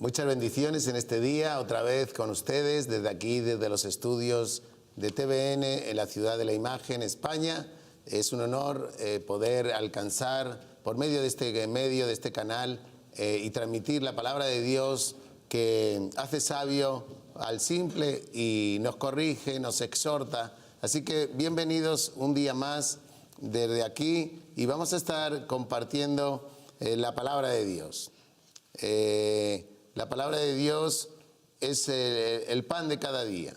Muchas bendiciones en este día, otra vez con ustedes, desde aquí, desde los estudios de TVN en la Ciudad de la Imagen, España. Es un honor poder alcanzar por medio de este canal y transmitir la palabra de Dios que hace sabio al simple y nos corrige, nos exhorta. Así que bienvenidos un día más desde aquí y vamos a estar compartiendo la palabra de Dios. La palabra de Dios es el pan de cada día.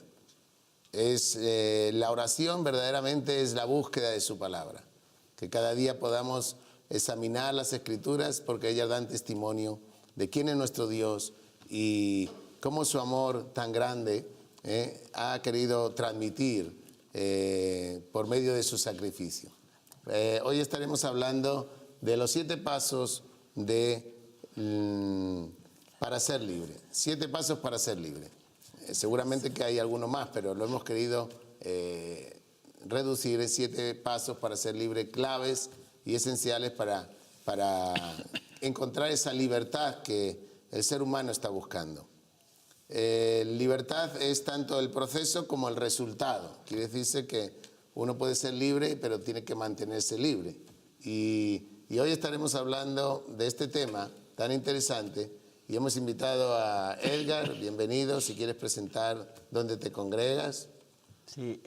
La oración verdaderamente es la búsqueda de su palabra. Que cada día podamos examinar las Escrituras porque ellas dan testimonio de quién es nuestro Dios y cómo su amor tan grande ha querido transmitir por medio de su sacrificio. Hoy estaremos hablando de los 7 pasos para ser libre. 7 pasos para ser libre. Seguramente que hay alguno más, pero lo hemos querido reducir en 7 pasos para ser libre, claves y esenciales para encontrar esa libertad que el ser humano está buscando. Libertad es tanto el proceso como el resultado. Quiere decirse que uno puede ser libre, pero tiene que mantenerse libre. Y hoy estaremos hablando de este tema tan interesante y hemos invitado a Edgar. Bienvenido, si quieres presentar dónde te congregas. Sí,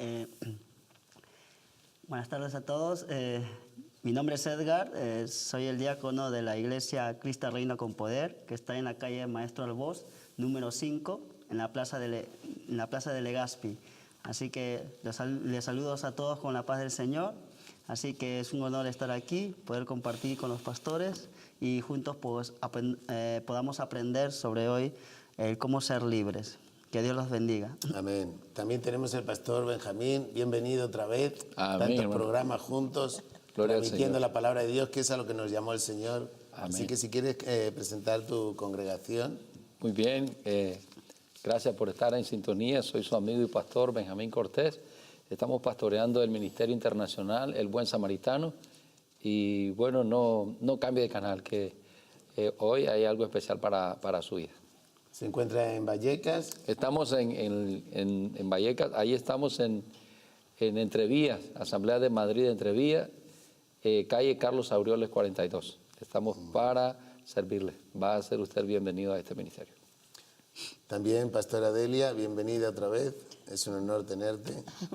buenas tardes a todos. Mi nombre es Edgar, soy el diácono de la iglesia Cristo Reina con Poder, que está en la calle Maestro Albós, número 5, en la plaza de Legazpi. Así que les saludo a todos con la paz del Señor. Así que es un honor estar aquí, poder compartir con los pastores y juntos pues, podamos aprender sobre hoy cómo ser libres. Que Dios los bendiga. Amén. También tenemos el pastor Benjamín. Bienvenido otra vez. Amén, tantos programas juntos, transmitiendo la palabra de Dios, que es a lo que nos llamó el Señor. Amén. Así que si quieres presentar tu congregación. Muy bien. Gracias por estar en sintonía. Soy su amigo y pastor Benjamín Cortés. Estamos pastoreando el Ministerio Internacional El Buen Samaritano. Y bueno, no cambie de canal, que hoy hay algo especial para su vida. Se encuentra en Vallecas. Estamos en Vallecas, ahí estamos en Entrevías, Asamblea de Madrid de Entrevías, calle Carlos Aureoles 42. Estamos para servirle. Va a ser usted bienvenido a este ministerio. También, pastora Delia, bienvenida otra vez. Es un honor tenerte.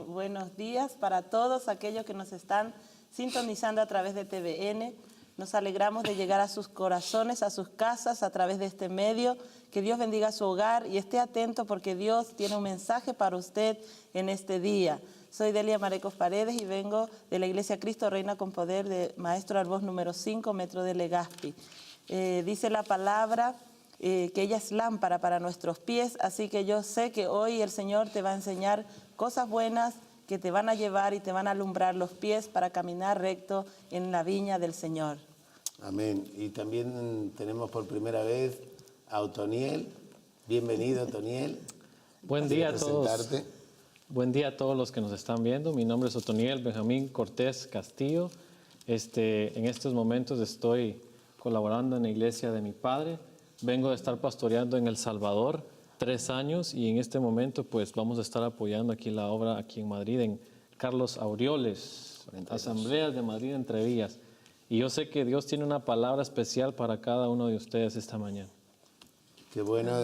Buenos días para todos aquellos que nos están sintonizando a través de TVN. Nos alegramos de llegar a sus corazones, a sus casas, a través de este medio. Que Dios bendiga su hogar y esté atento porque Dios tiene un mensaje para usted en este día. Soy Delia Marecos Paredes y vengo de la Iglesia Cristo Reina con Poder de Maestro Albós número 5, metro de Legazpi. Dice la palabra que ella es lámpara para nuestros pies, así que yo sé que hoy el Señor te va a enseñar cosas buenas que te van a llevar y te van a alumbrar los pies para caminar recto en la viña del Señor. Amén. Y también tenemos por primera vez a Otoniel. Bienvenido, Otoniel. Buen día a todos. Buen día a todos los que nos están viendo. Mi nombre es Otoniel Benjamín Cortés Castillo. En estos momentos estoy colaborando en la iglesia de mi padre. Vengo de estar pastoreando en El Salvador 3 años y en este momento pues vamos a estar apoyando aquí la obra aquí en Madrid, en Carlos Aureoles, 42. Asamblea de Madrid Entrevías. Y yo sé que Dios tiene una palabra especial para cada uno de ustedes esta mañana. Qué bueno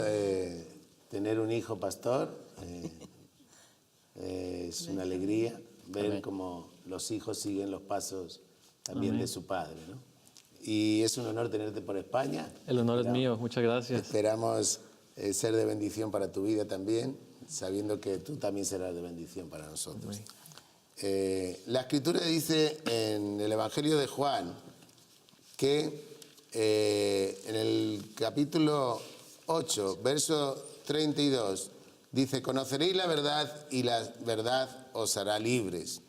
tener un hijo pastor. Es una alegría ver Amén. Cómo los hijos siguen los pasos también Amén. De su padre, ¿no? Y es un honor tenerte por España. El honor es mío, muchas gracias. Esperamos ser de bendición para tu vida también, sabiendo que tú también serás de bendición para nosotros. La Escritura dice en el Evangelio de Juan que en el capítulo 8, verso 32, dice: conoceréis la verdad y la verdad os hará libres.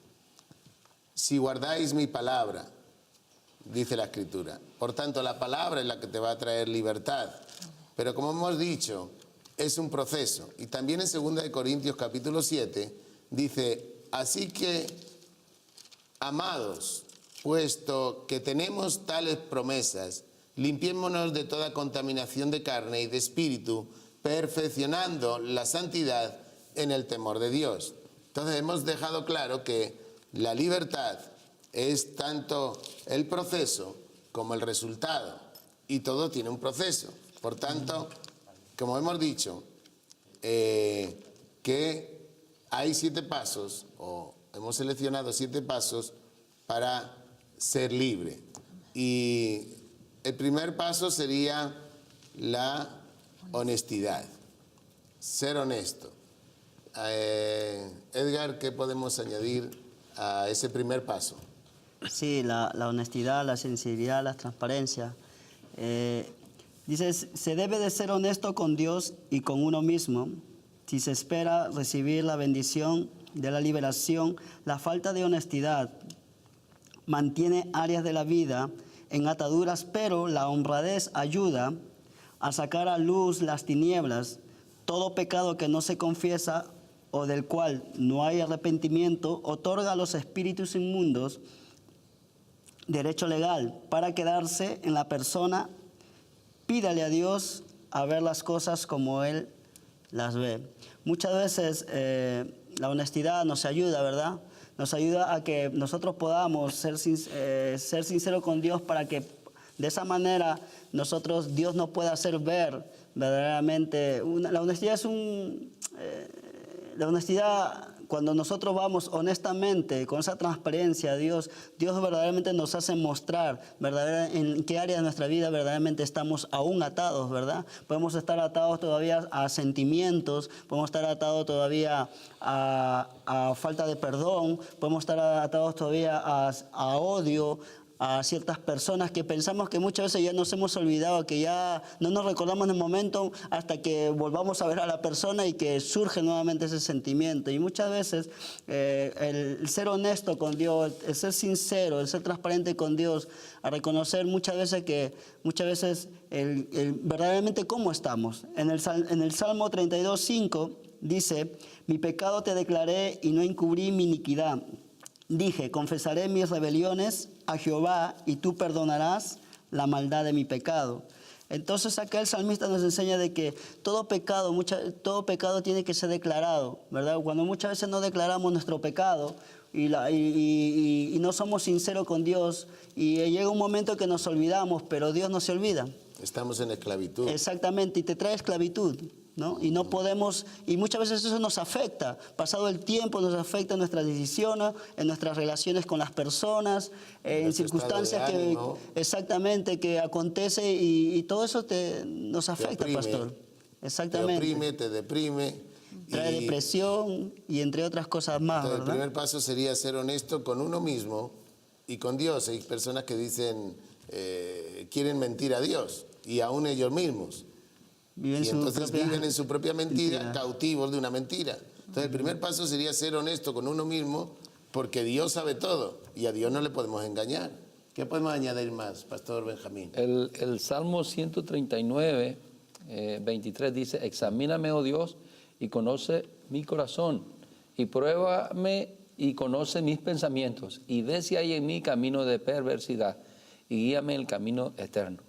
Si guardáis mi palabra, dice la Escritura. Por tanto, la palabra es la que te va a traer libertad. Pero como hemos dicho, es un proceso. Y también en 2 Corintios capítulo 7 dice: así que, amados, puesto que tenemos tales promesas, limpiémonos de toda contaminación de carne y de espíritu, perfeccionando la santidad en el temor de Dios. Entonces hemos dejado claro que la libertad es tanto el proceso como el resultado, y todo tiene un proceso. Por tanto, como hemos dicho, que hay 7 pasos, o hemos seleccionado 7 pasos para ser libre. Y el primer paso sería la honestidad, ser honesto. Edgar, ¿qué podemos añadir a ese primer paso? Sí, la honestidad, la sinceridad, la transparencia. Dice, se debe de ser honesto con Dios y con uno mismo. Si se espera recibir la bendición de la liberación, la falta de honestidad mantiene áreas de la vida en ataduras, pero la honradez ayuda a sacar a luz las tinieblas. Todo pecado que no se confiesa o del cual no hay arrepentimiento otorga a los espíritus inmundos derecho legal para quedarse en la persona. Pídale a Dios a ver las cosas como Él las ve. Muchas veces la honestidad nos ayuda, ¿verdad? Nos ayuda a que nosotros podamos ser sinceros con Dios, para que de esa manera Dios nos pueda hacer ver verdaderamente. La honestidad es la honestidad, cuando nosotros vamos honestamente, con esa transparencia a Dios verdaderamente nos hace mostrar en qué área de nuestra vida verdaderamente estamos aún atados, ¿verdad? Podemos estar atados todavía a sentimientos, podemos estar atados todavía a falta de perdón, podemos estar atados todavía a odio, a ciertas personas que pensamos que muchas veces ya nos hemos olvidado, que ya no nos recordamos en el momento hasta que volvamos a ver a la persona y que surge nuevamente ese sentimiento. Y muchas veces el ser honesto con Dios, el ser sincero, el ser transparente con Dios, a reconocer muchas veces verdaderamente cómo estamos. En el Salmo 32:5 dice, mi pecado te declaré y no encubrí mi iniquidad. Dije, confesaré mis rebeliones a Jehová y tú perdonarás la maldad de mi pecado. Entonces acá el salmista nos enseña de que todo pecado tiene que ser declarado, ¿verdad? Cuando muchas veces no declaramos nuestro pecado y no somos sinceros con Dios, y llega un momento que nos olvidamos, pero Dios no se olvida. Estamos en esclavitud. Exactamente, y te trae esclavitud, ¿no? Y no podemos, y muchas veces eso nos afecta, pasado el tiempo nos afecta en nuestras decisiones, en nuestras relaciones con las personas, en circunstancias que acontece, y todo eso nos afecta, pastor. Exactamente. Te deprime. Trae depresión y entre otras cosas más, entonces, ¿verdad? el primer paso sería ser honesto con uno mismo y con Dios. Hay personas que dicen, quieren mentir a Dios, y aún ellos mismos. Viven en su propia mentira, cautivos de una mentira. Entonces el primer paso sería ser honesto con uno mismo, porque Dios sabe todo y a Dios no le podemos engañar. ¿Qué podemos añadir más, Pastor Benjamín? El Salmo 139, 23 dice, examíname, oh Dios, y conoce mi corazón, y pruébame y conoce mis pensamientos, y ve si hay en mí camino de perversidad, y guíame en el camino eterno.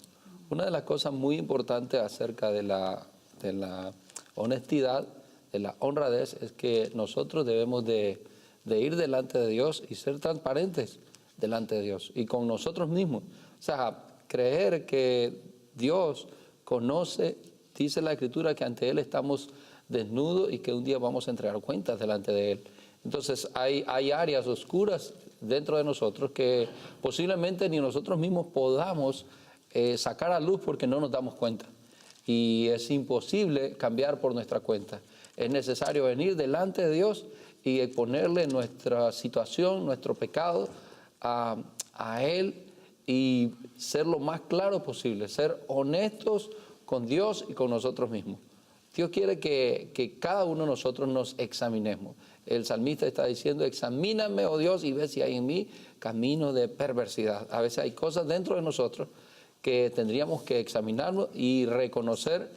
Una de las cosas muy importantes acerca de la honestidad, de la honradez, es que nosotros debemos de ir delante de Dios y ser transparentes delante de Dios y con nosotros mismos. O sea, creer que Dios conoce, dice la Escritura, que ante Él estamos desnudos y que un día vamos a entregar cuentas delante de Él. Entonces hay áreas oscuras dentro de nosotros que posiblemente ni nosotros mismos podamos sacar a luz porque no nos damos cuenta. Y es imposible cambiar por nuestra cuenta. Es necesario venir delante de Dios y exponerle nuestra situación, nuestro pecado a Él, y ser lo más claro posible, ser honestos con Dios y con nosotros mismos. Dios quiere que cada uno de nosotros nos examinemos. El salmista está diciendo, examíname, oh Dios, y ve si hay en mí camino de perversidad. A veces hay cosas dentro de nosotros que tendríamos que examinarnos y reconocer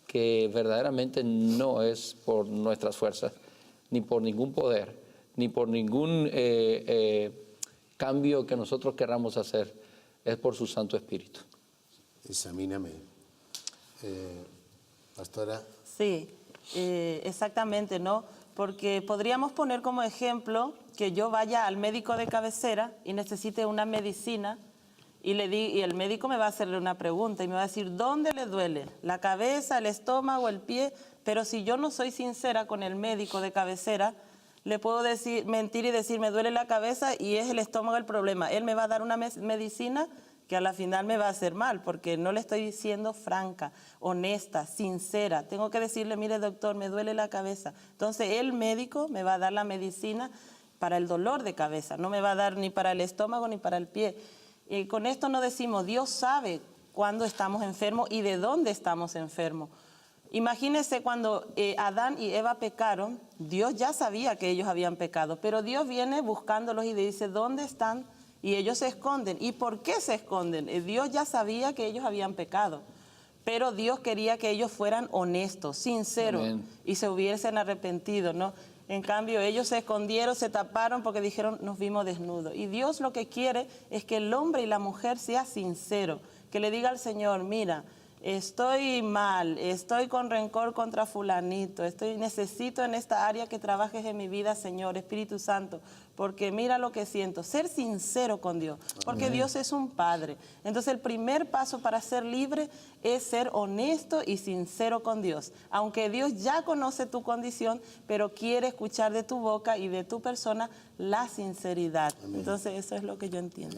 que verdaderamente no es por nuestras fuerzas, ni por ningún poder, ni por ningún cambio que nosotros queramos hacer, es por su Santo Espíritu. Examíname. Pastora. Sí, exactamente, ¿no? Porque podríamos poner como ejemplo que yo vaya al médico de cabecera y necesite una medicina y el médico me va a hacerle una pregunta y me va a decir, ¿dónde le duele? ¿La cabeza, el estómago, el pie? Pero si yo no soy sincera con el médico de cabecera, le puedo mentir y decir, me duele la cabeza y es el estómago el problema. Él me va a dar una medicina que a la final me va a hacer mal, porque no le estoy siendo franca, honesta, sincera. Tengo que decirle, mire doctor, me duele la cabeza. Entonces el médico me va a dar la medicina para el dolor de cabeza, no me va a dar ni para el estómago ni para el pie. Y con esto no decimos, Dios sabe cuándo estamos enfermos y de dónde estamos enfermos. Imagínense cuando Adán y Eva pecaron, Dios ya sabía que ellos habían pecado, pero Dios viene buscándolos y le dice, ¿dónde están? Y ellos se esconden. ¿Y por qué se esconden? Dios ya sabía que ellos habían pecado, pero Dios quería que ellos fueran honestos, sinceros. Amén. Y se hubiesen arrepentido, ¿no? En cambio, ellos se escondieron, se taparon porque dijeron, nos vimos desnudos. Y Dios lo que quiere es que el hombre y la mujer sea sincero, que le diga al Señor, mira, estoy mal, estoy con rencor contra fulanito, necesito en esta área que trabajes en mi vida, Señor, Espíritu Santo, porque mira lo que siento. Ser sincero con Dios, porque Dios es un Padre. Entonces el primer paso para ser libre es ser honesto y sincero con Dios. Aunque Dios ya conoce tu condición, pero quiere escuchar de tu boca y de tu persona la sinceridad. Amén. Entonces eso es lo que yo entiendo.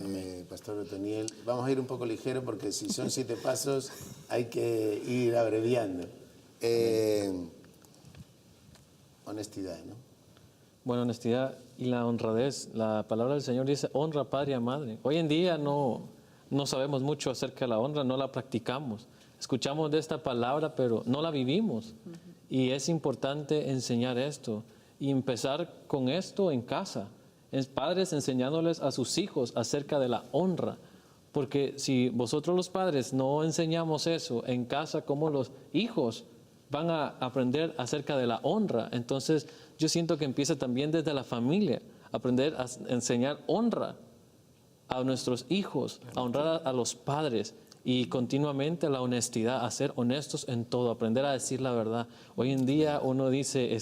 Pastor Otoniel, vamos a ir un poco ligero porque si son 7 pasos hay que ir abreviando. Honestidad, ¿no? Bueno, honestidad y la honradez. La palabra del Señor dice, honra a padre y a madre. Hoy en día no sabemos mucho acerca de la honra, no la practicamos. Escuchamos de esta palabra, pero no la vivimos. Y es importante enseñar esto y empezar con esto en casa. Padres enseñándoles a sus hijos acerca de la honra. Porque si vosotros los padres no enseñamos eso en casa, ¿cómo los hijos van a aprender acerca de la honra? Entonces yo siento que empieza también desde la familia, aprender a enseñar honra a nuestros hijos, a honrar a los padres y continuamente la honestidad, a ser honestos en todo, aprender a decir la verdad. Hoy en día uno dice,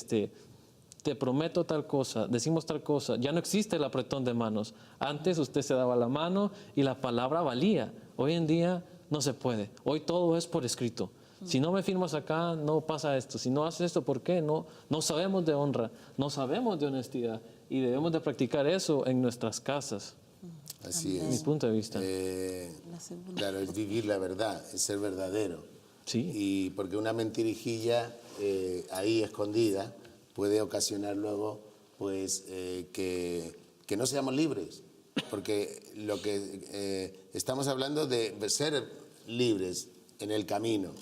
te prometo tal cosa, decimos tal cosa, ya no existe el apretón de manos. Antes usted se daba la mano y la palabra valía. Hoy en día no se puede, hoy todo es por escrito. Si no me firmas acá, no pasa esto. Si no haces esto, ¿por qué? No sabemos de honra, no sabemos de honestidad y debemos de practicar eso en nuestras casas. Así es. Mi punto de vista. Claro, es vivir la verdad, es ser verdadero. Sí. Y porque una mentirijilla ahí escondida puede ocasionar luego pues, que no seamos libres. Porque lo que estamos hablando de ser libres en el camino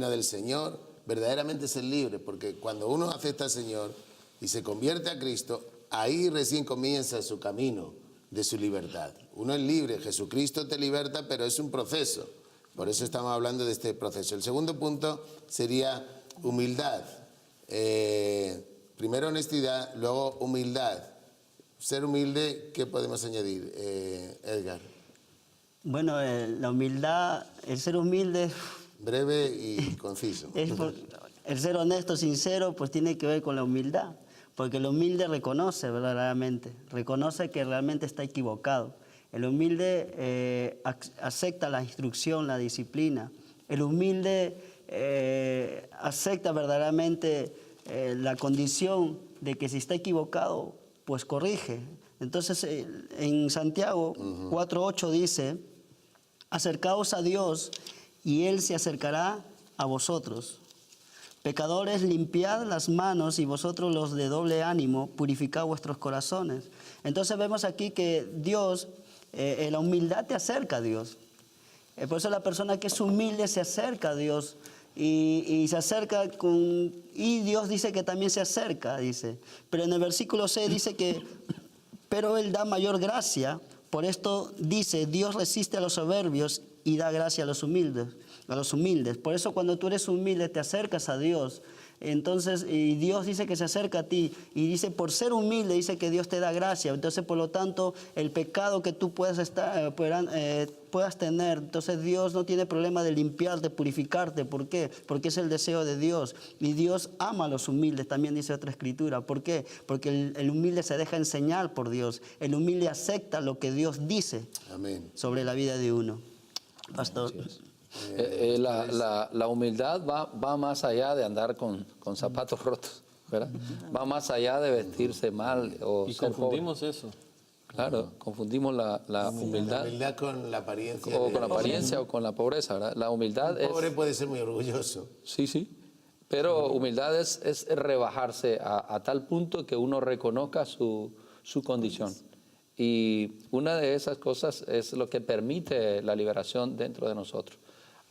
del Señor, verdaderamente ser libre, porque cuando uno acepta al Señor y se convierte a Cristo, ahí recién comienza su camino de su libertad. Uno es libre, Jesucristo te liberta, pero es un proceso. Por eso estamos hablando de este proceso. El segundo punto sería humildad. Primero honestidad, luego humildad. Ser humilde, ¿qué podemos añadir, Edgar? Bueno, la humildad, el ser humilde... Breve y conciso. El ser honesto, sincero, pues tiene que ver con la humildad. Porque el humilde reconoce verdaderamente, reconoce que realmente está equivocado. El humilde acepta la instrucción, la disciplina. El humilde acepta verdaderamente la condición de que si está equivocado, pues corrige. Entonces, en Santiago 4:8 dice, acercaos a Dios y Él se acercará a vosotros. Pecadores, limpiad las manos y vosotros los de doble ánimo, purificad vuestros corazones. Entonces vemos aquí que Dios, la humildad te acerca a Dios. Por eso la persona que es humilde se acerca a Dios y se acerca y Dios dice que también se acerca, dice. Pero en el versículo 6 dice que, pero Él da mayor gracia. Por esto dice, Dios resiste a los soberbios y da gracia a los humildes. Por eso cuando tú eres humilde te acercas a Dios, Entonces, y Dios dice que se acerca a ti y dice, por ser humilde, dice que Dios te da gracia. Entonces, por lo tanto, el pecado que tú puedas tener, entonces Dios no tiene problema de limpiarte, purificarte. ¿Por qué? Porque es el deseo de Dios. Y Dios ama a los humildes, también dice otra escritura. ¿Por qué? Porque el humilde se deja enseñar por Dios. El humilde acepta lo que Dios dice. Amén. Sobre la vida de uno. Pastor. La humildad va más allá de andar con zapatos rotos, ¿verdad? Va más allá de vestirse mal o Y ser confundimos pobre. eso. Claro, confundimos la humildad. La humildad con la apariencia. O con la apariencia o con la pobreza, ¿verdad? La humildad El pobre es... puede ser muy orgulloso. Sí. Pero humildad es rebajarse a tal punto que uno reconozca su condición. Y una de esas cosas es lo que permite la liberación dentro de nosotros.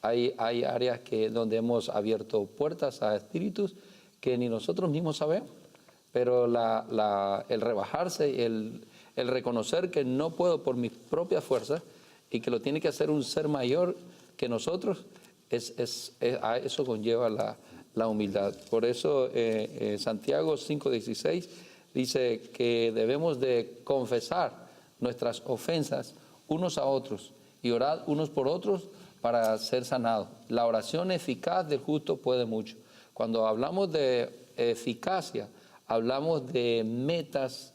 Hay áreas donde hemos abierto puertas a espíritus que ni nosotros mismos sabemos. Pero el rebajarse y el reconocer que no puedo por mis propias fuerzas y que lo tiene que hacer un ser mayor que nosotros, a eso conlleva la humildad. Por eso Santiago 5:16 dice que debemos de confesar nuestras ofensas unos a otros y orar unos por otros para ser sanados. La oración eficaz del justo puede mucho. Cuando hablamos de eficacia, hablamos de metas,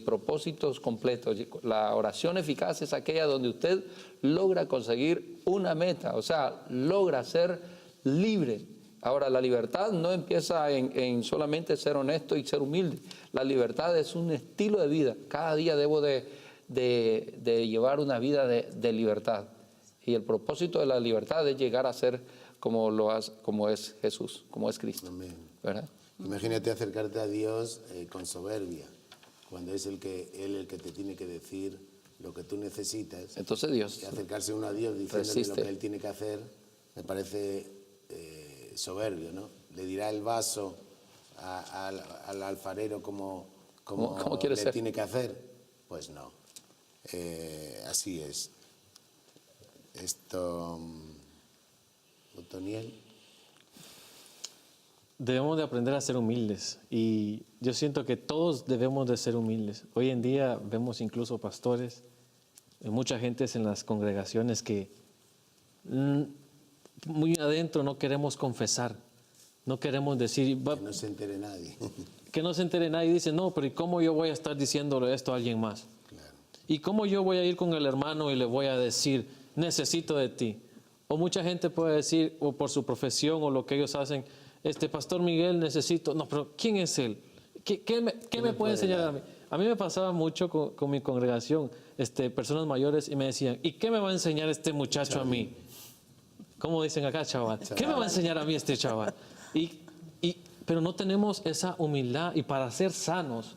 propósitos completos. La oración eficaz es aquella donde usted logra conseguir una meta, o sea, logra ser libre. Ahora, la libertad no empieza en solamente ser honesto y ser humilde. La libertad es un estilo de vida. Cada día debo de llevar una vida de libertad. Y el propósito de la libertad es llegar a ser como es Jesús, como es Cristo. Amén. ¿Verdad? Imagínate acercarte a Dios con soberbia, cuando es el que te tiene que decir lo que tú necesitas. Entonces Dios Y acercarse uno a Dios diciéndole resiste. lo que Él tiene que hacer, me parece soberbio, ¿no? Le dirá el vaso al alfarero como ¿Cómo quiere le ser? tiene que hacer. Pues no. Así es. Esto, Otoniel. Debemos de aprender a ser humildes y yo siento que todos debemos de ser humildes. Hoy en día vemos incluso pastores, mucha gente en las congregaciones que muy adentro no queremos confesar, no queremos decir... Que no se entere nadie. Que no se entere nadie y dice, no, pero ¿y cómo yo voy a estar diciéndole esto a alguien más? Claro. ¿Y cómo yo voy a ir con el hermano y le voy a decir, necesito de ti? O mucha gente puede decir, o por su profesión o lo que ellos hacen, Pastor Miguel, necesito... No, pero ¿quién es él? ¿Qué me puede enseñar a mí? A mí me pasaba mucho con mi congregación, personas mayores, y me decían, ¿y qué me va a enseñar este muchacho a mí? ¿Cómo dicen acá, chaval? ¿Qué me va a enseñar a mí este chaval? Pero no tenemos esa humildad, y para ser sanos,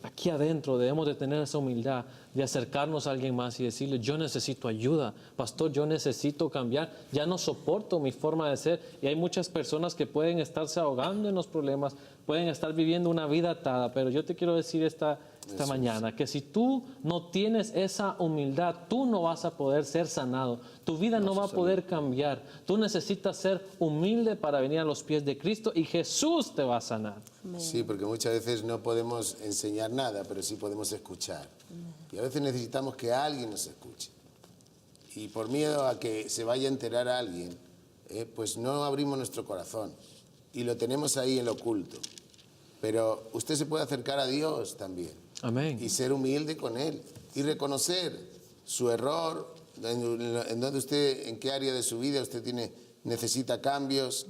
aquí adentro debemos de tener esa humildad de acercarnos a alguien más y decirle, yo necesito ayuda, pastor, yo necesito cambiar, ya no soporto mi forma de ser. Y hay muchas personas que pueden estarse ahogando en los problemas, pueden estar viviendo una vida atada, pero yo te quiero decir esta mañana que si tú no tienes esa humildad, tú no vas a poder ser sanado, tu vida no va a poder cambiar. Tú necesitas ser humilde para venir a los pies de Cristo y Jesús te va a sanar. Sí, porque muchas veces no podemos enseñar nada, pero sí podemos escuchar. Y a veces necesitamos que alguien nos escuche. Y por miedo a que se vaya a enterar a alguien, pues no abrimos nuestro corazón. Y lo tenemos ahí en lo oculto. Pero usted se puede acercar a Dios también. Amén. Y ser humilde con Él. Y reconocer su error, en donde usted, en qué área de su vida usted necesita cambios,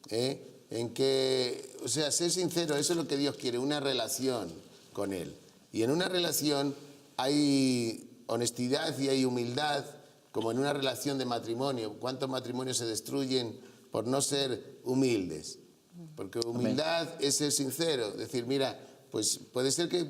en qué, o sea, ser sincero, eso es lo que Dios quiere, una relación con Él. Y en una relación hay honestidad y hay humildad, como en una relación de matrimonio. ¿Cuántos matrimonios se destruyen por no ser humildes? Porque humildad es ser sincero, decir, mira, pues puede ser que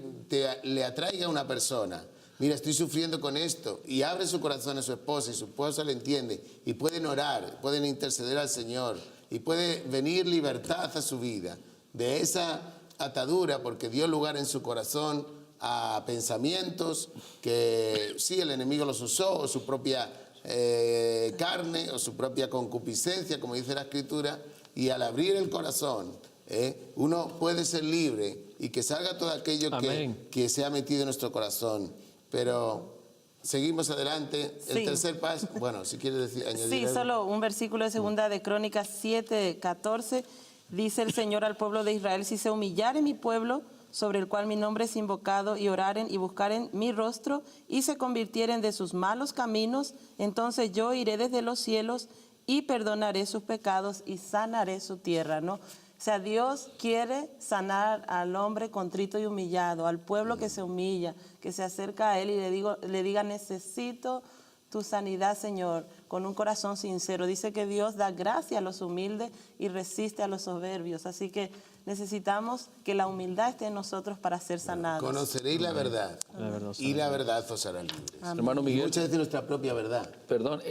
le atraiga a una persona. Mira, estoy sufriendo con esto. Y abre su corazón a su esposa y su esposa le entiende. Y pueden orar, pueden interceder al Señor. Y puede venir libertad a su vida de esa atadura, porque dio lugar en su corazón a pensamientos que sí, el enemigo los usó, o su propia carne, o su propia concupiscencia, como dice la Escritura. Y al abrir el corazón, uno puede ser libre y que salga todo aquello que se ha metido en nuestro corazón. Pero seguimos adelante. El Sí. tercer paso, bueno, si quieres añadir Sí, algo. solo un versículo de segunda de Crónicas 7:14. Dice el Señor al pueblo de Israel: si se humillare mi pueblo, sobre el cual mi nombre es invocado, y oraren y buscaren mi rostro, y se convirtieren de sus malos caminos, entonces yo iré desde los cielos y perdonaré sus pecados y sanaré su tierra, ¿no? O sea, Dios quiere sanar al hombre contrito y humillado, al pueblo que se humilla, que se acerca a Él y le diga, necesito tu sanidad, Señor, con un corazón sincero. Dice que Dios da gracia a los humildes y resiste a los soberbios. Así que necesitamos que la humildad esté en nosotros para ser sanados. Conoceréis la verdad, y la verdad os hará libres. Hermano Y Miguel, muchas veces nuestra propia verdad. perdón,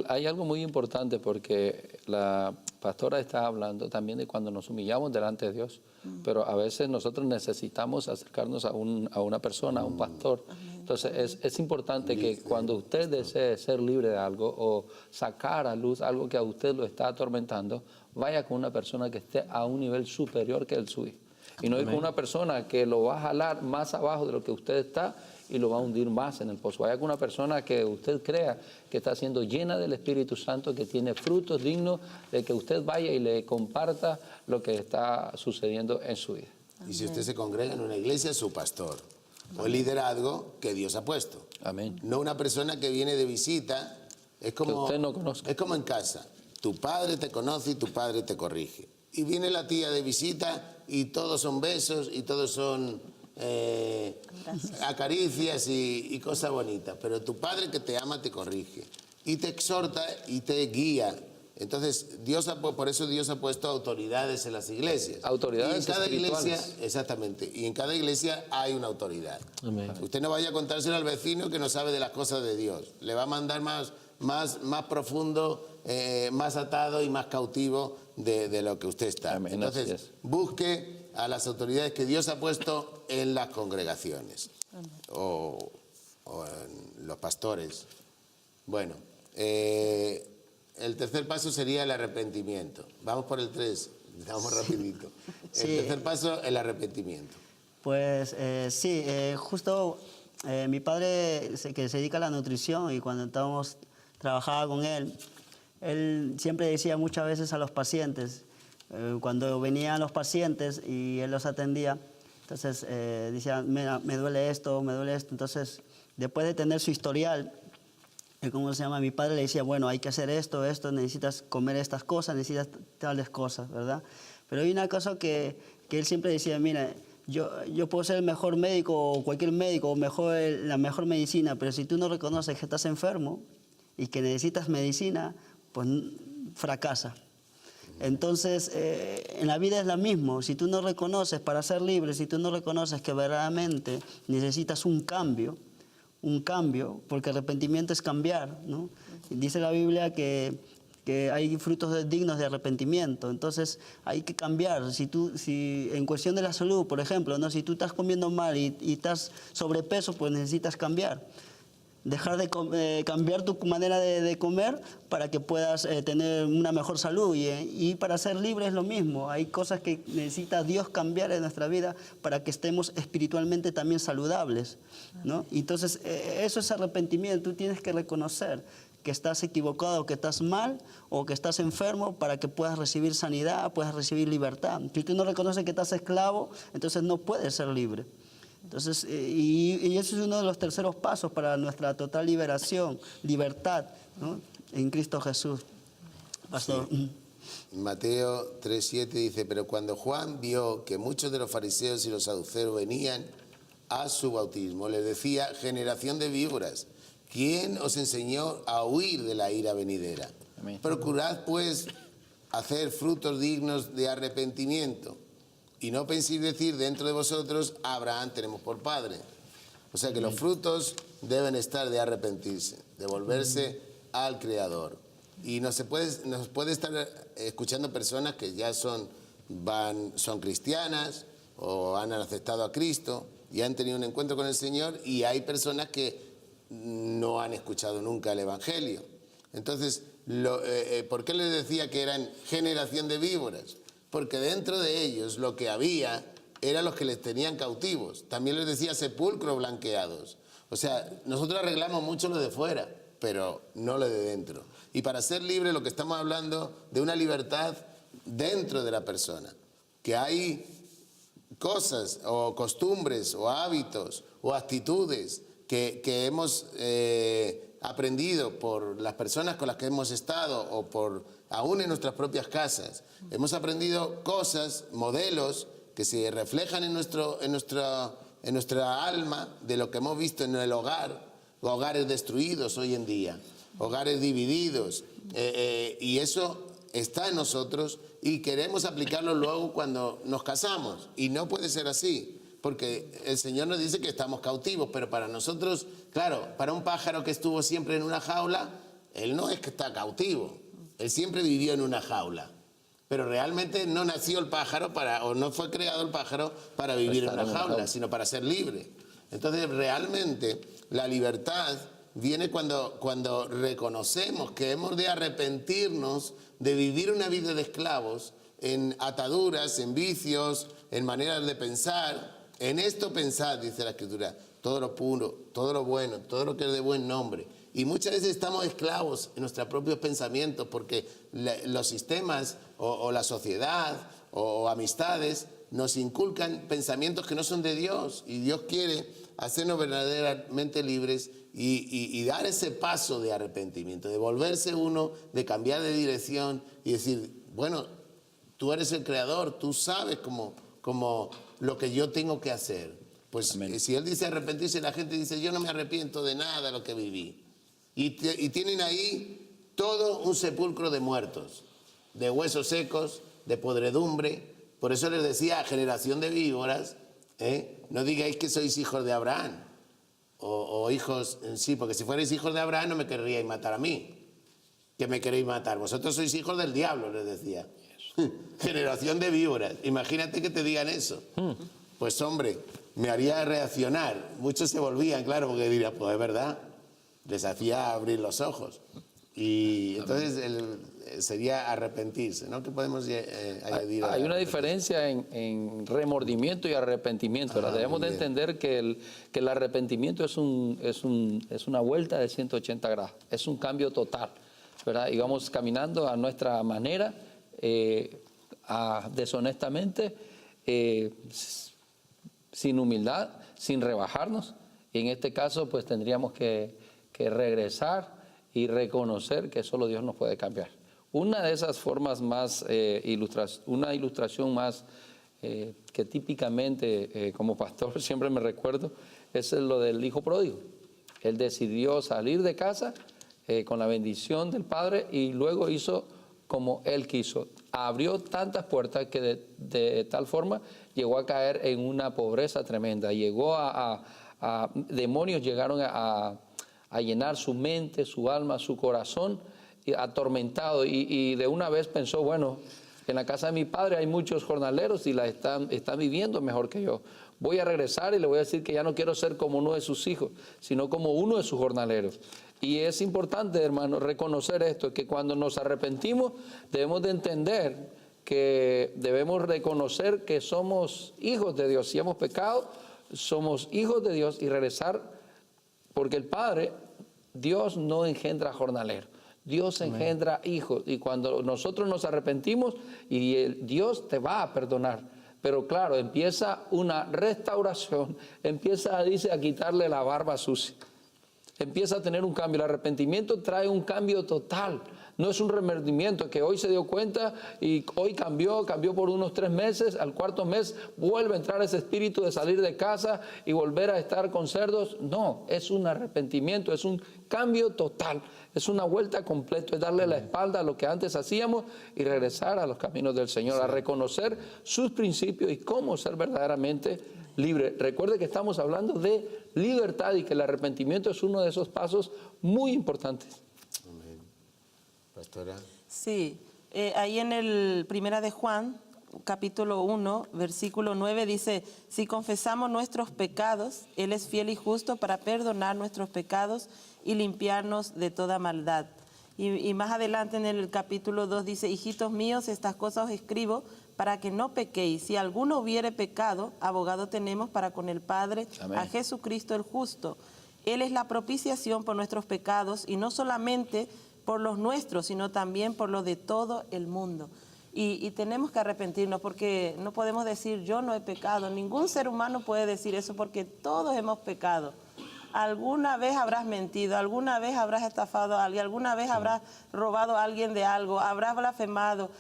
hay algo muy importante porque la pastora está hablando también de cuando nos humillamos delante de Dios, pero a veces nosotros necesitamos acercarnos a una persona, a un pastor. Entonces es importante que cuando usted desee ser libre de algo o sacar a luz algo que a usted lo está atormentando, vaya con una persona que esté a un nivel superior que el suyo. Y no ir con una persona que lo va a jalar más abajo de lo que usted está y lo va a hundir más en el pozo. Vaya con una persona que usted crea que está siendo llena del Espíritu Santo, que tiene frutos dignos de que usted vaya y le comparta lo que está sucediendo en su vida. Y si usted se congrega en una iglesia, su pastor o el liderazgo que Dios ha puesto. Amén. No una persona que viene de visita. Es como, Que usted no conozca. Es como en casa. Tu padre te conoce y tu padre te corrige. Y viene la tía de visita y todos son besos y todos son acaricias y cosas bonitas. Pero tu padre que te ama te corrige y te exhorta y te guía. Entonces, por eso Dios ha puesto autoridades en las iglesias. Autoridades y en cada espirituales. iglesia, exactamente, y en cada iglesia hay una autoridad. Amén. Usted no vaya a contárselo al vecino que no sabe de las cosas de Dios. Le va a mandar más profundo, más atado y más cautivo de lo que usted está. Amén, Entonces, así es. busque a las autoridades que Dios ha puesto en las congregaciones o en los pastores. Bueno, el tercer paso sería el arrepentimiento. Vamos por el 3, vamos rapidito. Sí. El tercer paso, el arrepentimiento. Pues sí, justo mi padre que se dedica a la nutrición, y cuando trabajaba con él siempre decía muchas veces a los pacientes, cuando venían los pacientes y él los atendía, entonces decía, mira, me duele esto, entonces después de tener su historial, ¿cómo se llama? Mi padre le decía, bueno, hay que hacer esto, necesitas comer estas cosas, necesitas tales cosas, ¿verdad? Pero hay una cosa que él siempre decía, mira, yo puedo ser el mejor médico o cualquier médico o la mejor medicina, pero si tú no reconoces que estás enfermo y que necesitas medicina, pues fracasa. Entonces, en la vida es lo mismo. Si tú no reconoces para ser libre, si tú no reconoces que verdaderamente necesitas un cambio, porque arrepentimiento es cambiar, ¿no? Dice la Biblia que hay frutos dignos de arrepentimiento, entonces hay que cambiar. Si en cuestión de la salud, por ejemplo, ¿no? Si tú estás comiendo mal y estás sobrepeso, pues necesitas cambiar. Dejar de cambiar tu manera de comer para que puedas tener una mejor salud. Y para ser libre es lo mismo. Hay cosas que necesita Dios cambiar en nuestra vida para que estemos espiritualmente también saludables, ¿no? Entonces, eso es arrepentimiento. Tú tienes que reconocer que estás equivocado, que estás mal o que estás enfermo para que puedas recibir sanidad, puedas recibir libertad. Si tú no reconoces que estás esclavo, entonces no puedes ser libre. Entonces, y eso es uno de los terceros pasos para nuestra total liberación, libertad, ¿no? En Cristo Jesús. Pastor. Sí. Mateo 3:7 dice, pero cuando Juan vio que muchos de los fariseos y los saduceos venían a su bautismo, les decía, generación de víboras, ¿quién os enseñó a huir de la ira venidera? Amén. Procurad pues hacer frutos dignos de arrepentimiento. Y no penséis decir dentro de vosotros, Abraham tenemos por padre. O sea que los frutos deben estar de arrepentirse, de volverse al Creador. Y nos puede estar escuchando personas que ya son cristianas o han aceptado a Cristo y han tenido un encuentro con el Señor, y hay personas que no han escuchado nunca el Evangelio. Entonces, ¿Por qué les decía que eran generación de víboras? Porque dentro de ellos lo que había eran los que les tenían cautivos. También les decía sepulcros blanqueados. O sea, nosotros arreglamos mucho lo de fuera, pero no lo de dentro. Y para ser libre lo que estamos hablando de una libertad dentro de la persona. Que hay cosas o costumbres o hábitos o actitudes que hemos aprendido por las personas con las que hemos estado o por aún en nuestras propias casas. Hemos aprendido cosas, modelos que se reflejan en nuestra alma de lo que hemos visto en el hogar, hogares destruidos hoy en día, hogares divididos, y eso está en nosotros y queremos aplicarlo luego cuando nos casamos, y no puede ser así, porque el Señor nos dice que estamos cautivos, pero para nosotros, claro, para un pájaro que estuvo siempre en una jaula, él no es que está cautivo, él siempre vivió en una jaula. Pero realmente no nació el pájaro o no fue creado el pájaro para vivir en una jaula, sino para ser libre. Entonces, realmente, la libertad viene cuando reconocemos que hemos de arrepentirnos de vivir una vida de esclavos en ataduras, en vicios, en maneras de pensar. En esto pensad, dice la Escritura, todo lo puro, todo lo bueno, todo lo que es de buen nombre. Y muchas veces estamos esclavos en nuestros propios pensamientos porque los sistemas o la sociedad o amistades nos inculcan pensamientos que no son de Dios. Y Dios quiere hacernos verdaderamente libres y dar ese paso de arrepentimiento, de volverse uno, de cambiar de dirección y decir, bueno, tú eres el creador, tú sabes como lo que yo tengo que hacer. Pues si Él dice arrepentirse, la gente dice, yo no me arrepiento de nada de lo que viví. Y tienen ahí todo un sepulcro de muertos, de huesos secos, de podredumbre. Por eso les decía, generación de víboras, no digáis que sois hijos de Abraham o hijos en sí, porque si fuerais hijos de Abraham no me querríais matar a mí. ¿Que me queréis matar? Vosotros sois hijos del diablo, les decía. Generación de víboras. Imagínate que te digan eso. Pues hombre, me haría reaccionar. Muchos se volvían, claro, porque dirían, pues es verdad. Les hacía abrir los ojos. Y entonces sería arrepentirse, ¿no? ¿Qué podemos añadir? Hay una diferencia en remordimiento y arrepentimiento. Debemos de entender que el arrepentimiento es una vuelta de 180 grados. Es un cambio total, ¿verdad? Y vamos caminando a nuestra manera, deshonestamente, sin humildad, sin rebajarnos. Y en este caso, pues tendríamos que regresar y reconocer que solo Dios nos puede cambiar. Una de esas formas más, una ilustración más que típicamente como pastor siempre me recuerdo, es lo del hijo pródigo. Él decidió salir de casa con la bendición del Padre y luego hizo como él quiso. Abrió tantas puertas que de tal forma llegó a caer en una pobreza tremenda. Llegó demonios llegaron a llenar su mente, su alma, su corazón, atormentado. Y de una vez pensó, bueno, en la casa de mi padre hay muchos jornaleros y están viviendo mejor que yo. Voy a regresar y le voy a decir que ya no quiero ser como uno de sus hijos, sino como uno de sus jornaleros. Y es importante, hermano, reconocer esto, que cuando nos arrepentimos debemos de entender que debemos reconocer que somos hijos de Dios. Si hemos pecado, somos hijos de Dios y regresar, porque el Padre, Dios no engendra jornaleros, Dios engendra hijos. Y cuando nosotros nos arrepentimos, Dios te va a perdonar. Pero claro, empieza una restauración, dice, a quitarle la barba sucia. Empieza a tener un cambio. El arrepentimiento trae un cambio total. No es un remordimiento que hoy se dio cuenta y hoy cambió por unos 3 meses, al 4.º mes vuelve a entrar ese espíritu de salir de casa y volver a estar con cerdos. No, es un arrepentimiento, es un cambio total, es una vuelta completa, es darle la espalda a lo que antes hacíamos y regresar a los caminos del Señor, a reconocer sus principios y cómo ser verdaderamente libre. Recuerde que estamos hablando de libertad y que el arrepentimiento es uno de esos pasos muy importantes. Pastora. Sí, ahí en el Primera de Juan, capítulo 1, versículo 9, dice, si confesamos nuestros pecados, Él es fiel y justo para perdonar nuestros pecados y limpiarnos de toda maldad. Y más adelante en el capítulo 2 dice, hijitos míos, estas cosas os escribo para que no pequéis. Si alguno hubiere pecado, abogado tenemos para con el Padre, Amén. a Jesucristo el justo. Él es la propiciación por nuestros pecados, y no solamente por los nuestros, sino también por los de todo el mundo. Y tenemos que arrepentirnos, porque no podemos decir yo no he pecado. Ningún ser humano puede decir eso, porque todos hemos pecado. Alguna vez habrás mentido, alguna vez habrás estafado a alguien, alguna vez habrás robado a alguien de algo, habrás blasfemado.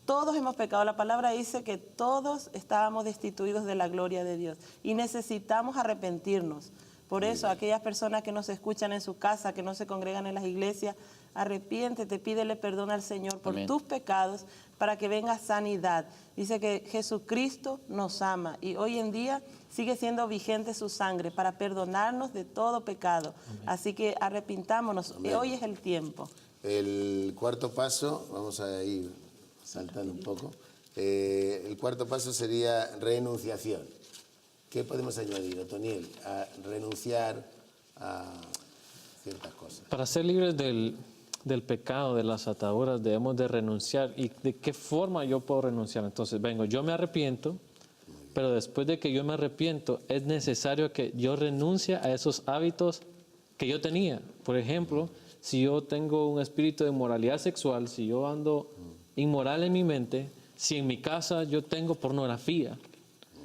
Todos hemos pecado. La palabra dice que todos estábamos destituidos de la gloria de Dios y necesitamos arrepentirnos. Por eso, aquellas personas que nos escuchan en su casa, que no se congregan en las iglesias, arrepiéntete, pídele perdón al Señor por Amén. tus pecados para que venga sanidad. Dice que Jesucristo nos ama y hoy en día sigue siendo vigente su sangre para perdonarnos de todo pecado. Amén. Así que arrepintámonos. Amén. Hoy es el tiempo. El cuarto paso, vamos a ir saltando un poco. El cuarto paso sería renunciación. ¿Qué podemos añadir, Otoniel? A renunciar a ciertas cosas. Para ser libres del pecado, de las ataduras, debemos de renunciar. ¿Y de qué forma yo puedo renunciar? Entonces, yo me arrepiento, pero después de que yo me arrepiento, es necesario que yo renuncie a esos hábitos que yo tenía. Por ejemplo, si yo tengo un espíritu de inmoralidad sexual, si yo ando inmoral en mi mente, si en mi casa yo tengo pornografía,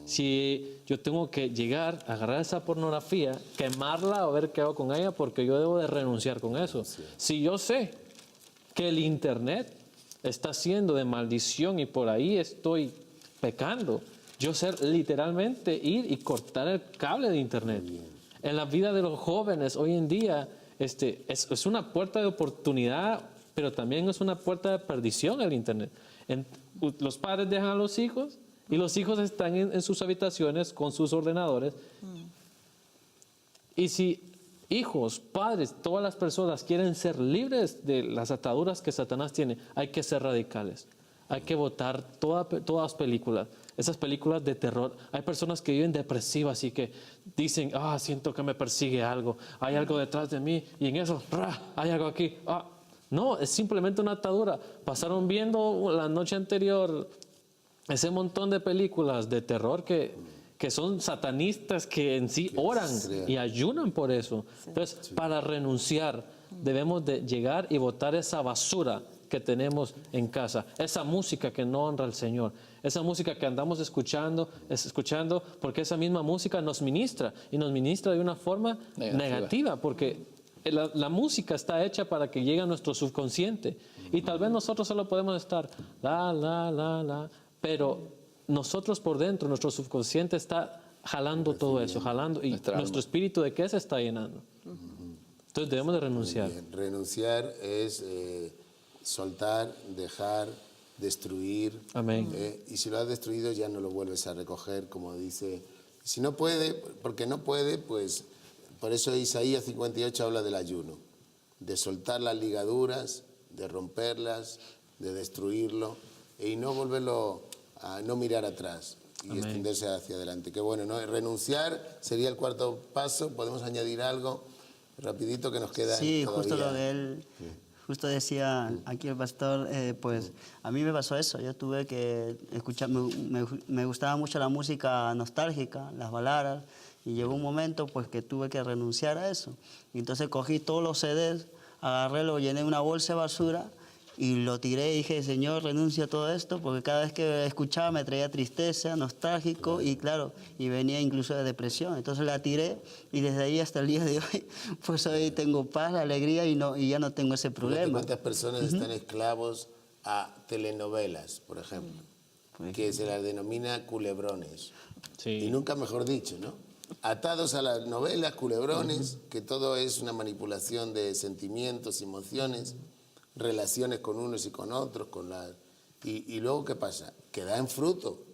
si yo tengo que llegar, agarrar esa pornografía, quemarla o ver qué hago con ella, porque yo debo de renunciar con eso. Sí. Si yo sé que el internet está siendo de maldición y por ahí estoy pecando, yo sé literalmente ir y cortar el cable de internet. En la vida de los jóvenes hoy en día es una puerta de oportunidad, pero también es una puerta de perdición el internet. Los padres dejan a los hijos y los hijos están en sus habitaciones con sus ordenadores. Y si hijos, padres, todas las personas quieren ser libres de las ataduras que Satanás tiene, hay que ser radicales. Hay que votar todas las películas, esas películas de terror. Hay personas que viven depresivas y que dicen, siento que me persigue algo, hay algo detrás de mí y en eso, hay algo aquí. No, es simplemente una atadura. Pasaron viendo la noche anterior ese montón de películas de terror que son satanistas, que en sí oran y ayunan por eso. Entonces, para renunciar, debemos de llegar y botar esa basura que tenemos en casa, esa música que no honra al Señor, esa música que andamos escuchando, porque esa misma música nos ministra y nos ministra de una forma negativa porque la música está hecha para que llegue a nuestro subconsciente y tal vez nosotros solo podemos estar pero nosotros por dentro, nuestro subconsciente está jalando todo eso, jalando, y nuestro espíritu ¿de qué se está llenando? Entonces debemos de renunciar. Renunciar es soltar, dejar, destruir. Amén. Y si lo has destruido ya no lo vuelves a recoger, como dice. Si no puede, porque no puede, pues por eso Isaías 58 habla del ayuno, de soltar las ligaduras, de romperlas, de destruirlo y no volverlo a no mirar atrás y Amén. extenderse hacia adelante. Qué bueno, ¿no? Renunciar sería el cuarto paso. ¿Podemos añadir algo rapidito que nos queda? Sí, todavía? justo lo de él. Justo decía aquí el pastor, pues a mí me pasó eso. Yo tuve que escuchar, me gustaba mucho la música nostálgica, las baladas, y llegó un momento pues que tuve que renunciar a eso. Y entonces cogí todos los CDs, agarré, lo llené en una bolsa de basura y lo tiré y dije, Señor, renuncio a todo esto, porque cada vez que escuchaba me traía tristeza, nostálgico y claro, y venía incluso de depresión. Entonces la tiré y desde ahí hasta el día de hoy, pues hoy tengo paz, alegría y ya no tengo ese problema. ¿Cuántas personas están esclavos a telenovelas, por ejemplo, que se las denomina culebrones? Sí. Y nunca mejor dicho, ¿no? Atados a las novelas, culebrones, que todo es una manipulación de sentimientos, emociones, relaciones con unos y con otros, y luego ¿qué pasa? Que dan fruto,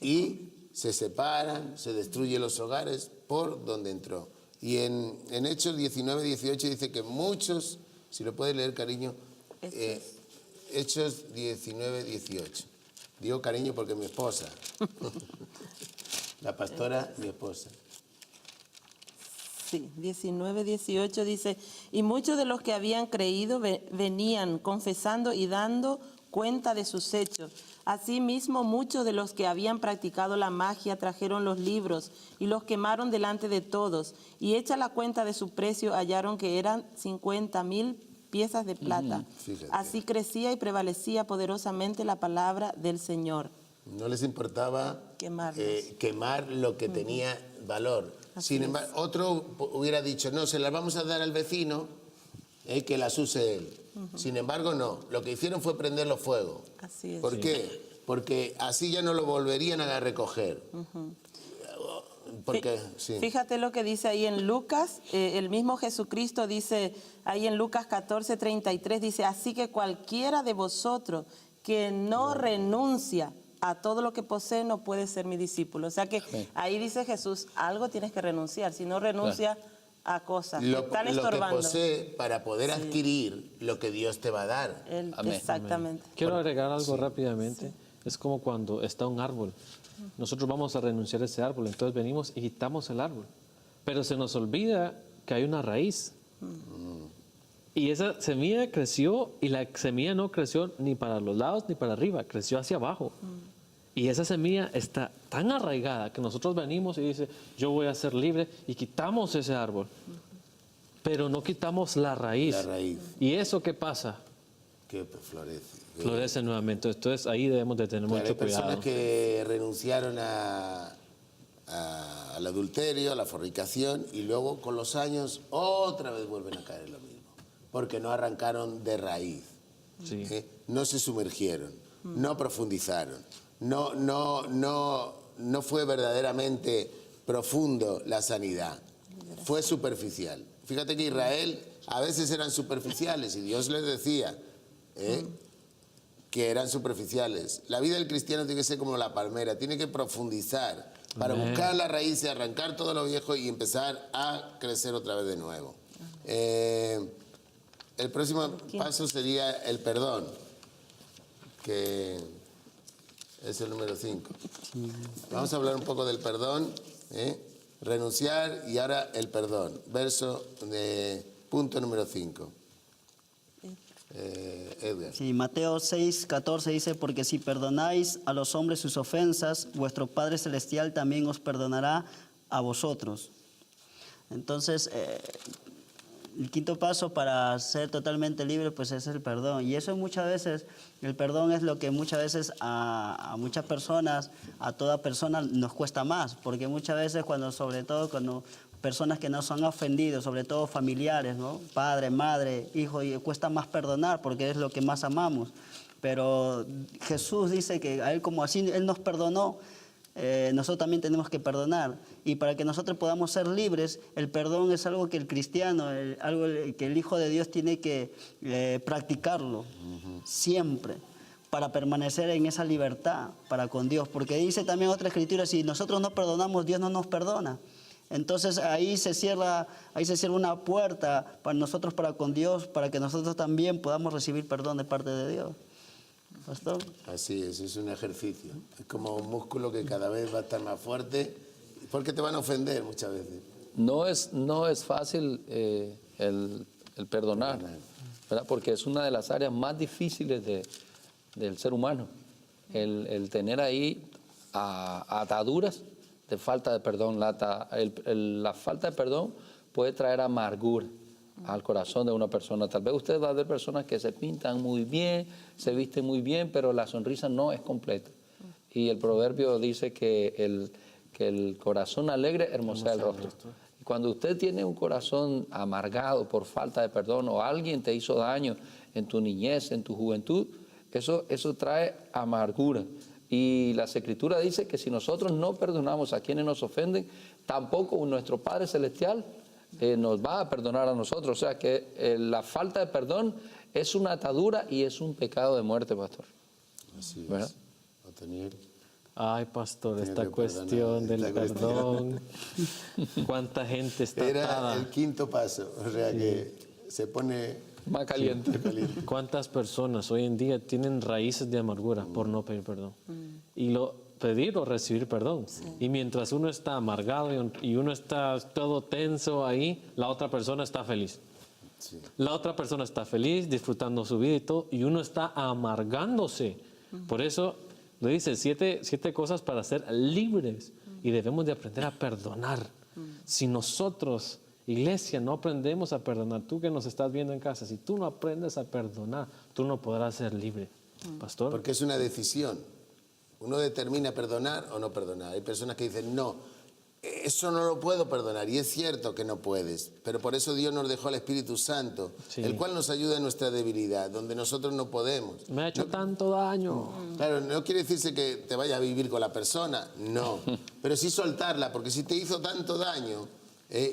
y se separan, se destruyen los hogares por donde entró. Y en Hechos 19, 18 dice que muchos, si lo puedes leer, cariño, Hechos 19, 18. Digo cariño porque mi esposa, la pastora, mi esposa. Sí, 19, 18 dice, y muchos de los que habían creído venían confesando y dando cuenta de sus hechos. Asimismo, muchos de los que habían practicado la magia trajeron los libros y los quemaron delante de todos. Y hecha la cuenta de su precio, hallaron que eran 50,000 piezas de plata. Fíjate. Así crecía y prevalecía poderosamente la palabra del Señor. No les importaba Quemarlos. quemar lo que tenía valor. Así Sin es. embargo, otro hubiera dicho, no, se las vamos a dar al vecino, que las use él. Sin embargo, no. Lo que hicieron fue prenderlo fuego. Así es. ¿Por qué? Porque así ya no lo volverían a recoger. Porque, sí. Fíjate lo que dice ahí en Lucas, el mismo Jesucristo dice ahí en Lucas 14, 33, dice, así que cualquiera de vosotros que no renuncia a todo lo que posee no puede ser mi discípulo. O sea que ahí dice Jesús, algo tienes que renunciar, si no renuncia a cosas que están Lo que estorbando. posee para poder adquirir lo que Dios te va a dar. Amén. Exactamente. Quiero agregar algo rápidamente. Es como cuando está un árbol. Nosotros vamos a renunciar a ese árbol, entonces venimos y quitamos el árbol. Pero se nos olvida que hay una raíz. Y esa semilla creció y la semilla no creció ni para los lados ni para arriba, creció hacia abajo. Y esa semilla está tan arraigada que nosotros venimos y dice, yo voy a ser libre y quitamos ese árbol. Pero no quitamos la raíz. La raíz. ¿Y eso qué pasa? Que florece. Florece nuevamente. Entonces ahí debemos de tener Claro, mucho hay personas cuidado. que renunciaron al adulterio, a la fornicación, y luego con los años otra vez vuelven a caer en lo mismo. Porque no arrancaron de raíz. Sí. No se sumergieron, no profundizaron, no fue verdaderamente profundo la sanidad, fue superficial. Fíjate que Israel a veces eran superficiales y Dios les decía que eran superficiales. La vida del cristiano tiene que ser como la palmera, tiene que profundizar para buscar la raíz y arrancar todo lo viejo y empezar a crecer otra vez de nuevo. El próximo paso sería el perdón, que es el número 5. Vamos a hablar un poco del perdón, renunciar y ahora el perdón. Punto número 5. Edgar. Sí, Mateo 6, 14 dice, porque si perdonáis a los hombres sus ofensas, vuestro Padre Celestial también os perdonará a vosotros. Entonces, el quinto paso para ser totalmente libre pues es el perdón. Y eso muchas veces, el perdón es lo que muchas veces a muchas personas, a toda persona nos cuesta más. Porque muchas veces sobre todo cuando personas que nos han ofendido, sobre todo familiares, ¿no? Padre, madre, hijo, y cuesta más perdonar porque es lo que más amamos. Pero Jesús dice que a Él como así Él nos perdonó, nosotros también tenemos que perdonar. Y para que nosotros podamos ser libres, el perdón es algo que el cristiano, algo que el Hijo de Dios tiene que practicarlo siempre para permanecer en esa libertad para con Dios. Porque dice también otra escritura, si nosotros no perdonamos, Dios no nos perdona. Entonces ahí se cierra una puerta para nosotros, para con Dios, para que nosotros también podamos recibir perdón de parte de Dios. ¿Pastor? Así es un ejercicio. Es como un músculo que cada vez va a estar más fuerte, porque te van a ofender muchas veces. No es fácil el perdonar, ¿verdad? Porque es una de las áreas más difíciles del ser humano. El tener ahí ataduras de falta de perdón. La falta de perdón puede traer amargura al corazón de una persona. Tal vez usted va a ver personas que se pintan muy bien, se visten muy bien, pero la sonrisa no es completa. Y el proverbio dice que el corazón alegre hermosea el rostro. Y cuando usted tiene un corazón amargado por falta de perdón o alguien te hizo daño en tu niñez, en tu juventud, eso trae amargura. Y la Escritura dice que si nosotros no perdonamos a quienes nos ofenden, tampoco nuestro Padre Celestial nos va a perdonar a nosotros. O sea que la falta de perdón es una atadura y es un pecado de muerte, pastor. Así ¿verdad? es. Otoniel. Ay, pastor, Tiene esta que cuestión perdonar, del esta perdón. ¿Cuánta gente está Era atada? el quinto paso, o sea que se pone Más caliente. ¿Cuántas personas hoy en día tienen raíces de amargura por no pedir perdón? pedir o recibir perdón. Y mientras uno está amargado y uno está todo tenso ahí, la otra persona está feliz. Sí. La otra persona está feliz, disfrutando su vida y todo, y uno está amargándose. Por eso le dice 7 cosas para ser libres, y debemos de aprender a perdonar. Si nosotros, iglesia, no aprendemos a perdonar, tú que nos estás viendo en casa, si tú no aprendes a perdonar, tú no podrás ser libre. Pastor. Porque es una decisión. Uno determina perdonar o no perdonar. Hay personas que dicen, no, eso no lo puedo perdonar. Y es cierto que no puedes. Pero por eso Dios nos dejó al Espíritu Santo, Sí. el cual nos ayuda en nuestra debilidad, donde nosotros no podemos. Me ha hecho tanto daño. Claro, no quiere decirse que te vayas a vivir con la persona, no. Pero sí soltarla, porque si te hizo tanto daño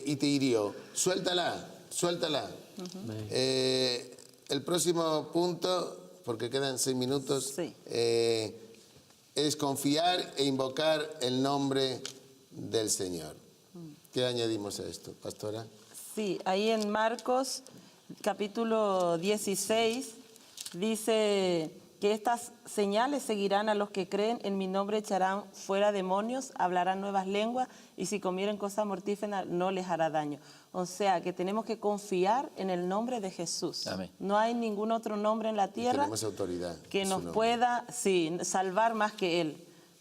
y te hirió, suéltala, suéltala. El próximo punto, porque quedan 6 minutos, Sí. Es confiar e invocar el nombre del Señor. ¿Qué añadimos a esto, pastora? Sí, ahí en Marcos capítulo 16 dice que estas señales seguirán a los que creen, en mi nombre echarán fuera demonios, hablarán nuevas lenguas y si comieren cosa mortífera no les hará daño. O sea que tenemos que confiar en el nombre de Jesús. Amén. No hay ningún otro nombre en la tierra Tenemos autoridad. que en nos su nombre. pueda salvar más que Él.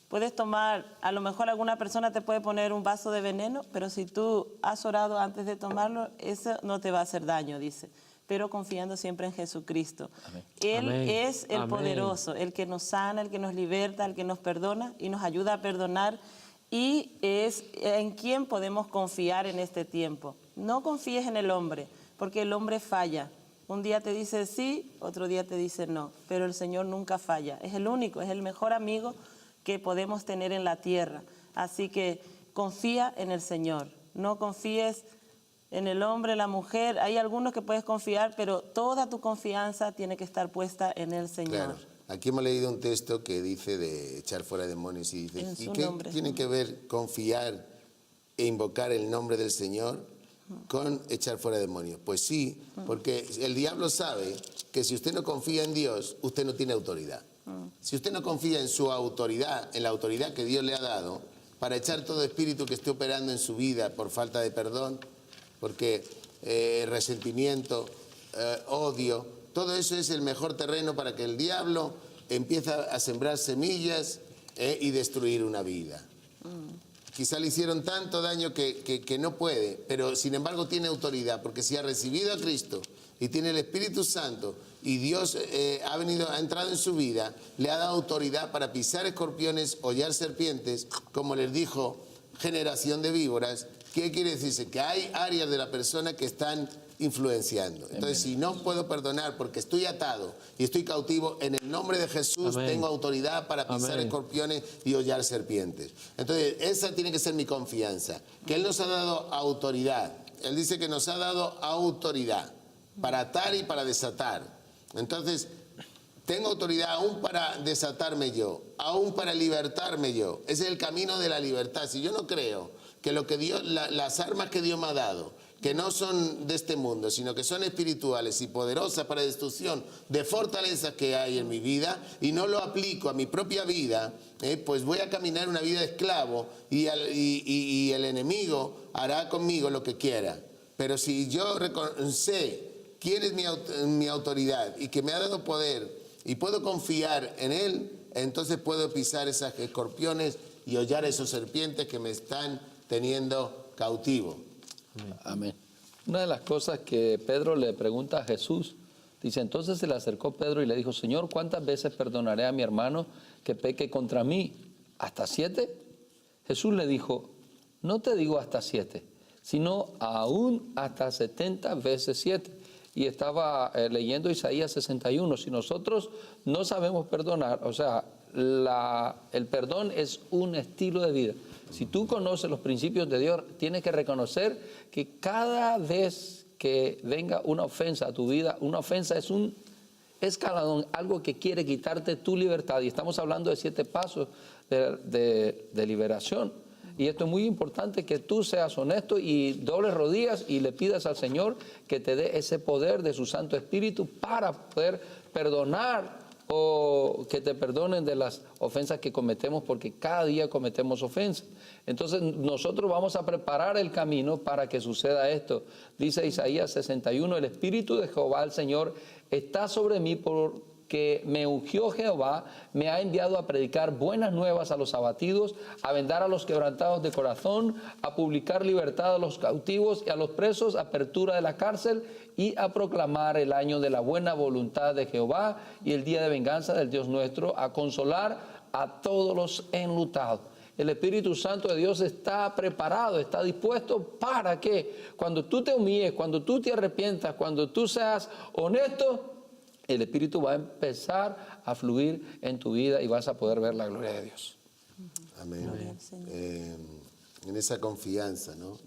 Puedes tomar, a lo mejor alguna persona te puede poner un vaso de veneno, pero si tú has orado antes de tomarlo, eso no te va a hacer daño, dice. Pero confiando siempre en Jesucristo. Amén. Él Amén. es el Amén. poderoso, el que nos sana, el que nos liberta, el que nos perdona y nos ayuda a perdonar. Y es en quien podemos confiar en este tiempo. No confíes en el hombre, porque el hombre falla. Un día te dice sí, otro día te dice no, pero el Señor nunca falla. Es el único, es el mejor amigo que podemos tener en la tierra. Así que confía en el Señor. No confíes en el hombre, la mujer. Hay algunos que puedes confiar, pero toda tu confianza tiene que estar puesta en el Señor. Claro. Aquí hemos leído un texto que dice de echar fuera demonios y dice, En ¿y su qué nombre. tiene que ver confiar e invocar el nombre del Señor con echar fuera demonios? Pues sí, porque el diablo sabe que si usted no confía en Dios, usted no tiene autoridad. Si usted no confía en su autoridad, en la autoridad que Dios le ha dado, para echar todo espíritu que esté operando en su vida por falta de perdón, porque resentimiento, odio, todo eso es el mejor terreno para que el diablo empiece a sembrar semillas y destruir una vida. Quizá le hicieron tanto daño que no puede, pero sin embargo tiene autoridad, porque si ha recibido a Cristo y tiene el Espíritu Santo y Dios ha entrado en su vida, le ha dado autoridad para pisar escorpiones, hollar serpientes, como les dijo, generación de víboras. ¿Qué quiere decirse? Que hay áreas de la persona que están influenciando. Entonces, si no puedo perdonar porque estoy atado y estoy cautivo, en el nombre de Jesús Amén. tengo autoridad para pisar Amén. escorpiones y hollar serpientes. Entonces, esa tiene que ser mi confianza, que Él nos ha dado autoridad. Él dice que nos ha dado autoridad para atar y para desatar. Entonces, tengo autoridad aún para desatarme yo, aún para libertarme yo. Ese es el camino de la libertad. Si yo no creo que lo que Dios, las armas que Dios me ha dado, que no son de este mundo, sino que son espirituales y poderosas para destrucción de fortalezas que hay en mi vida, y no lo aplico a mi propia vida, pues voy a caminar una vida de esclavo y el enemigo hará conmigo lo que quiera. Pero si yo sé quién es mi autoridad y que me ha dado poder y puedo confiar en Él, entonces puedo pisar esas escorpiones y hollar esos serpientes que me están teniendo cautivo. Amén. Una de las cosas que Pedro le pregunta a Jesús, dice, entonces se le acercó Pedro y le dijo, Señor, ¿cuántas veces perdonaré a mi hermano que peque contra mí? ¿Hasta 7? Jesús le dijo, no te digo hasta 7, sino aún hasta 70 veces 7. Y estaba leyendo Isaías 61. Si nosotros no sabemos perdonar, o sea, el perdón es un estilo de vida. Si tú conoces los principios de Dios, tienes que reconocer que cada vez que venga una ofensa a tu vida, una ofensa es un escalón, algo que quiere quitarte tu libertad. Y estamos hablando de 7 pasos de liberación. Y esto es muy importante, que tú seas honesto y dobles rodillas y le pidas al Señor que te dé ese poder de su Santo Espíritu para poder perdonar o que te perdonen de las ofensas que cometemos, porque cada día cometemos ofensas. Entonces nosotros vamos a preparar el camino para que suceda esto. Dice Isaías 61, el Espíritu de Jehová, el Señor, está sobre mí porque me ungió Jehová, me ha enviado a predicar buenas nuevas a los abatidos, a vendar a los quebrantados de corazón, a publicar libertad a los cautivos y a los presos, apertura de la cárcel, y a proclamar el año de la buena voluntad de Jehová y el día de venganza del Dios nuestro, a consolar a todos los enlutados. El Espíritu Santo de Dios está preparado, está dispuesto para que cuando tú te humilles, cuando tú te arrepientas, cuando tú seas honesto, el Espíritu va a empezar a fluir en tu vida y vas a poder ver la gloria de Dios. Amén. En esa confianza, ¿no?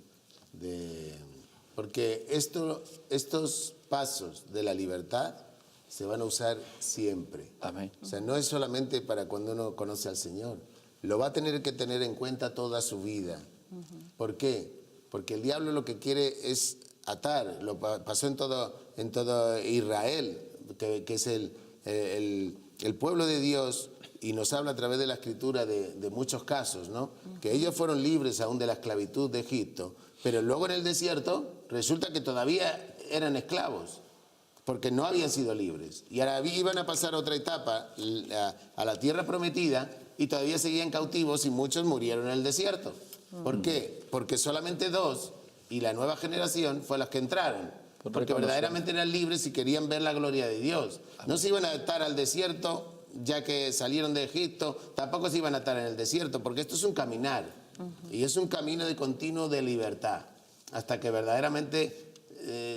Porque estos pasos de la libertad se van a usar siempre. Amén. O sea, no es solamente para cuando uno conoce al Señor. Lo va a tener que tener en cuenta toda su vida. ¿Por qué? Porque el diablo lo que quiere es atar. Lo pasó en todo Israel, que es el pueblo de Dios, y nos habla a través de la Escritura de muchos casos, ¿no? Que ellos fueron libres aún de la esclavitud de Egipto, pero luego en el desierto resulta que todavía eran esclavos, porque no habían sido libres. Y ahora iban a pasar otra etapa, a la tierra prometida, y todavía seguían cautivos y muchos murieron en el desierto. ¿Por qué? Porque solamente 2, y la nueva generación fue las que entraron. Porque verdaderamente eran libres y querían ver la gloria de Dios. No se iban a atar al desierto ya que salieron de Egipto, tampoco se iban a atar en el desierto, porque esto es un caminar. Y es un camino de continuo de libertad, hasta que verdaderamente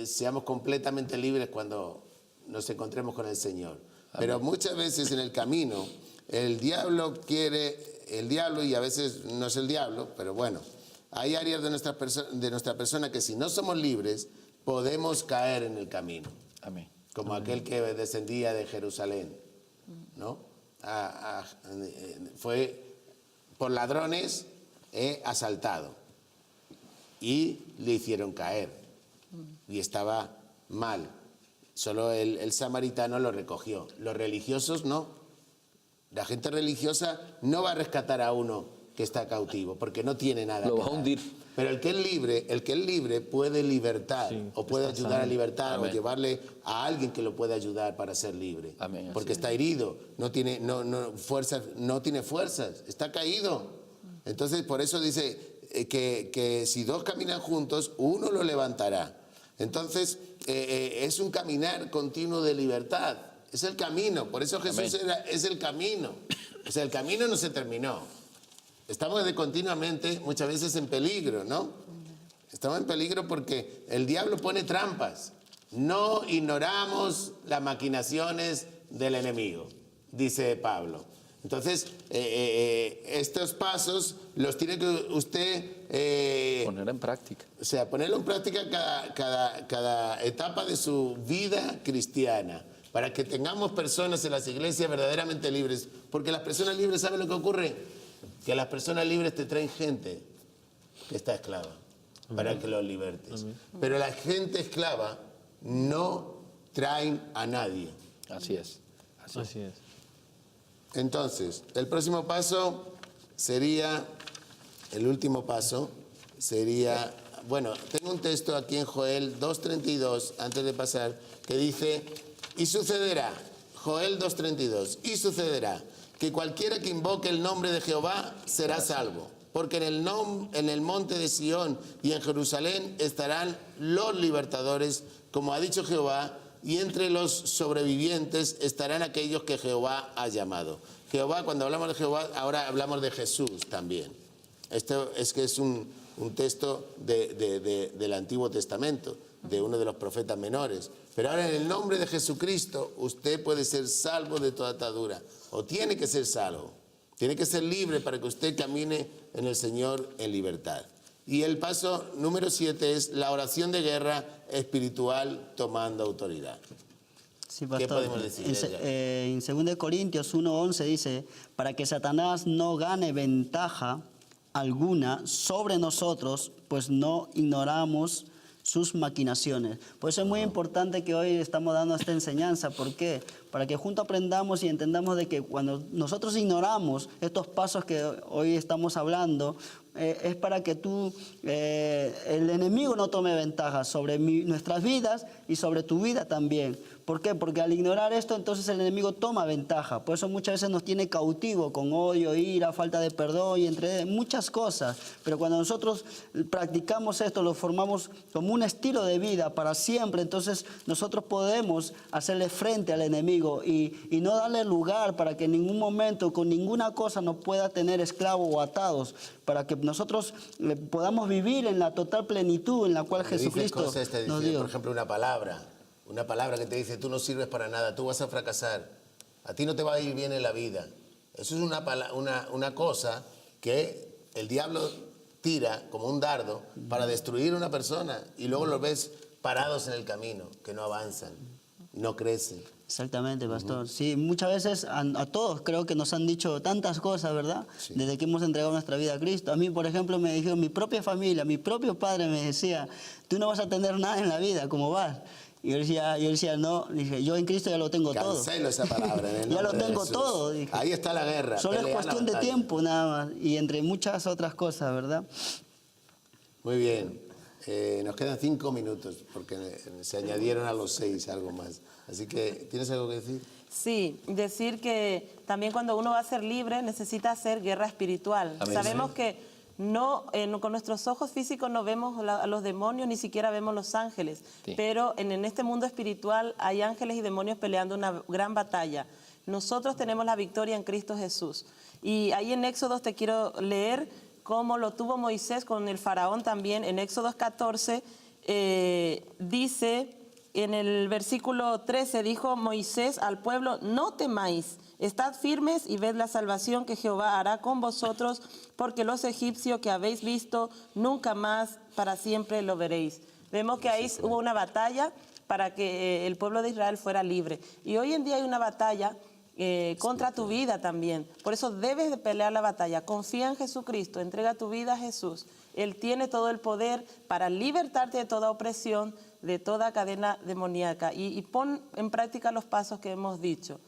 seamos completamente libres cuando nos encontremos con el Señor. Amén. Pero muchas veces en el camino, el diablo, y a veces no es el diablo, pero bueno, hay áreas de nuestra persona que si no somos libres, podemos caer en el camino. Amén. Como aquel que descendía de Jerusalén, ¿no? Fue por ladrones asaltado y le hicieron caer y estaba mal. Solo el samaritano lo recogió. Los religiosos no. La gente religiosa no va a rescatar a uno que está cautivo porque no tiene nada. Lo va a hundir. Pero el que es libre puede libertar, sí, o puede ayudar a libertar. Amén. O llevarle a alguien que lo pueda ayudar para ser libre. Amén. Porque está herido, no tiene fuerzas, está caído. Entonces por eso dice que si 2 caminan juntos, uno lo levantará. Entonces es un caminar continuo de libertad, es el camino. Por eso Jesús es el camino. O sea, el camino no se terminó. Estamos continuamente, muchas veces en peligro, ¿no? Estamos en peligro porque el diablo pone trampas. No ignoramos las maquinaciones del enemigo, dice Pablo. Entonces, estos pasos los tiene que usted... poner en práctica. O sea, ponerlo en práctica cada etapa de su vida cristiana, para que tengamos personas en las iglesias verdaderamente libres. Porque las personas libres, ¿saben lo que ocurre? Que las personas libres te traen gente que está esclava, para que los libertes. Pero la gente esclava no traen a nadie. Así es. Así es. Entonces, el próximo paso sería, el último paso sería, bueno, tengo un texto aquí en Joel 2:32, antes de pasar, que dice, y sucederá, Joel 2:32, y sucederá que cualquiera que invoque el nombre de Jehová será salvo, porque en el monte de Sión y en Jerusalén estarán los libertadores, como ha dicho Jehová, y entre los sobrevivientes estarán aquellos que Jehová ha llamado. Jehová, cuando hablamos de Jehová, ahora hablamos de Jesús también. Esto es que es un texto del Antiguo Testamento, de uno de los profetas menores. Pero ahora en el nombre de Jesucristo usted puede ser salvo de toda atadura, o tiene que ser salvo, tiene que ser libre para que usted camine en el Señor en libertad. Y el paso número 7 es la oración de guerra espiritual tomando autoridad. Sí, pastor. ¿Qué podemos decir? En 2 Corintios 1:11 dice, para que Satanás no gane ventaja alguna sobre nosotros, pues no ignoramos sus maquinaciones. Por eso es muy importante que hoy estamos dando esta enseñanza. ¿Por qué? para que juntos aprendamos y entendamos de que cuando nosotros ignoramos estos pasos que hoy estamos hablando, es para que el enemigo no tome ventaja sobre nuestras vidas y sobre tu vida también. ¿Por qué? Porque al ignorar esto, entonces el enemigo toma ventaja. Por eso muchas veces nos tiene cautivo con odio, ira, falta de perdón y entre muchas cosas. Pero cuando nosotros practicamos esto, lo formamos como un estilo de vida para siempre, entonces nosotros podemos hacerle frente al enemigo y no darle lugar para que en ningún momento, con ninguna cosa, nos pueda tener esclavos o atados, para que nosotros podamos vivir en la total plenitud en la cual Jesucristo nos dio. Por ejemplo, una palabra que te dice, tú no sirves para nada, tú vas a fracasar, a ti no te va a ir bien en la vida. Eso es una cosa que el diablo tira como un dardo para destruir a una persona y luego los ves parados en el camino, que no avanzan, no crecen. Exactamente, pastor. Sí, muchas veces a todos creo que nos han dicho tantas cosas, ¿verdad? Sí. Desde que hemos entregado nuestra vida a Cristo. A mí, por ejemplo, me dijeron, mi propia familia, mi propio padre me decía, tú no vas a tener nada en la vida, ¿cómo vas? Y yo decía, no, dije, yo en Cristo ya lo tengo todo. Cancelo esa palabra. Ya lo tengo todo, dije. Ahí está la guerra. Solo es cuestión de tiempo, nada más. Y entre muchas otras cosas, ¿verdad? Muy bien. Nos quedan 5 minutos, porque se añadieron a los 6 algo más. Así que, ¿tienes algo que decir? Sí, decir que también cuando uno va a ser libre necesita hacer guerra espiritual. Amén. Sabemos que con nuestros ojos físicos no vemos a los demonios, ni siquiera vemos los ángeles, sí. Pero en este mundo espiritual hay ángeles y demonios peleando una gran batalla. Nosotros tenemos la victoria en Cristo Jesús. Y ahí en Éxodos te quiero leer cómo lo tuvo Moisés con el faraón también. En Éxodos 14 dice, en el versículo 13, dijo Moisés al pueblo, no temáis, estad firmes y ved la salvación que Jehová hará con vosotros, porque los egipcios que habéis visto, nunca más para siempre lo veréis. Vemos que ahí hubo una batalla para que el pueblo de Israel fuera libre. Y hoy en día hay una batalla contra tu vida también. Por eso debes de pelear la batalla. Confía en Jesucristo, entrega tu vida a Jesús. Él tiene todo el poder para libertarte de toda opresión, de toda cadena demoníaca. Y pon en práctica los pasos que hemos dicho.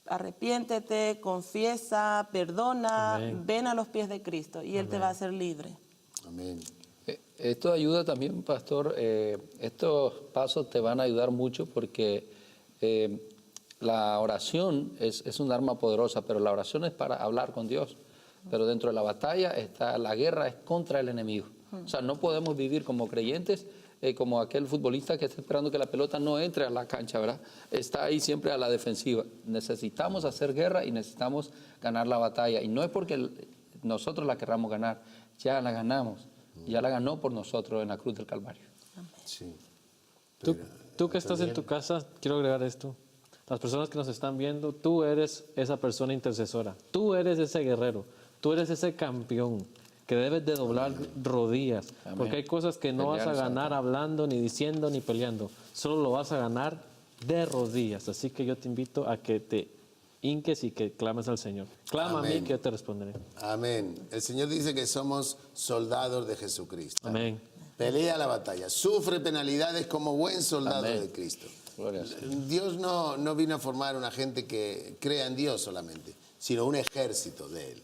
Arrepiéntete, confiesa, perdona, amén. Ven a los pies de Cristo y amén. Él te va a hacer libre. Amén. Esto ayuda también, pastor. Estos pasos te van a ayudar mucho porque la oración es un arma poderosa, pero la oración es para hablar con Dios. Pero dentro de la batalla la guerra es contra el enemigo. O sea, no podemos vivir como creyentes, como aquel futbolista que está esperando que la pelota no entre a la cancha, ¿verdad? Está ahí siempre a la defensiva. Necesitamos hacer guerra y necesitamos ganar la batalla. Y no es porque nosotros la querramos ganar, ya la ganamos. Ya la ganó por nosotros en la cruz del Calvario. Sí. Tú que estás en tu casa, quiero agregar esto. Las personas que nos están viendo, tú eres esa persona intercesora. Tú eres ese guerrero. Tú eres ese campeón que debes de doblar rodillas. Amén. Porque hay cosas que no vas a ganar hablando, ni diciendo, ni peleando. Solo lo vas a ganar de rodillas. Así que yo te invito a que te hinques y que clames al Señor. Clama amén. A mí que yo te responderé. Amén. El Señor dice que somos soldados de Jesucristo. Amén. Pelea la batalla, sufre penalidades como buen soldado amén. De Cristo. Dios no vino a formar una gente que crea en Dios solamente, sino un ejército de Él.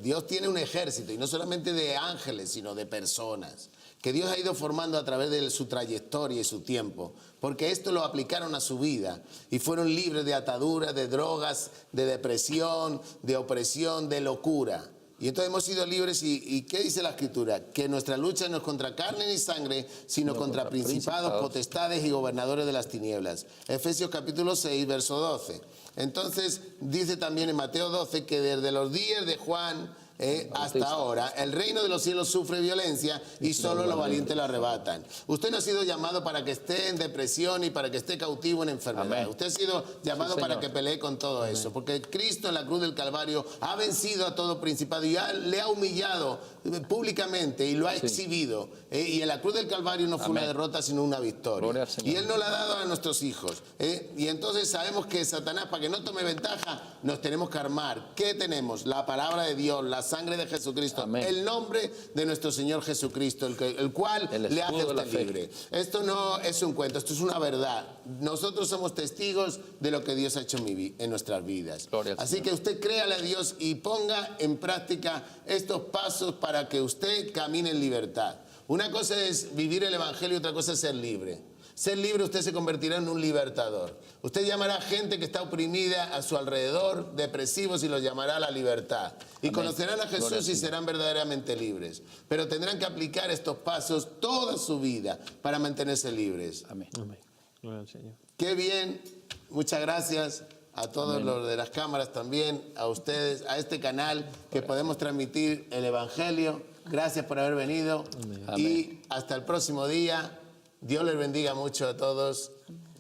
Dios tiene un ejército, y no solamente de ángeles, sino de personas, que Dios ha ido formando a través de su trayectoria y su tiempo, porque esto lo aplicaron a su vida y fueron libres de ataduras, de drogas, de depresión, de opresión, de locura. Y entonces hemos sido libres y ¿qué dice la Escritura? Que nuestra lucha no es contra carne ni sangre, sino contra principados, potestades y gobernadores de las tinieblas. Efesios capítulo 6, verso 12. Entonces dice también en Mateo 12 que desde los días de Juan hasta ahora el reino de los cielos sufre violencia y solo los valientes lo arrebatan. Usted no ha sido llamado para que esté en depresión y para que esté cautivo en enfermedad. Amén. Usted ha sido llamado para que pelee con todo amén. Eso, porque Cristo en la cruz del Calvario ha vencido a todo principado y le ha humillado públicamente y lo ha exhibido. Y en la cruz del Calvario no fue amén. Una derrota sino una victoria. Y Él nos la ha dado a nuestros hijos. Y entonces sabemos que Satanás, para que no tome ventaja, nos tenemos que armar. ¿Qué tenemos? La palabra de Dios, la sangre de Jesucristo, Amén. el nombre de nuestro Señor Jesucristo, el cual El le hace escudo de la usted fe. libre. Esto no es un cuento, esto es una verdad. Nosotros somos testigos de lo que Dios ha hecho en nuestras vidas. Gloria al Así Señor. que usted créale a Dios y ponga en práctica estos pasos para que usted camine en libertad. Una cosa es vivir el Evangelio y otra cosa es ser libre. Ser libre, usted se convertirá en un libertador. Usted llamará a gente que está oprimida a su alrededor, depresivos, y los llamará a la libertad. Y Amén. conocerán a Gloria Jesús al y Señor. serán verdaderamente libres. Pero tendrán que aplicar estos pasos toda su vida para mantenerse libres. Amén. Amén. Gloria al Señor. Qué bien, muchas gracias a todos Amén. los de las cámaras también, a ustedes, a este canal que podemos transmitir el Evangelio. Gracias por haber venido. Amén. Y hasta el próximo día. Dios les bendiga mucho a todos.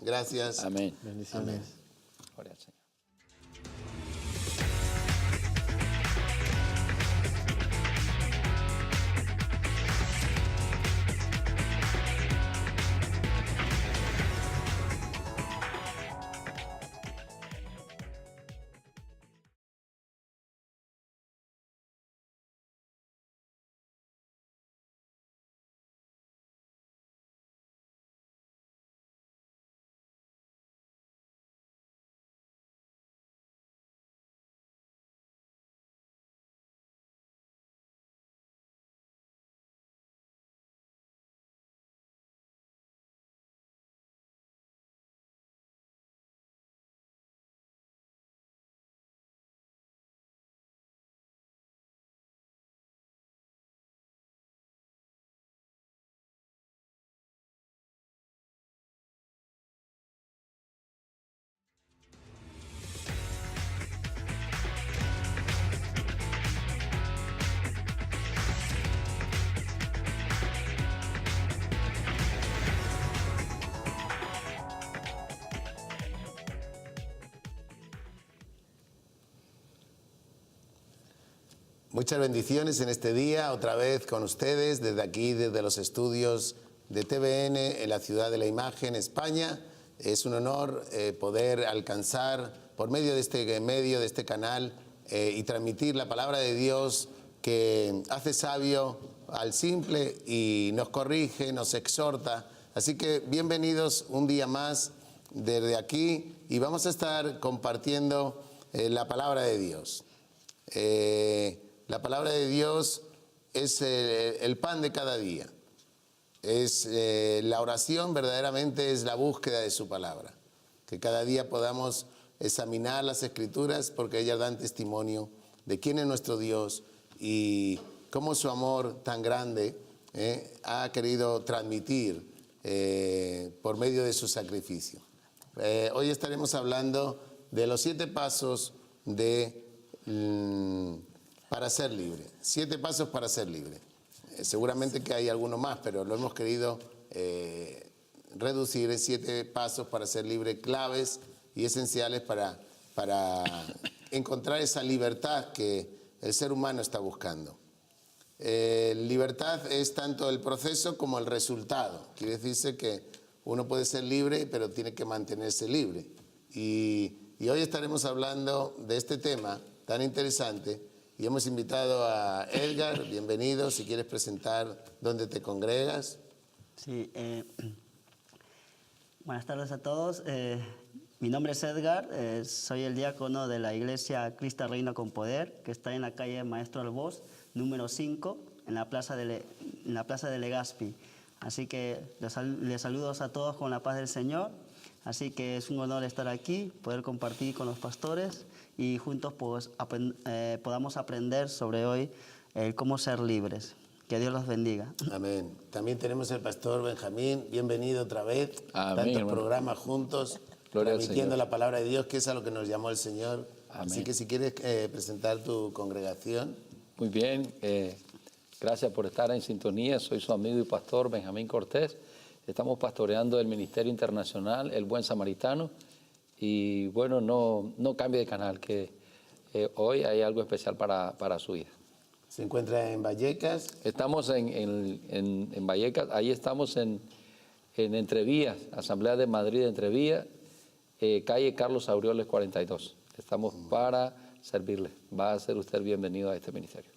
Gracias. Amén. Bendiciones. Gloria al Señor. Muchas bendiciones en este día, otra vez con ustedes, desde aquí, desde los estudios de TVN en la Ciudad de la Imagen, España. Es un honor poder alcanzar por medio de este canal y transmitir la palabra de Dios que hace sabio al simple y nos corrige, nos exhorta. Así que bienvenidos un día más desde aquí y vamos a estar compartiendo la palabra de Dios. La palabra de Dios es el pan de cada día. Es la oración, verdaderamente es la búsqueda de su palabra. Que cada día podamos examinar las Escrituras porque ellas dan testimonio de quién es nuestro Dios y cómo su amor tan grande ha querido transmitir por medio de su sacrificio. Hoy estaremos hablando de los 7 pasos para ser libre. 7 pasos para ser libre. Seguramente que hay alguno más, pero lo hemos querido reducir en 7 pasos para ser libre, claves y esenciales para encontrar esa libertad que el ser humano está buscando. Libertad es tanto el proceso como el resultado. Quiere decirse que uno puede ser libre, pero tiene que mantenerse libre. Y hoy estaremos hablando de este tema tan interesante. Y hemos invitado a Edgar, bienvenido, si quieres presentar dónde te congregas. Sí, buenas tardes a todos. Mi nombre es Edgar, soy el diácono de la iglesia Cristo Reina con Poder, que está en la calle Maestro Albós, número 5, en la plaza de Legazpi. Así que les saludo a todos con la paz del Señor. Así que es un honor estar aquí, poder compartir con los pastores y juntos pues, podamos aprender sobre hoy cómo ser libres. Que Dios los bendiga. Amén. También tenemos el pastor Benjamín, bienvenido otra vez. Amén, Tantos hermano. programas juntos, Gloria al transmitiendo Señor. la palabra de Dios, que es a lo que nos llamó el Señor. Amén. Así que si quieres presentar tu congregación. Muy bien, gracias por estar en sintonía. Soy su amigo y pastor Benjamín Cortés. Estamos pastoreando el Ministerio Internacional El Buen Samaritano. Y bueno, no cambie de canal, que hoy hay algo especial para su vida. Se encuentra en Vallecas. Estamos en Vallecas, ahí estamos en Entrevías, Asamblea de Madrid de Entrevías, calle Carlos Aureoles 42. Estamos para servirle. Va a ser usted bienvenido a este ministerio.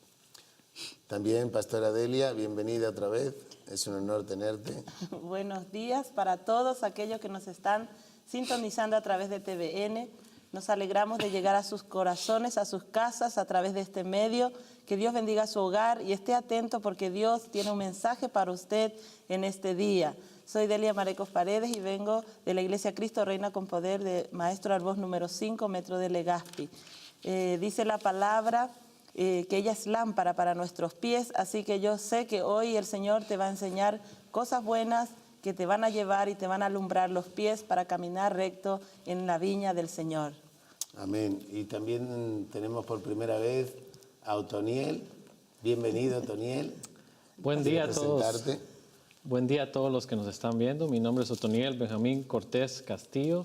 También, Pastora Delia, bienvenida otra vez. Es un honor tenerte. Buenos días para todos aquellos que nos están sintonizando a través de TVN. Nos alegramos de llegar a sus corazones, a sus casas, a través de este medio. Que Dios bendiga su hogar y esté atento porque Dios tiene un mensaje para usted en este día. Soy Delia Marecos Paredes y vengo de la Iglesia Cristo Reina con Poder de Maestro Arbós número 5, Metro de Legazpi. Dice la palabra que ella es lámpara para nuestros pies, así que yo sé que hoy el Señor te va a enseñar cosas buenas que te van a llevar y te van a alumbrar los pies para caminar recto en la viña del Señor. Amén. Y también tenemos por primera vez a Otoniel. Bienvenido, Otoniel. Buen día a todos. Buen día a todos los que nos están viendo. Mi nombre es Otoniel Benjamín Cortés Castillo.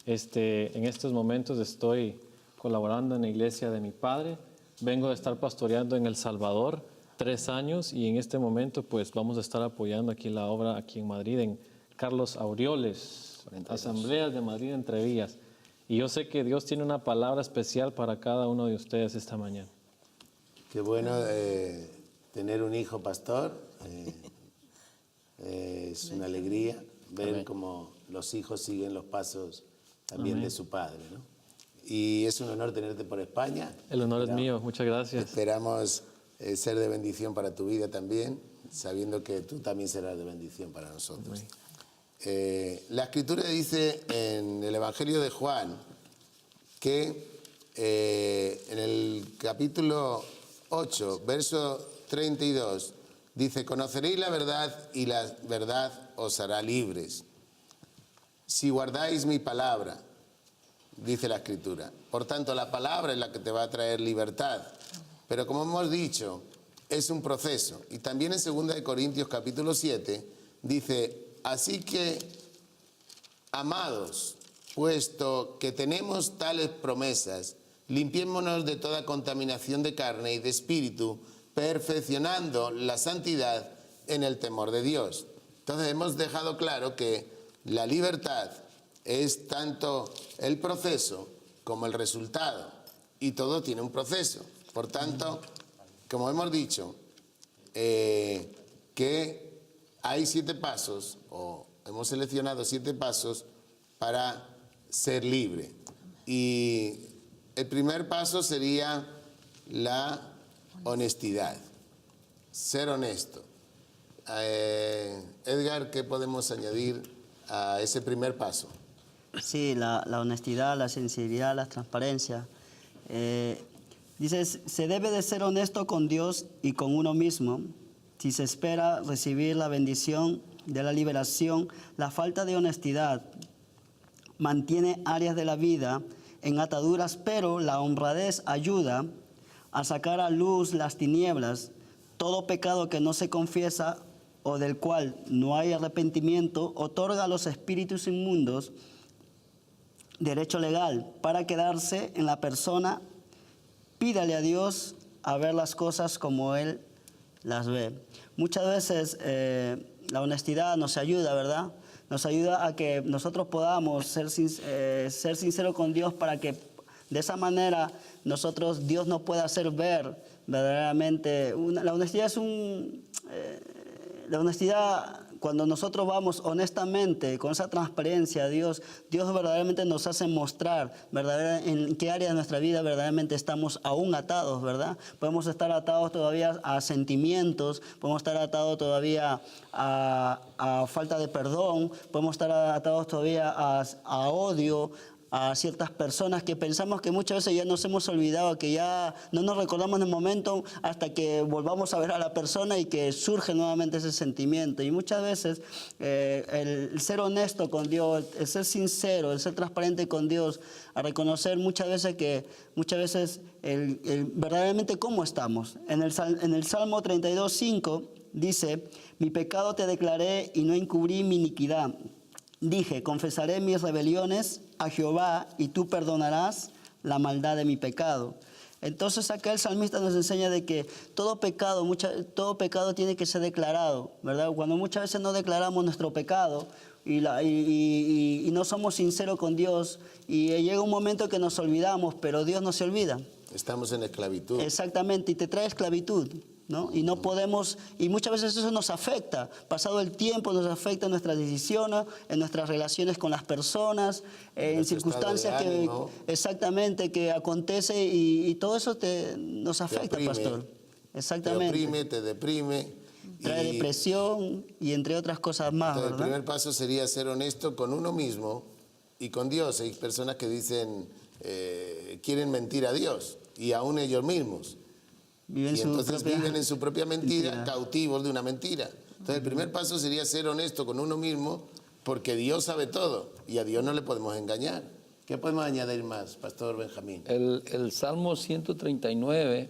En estos momentos estoy colaborando en la iglesia de mi padre. Vengo de estar pastoreando en El Salvador 3 años y en este momento pues vamos a estar apoyando aquí la obra aquí en Madrid, en Carlos Aureoles, 42. Asambleas de Madrid, Entre Villas. Y yo sé que Dios tiene una palabra especial para cada uno de ustedes esta mañana. Qué bueno tener un hijo pastor. Es una alegría ver cómo los hijos siguen los pasos también de su padre, ¿no? Y es un honor tenerte por España. El honor es mío, muchas gracias. Esperamos ser de bendición para tu vida también, sabiendo que tú también serás de bendición para nosotros. La Escritura dice en el Evangelio de Juan que en el capítulo 8, verso 32, dice: conoceréis la verdad y la verdad os hará libres. Si guardáis mi palabra, dice la Escritura. Por tanto, la palabra es la que te va a traer libertad. Pero como hemos dicho, es un proceso. Y también en 2 Corintios capítulo 7 dice: así que, amados, puesto que tenemos tales promesas, limpiémonos de toda contaminación de carne y de espíritu, perfeccionando la santidad en el temor de Dios. Entonces hemos dejado claro que la libertad es tanto el proceso como el resultado, y todo tiene un proceso. Por tanto, como hemos dicho, que hay 7 pasos, o hemos seleccionado 7 pasos para ser libre. Y el primer paso sería la honestidad, ser honesto. Edgar, ¿qué podemos añadir a ese primer paso? Sí, la honestidad, la sinceridad, la transparencia. Dice, se debe de ser honesto con Dios y con uno mismo. Si se espera recibir la bendición de la liberación, la falta de honestidad mantiene áreas de la vida en ataduras, pero la honradez ayuda a sacar a luz las tinieblas. Todo pecado que no se confiesa o del cual no hay arrepentimiento otorga a los espíritus inmundos derecho legal para quedarse en la persona. Pídale a Dios a ver las cosas como Él las ve. Muchas veces la honestidad nos ayuda, ¿verdad? Nos ayuda a que nosotros podamos ser sinceros con Dios para que de esa manera Dios nos pueda hacer ver verdaderamente. La honestidad es la honestidad, cuando nosotros vamos honestamente, con esa transparencia a Dios verdaderamente nos hace mostrar en qué área de nuestra vida verdaderamente estamos aún atados, ¿verdad? Podemos estar atados todavía a sentimientos, podemos estar atados todavía a falta de perdón, podemos estar atados todavía a odio, a ciertas personas que pensamos que muchas veces ya nos hemos olvidado, que ya no nos recordamos en el momento hasta que volvamos a ver a la persona y que surge nuevamente ese sentimiento. Y muchas veces el ser honesto con Dios, el ser sincero, el ser transparente con Dios, a reconocer muchas veces verdaderamente cómo estamos. En el Salmo 32:5 dice: mi pecado te declaré y no encubrí mi iniquidad. Dije, confesaré mis rebeliones a Jehová y tú perdonarás la maldad de mi pecado. Entonces acá el salmista nos enseña de que todo pecado tiene que ser declarado, ¿verdad? Cuando muchas veces no declaramos nuestro pecado y no somos sinceros con Dios, y llega un momento que nos olvidamos, pero Dios no se olvida. Estamos en esclavitud. Exactamente, y te trae esclavitud. ¿no? Y no podemos, y muchas veces eso nos afecta. Pasado el tiempo nos afecta en nuestras decisiones, en nuestras relaciones con las personas, en circunstancias que exactamente que acontece y todo eso nos afecta, pastor. Exactamente. Te deprime. Trae depresión y entre otras cosas más, Entonces, ¿verdad? el primer paso sería ser honesto con uno mismo y con Dios. Hay personas que dicen, quieren mentir a Dios y aún ellos mismos. Viven En su propia mentira, cautivos de una mentira. Entonces el primer paso sería ser honesto con uno mismo, porque Dios sabe todo y a Dios no le podemos engañar. ¿Qué podemos añadir más, Pastor Benjamín? El Salmo 139,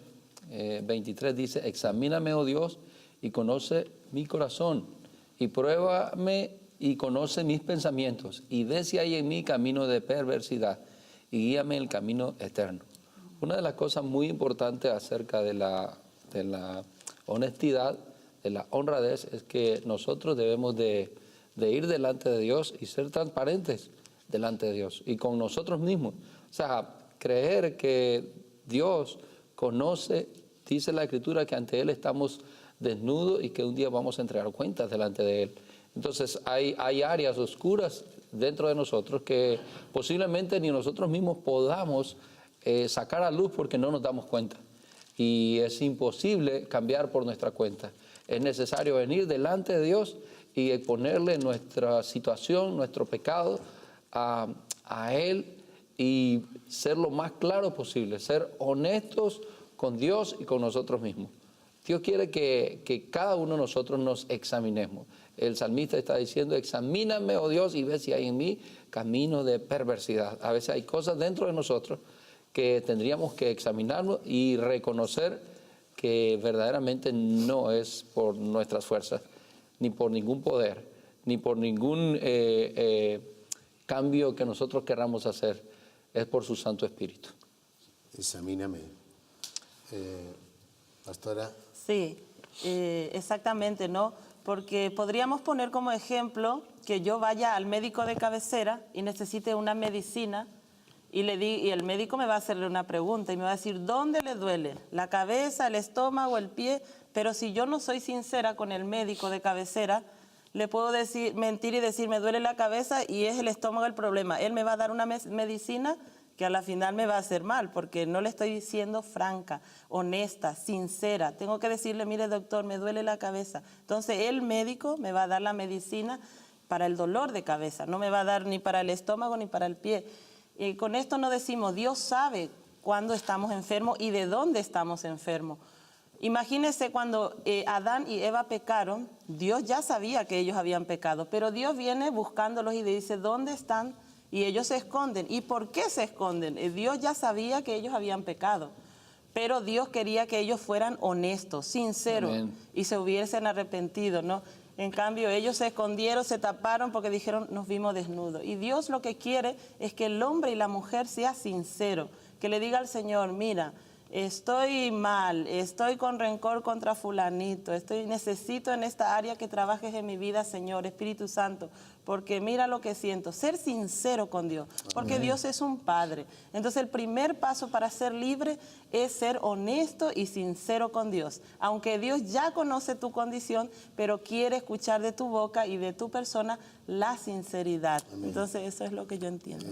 23 dice, examíname, oh Dios, y conoce mi corazón, y pruébame y conoce mis pensamientos, y ve si hay en mí camino de perversidad, y guíame en el camino eterno. Una de las cosas muy importantes acerca de la honestidad, de la honradez, es que nosotros debemos de ir delante de Dios y ser transparentes delante de Dios y con nosotros mismos. O sea, creer que Dios conoce, dice la Escritura, que ante Él estamos desnudos y que un día vamos a entregar cuentas delante de Él. Entonces hay áreas oscuras dentro de nosotros que posiblemente ni nosotros mismos podamos sacar a luz porque no nos damos cuenta. Y es imposible cambiar por nuestra cuenta. Es necesario venir delante de Dios y exponerle nuestra situación, nuestro pecado a Él y ser lo más claro posible, ser honestos con Dios y con nosotros mismos. Dios quiere que cada uno de nosotros nos examinemos. El salmista está diciendo, examíname, oh Dios, y ve si hay en mí camino de perversidad. A veces hay cosas dentro de nosotros que tendríamos que examinarnos y reconocer que verdaderamente no es por nuestras fuerzas, ni por ningún poder, ni por ningún cambio que nosotros queramos hacer, es por su Santo Espíritu. Examíname. Pastora. Sí, exactamente, ¿no? Porque podríamos poner como ejemplo que yo vaya al médico de cabecera y necesite una medicina y el médico me va a hacerle una pregunta y me va a decir, ¿dónde le duele? ¿La cabeza, el estómago, el pie? Pero si yo no soy sincera con el médico de cabecera, le puedo mentir y decir, me duele la cabeza y es el estómago el problema. Él me va a dar una medicina que a la final me va a hacer mal, porque no le estoy diciendo franca, honesta, sincera. Tengo que decirle, mire doctor, me duele la cabeza. Entonces el médico me va a dar la medicina para el dolor de cabeza, no me va a dar ni para el estómago ni para el pie. Y con esto no decimos, Dios sabe cuándo estamos enfermos y de dónde estamos enfermos. Imagínense cuando Adán y Eva pecaron, Dios ya sabía que ellos habían pecado, pero Dios viene buscándolos y le dice, ¿dónde están? Y ellos se esconden. ¿Y por qué se esconden? Dios ya sabía que ellos habían pecado, pero Dios quería que ellos fueran honestos, sinceros. Amén. Y se hubiesen arrepentido, ¿no? En cambio, ellos se escondieron, se taparon porque dijeron, nos vimos desnudos. Y Dios lo que quiere es que el hombre y la mujer sea sincero, que le diga al Señor, mira, estoy mal, estoy con rencor contra fulanito, necesito en esta área que trabajes en mi vida, Señor, Espíritu Santo, porque mira lo que siento. Ser sincero con Dios, porque Amén. Dios es un Padre. Entonces el primer paso para ser libre es ser honesto y sincero con Dios. Aunque Dios ya conoce tu condición, pero quiere escuchar de tu boca y de tu persona la sinceridad. Amén. Entonces eso es lo que yo entiendo.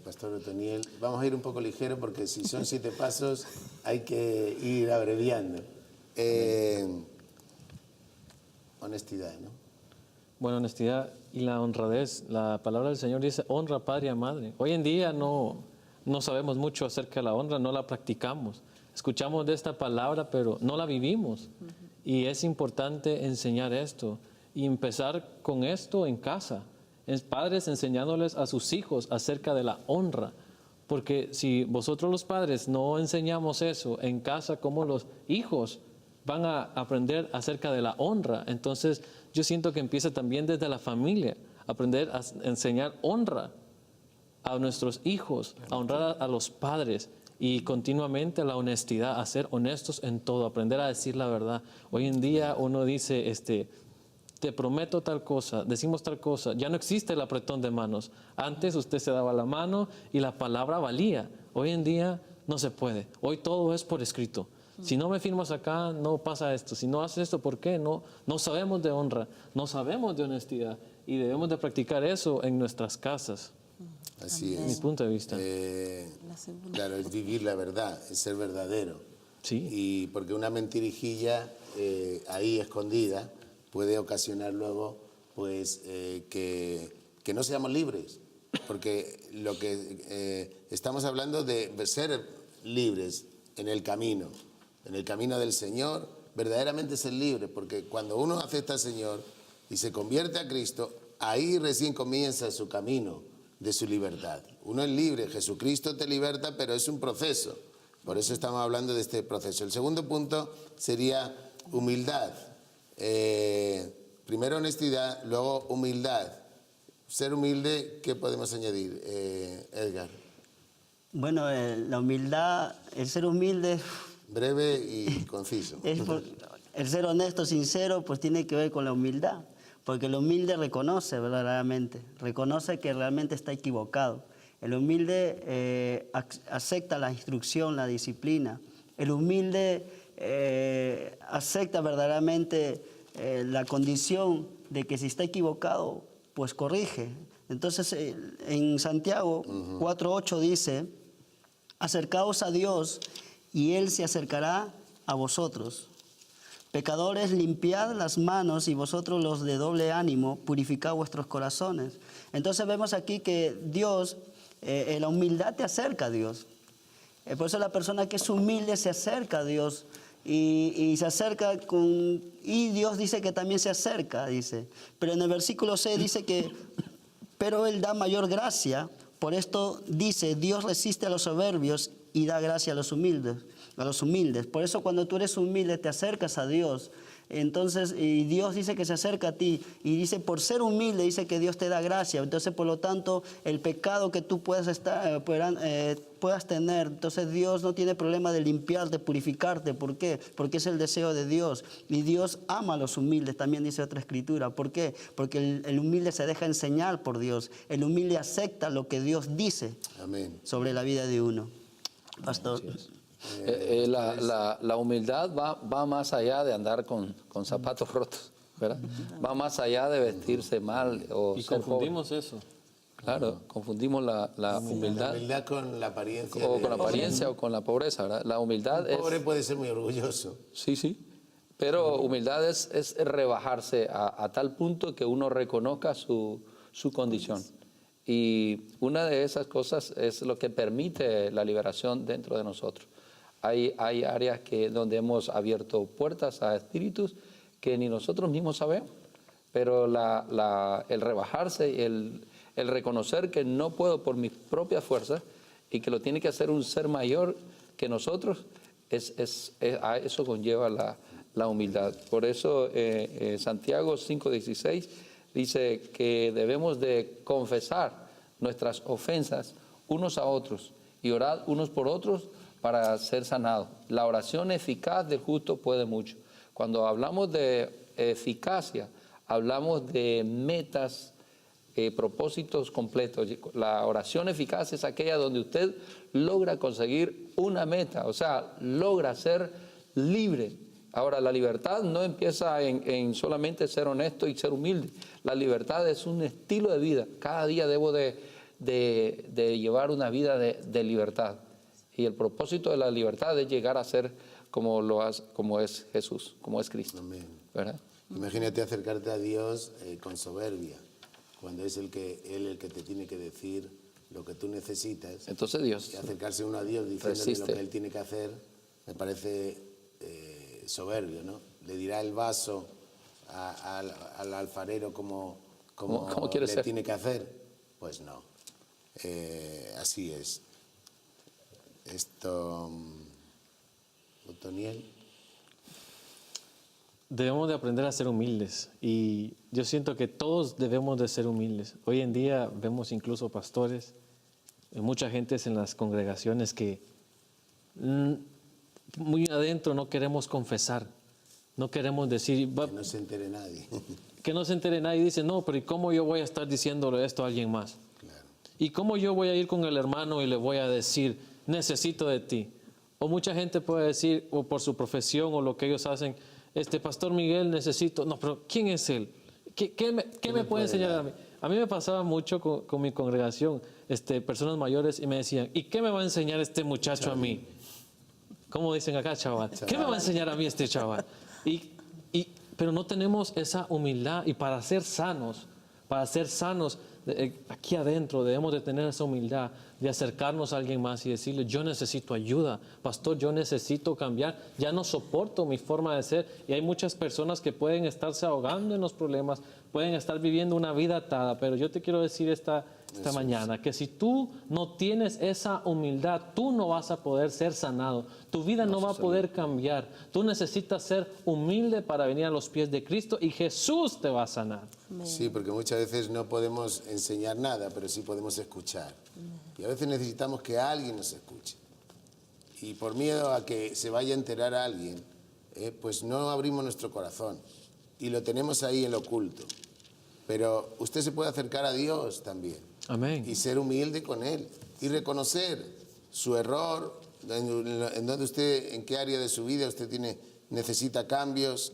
Pastor Otoniel, vamos a ir un poco ligero porque si son 7 pasos hay que ir abreviando. Honestidad, ¿no? Bueno, honestidad y la honradez. La palabra del Señor dice, honra a padre y a madre. Hoy en día no sabemos mucho acerca de la honra, no la practicamos. Escuchamos de esta palabra, pero no la vivimos. Y es importante enseñar esto y empezar con esto en casa. Padres enseñándoles a sus hijos acerca de la honra. Porque si vosotros los padres no enseñamos eso en casa, ¿cómo los hijos van a aprender acerca de la honra? Entonces yo siento que empieza también desde la familia, aprender a enseñar honra a nuestros hijos, a honrar a los padres y continuamente la honestidad, a ser honestos en todo, aprender a decir la verdad. Hoy en día uno dice, te prometo tal cosa, decimos tal cosa, ya no existe el apretón de manos. Antes usted se daba la mano y la palabra valía. Hoy en día no se puede. Hoy todo es por escrito. Si no me firmas acá, no pasa esto. Si no haces esto, ¿por qué? No sabemos de honra, no sabemos de honestidad y debemos de practicar eso en nuestras casas. Así Mi es. punto de vista. Claro, es vivir la verdad, es ser verdadero. Sí. Y porque una mentirijilla ahí escondida puede ocasionar luego pues que no seamos libres. Porque lo que estamos hablando de ser libres en el camino del Señor, verdaderamente ser libre. Porque cuando uno acepta al Señor y se convierte a Cristo, ahí recién comienza su camino de su libertad. Uno es libre, Jesucristo te liberta, pero es un proceso. Por eso estamos hablando de este proceso. El segundo punto sería humildad. Primero honestidad, luego humildad. Ser humilde, ¿qué podemos añadir, Edgar? Bueno, la humildad, el ser humilde, Breve y conciso. el ser honesto, sincero, pues tiene que ver con la humildad. Porque el humilde reconoce verdaderamente, reconoce que realmente está equivocado. El humilde acepta la instrucción, la disciplina. El humilde acepta verdaderamente la condición de que si está equivocado, pues corrige. Entonces, en Santiago 4:8 dice, acercaos a Dios y Él se acercará a vosotros. Pecadores, limpiad las manos y vosotros los de doble ánimo, purificad vuestros corazones. Entonces vemos aquí que Dios, la humildad te acerca a Dios. Por eso la persona que es humilde se acerca a Dios y se acerca y Dios dice que también se acerca, dice. Pero en el versículo 6 dice que, pero Él da mayor gracia, por esto dice, Dios resiste a los soberbios y da gracia a los humildes. Por eso cuando tú eres humilde te acercas a Dios. Entonces, y Dios dice que se acerca a ti y dice, por ser humilde, dice que Dios te da gracia. Entonces, por lo tanto, el pecado que tú puedas tener, entonces Dios no tiene problema de limpiarte, purificarte. ¿Por qué? Porque es el deseo de Dios. Y Dios ama a los humildes, también dice otra escritura. ¿Por qué? Porque el humilde se deja enseñar por Dios. El humilde acepta lo que Dios dice. Amén. Sobre la vida de uno. Pastor. La humildad va más allá de andar con zapatos rotos, ¿verdad? Va más allá de vestirse mal o Y ser confundimos pobre. eso. Claro, confundimos la humildad. La humildad con la apariencia. O con la apariencia o con la pobreza, ¿verdad? La humildad El pobre es... puede ser muy orgulloso. Sí. Pero humildad es rebajarse a tal punto que uno reconozca su condición. Y una de esas cosas es lo que permite la liberación dentro de nosotros. Hay áreas donde hemos abierto puertas a espíritus que ni nosotros mismos sabemos. Pero el rebajarse y el reconocer que no puedo por mis propias fuerzas y que lo tiene que hacer un ser mayor que nosotros, a eso conlleva la humildad. Por eso Santiago 5:16 dice que debemos de confesar nuestras ofensas unos a otros y orar unos por otros para ser sanados. La oración eficaz del justo puede mucho. Cuando hablamos de eficacia, hablamos de metas, propósitos completos. La oración eficaz es aquella donde usted logra conseguir una meta, o sea, logra ser libre. Ahora, la libertad no empieza en solamente ser honesto y ser humilde. La libertad es un estilo de vida. Cada día debo de llevar una vida de libertad. Y el propósito de la libertad es llegar a ser como es Jesús, como es Cristo. Amén. ¿Verdad? Imagínate acercarte a Dios con soberbia, cuando es el que te tiene que decir lo que tú necesitas. Entonces Dios Y acercarse uno a Dios diciéndole resiste. lo que Él tiene que hacer, me parece soberbio, ¿no? Le dirá el vaso al alfarero como ¿Cómo quiere le ser? tiene que hacer. Pues no. Así es. Esto, Otoniel. Debemos de aprender a ser humildes y yo siento que todos debemos de ser humildes. Hoy en día vemos incluso pastores, mucha gente en las congregaciones que muy adentro no queremos confesar, no queremos decir... Que no se entere nadie. Que no se entere nadie y dice, no, pero ¿y cómo yo voy a estar diciéndole esto a alguien más? Claro. ¿Y cómo yo voy a ir con el hermano y le voy a decir, necesito de ti? O mucha gente puede decir, o por su profesión o lo que ellos hacen, Pastor Miguel, necesito... No, pero ¿quién es él? ¿Qué me puede enseñar a mí? A mí me pasaba mucho con mi congregación, personas mayores, y me decían, ¿y qué me va a enseñar este muchacho a mí? ¿Cómo dicen acá, chaval? ¿Qué me va a enseñar a mí este chaval? Pero no tenemos esa humildad, y para ser sanos, aquí adentro debemos de tener esa humildad de acercarnos a alguien más y decirle, yo necesito ayuda, pastor, yo necesito cambiar, ya no soporto mi forma de ser. Y hay muchas personas que pueden estarse ahogando en los problemas, pueden estar viviendo una vida atada, pero yo te quiero decir esta mañana que si tú no tienes esa humildad, tú no vas a poder ser sanado, tu vida no va a poder cambiar. Tú necesitas ser humilde para venir a los pies de Cristo y Jesús te va a sanar. Sí, porque muchas veces no podemos enseñar nada, pero sí podemos escuchar. Y a veces necesitamos que alguien nos escuche. Y por miedo a que se vaya a enterar a alguien, pues no abrimos nuestro corazón y lo tenemos ahí en lo oculto. Pero usted se puede acercar a Dios también. Amén. Y ser humilde con Él y reconocer su error, en donde usted, en qué área de su vida usted necesita cambios,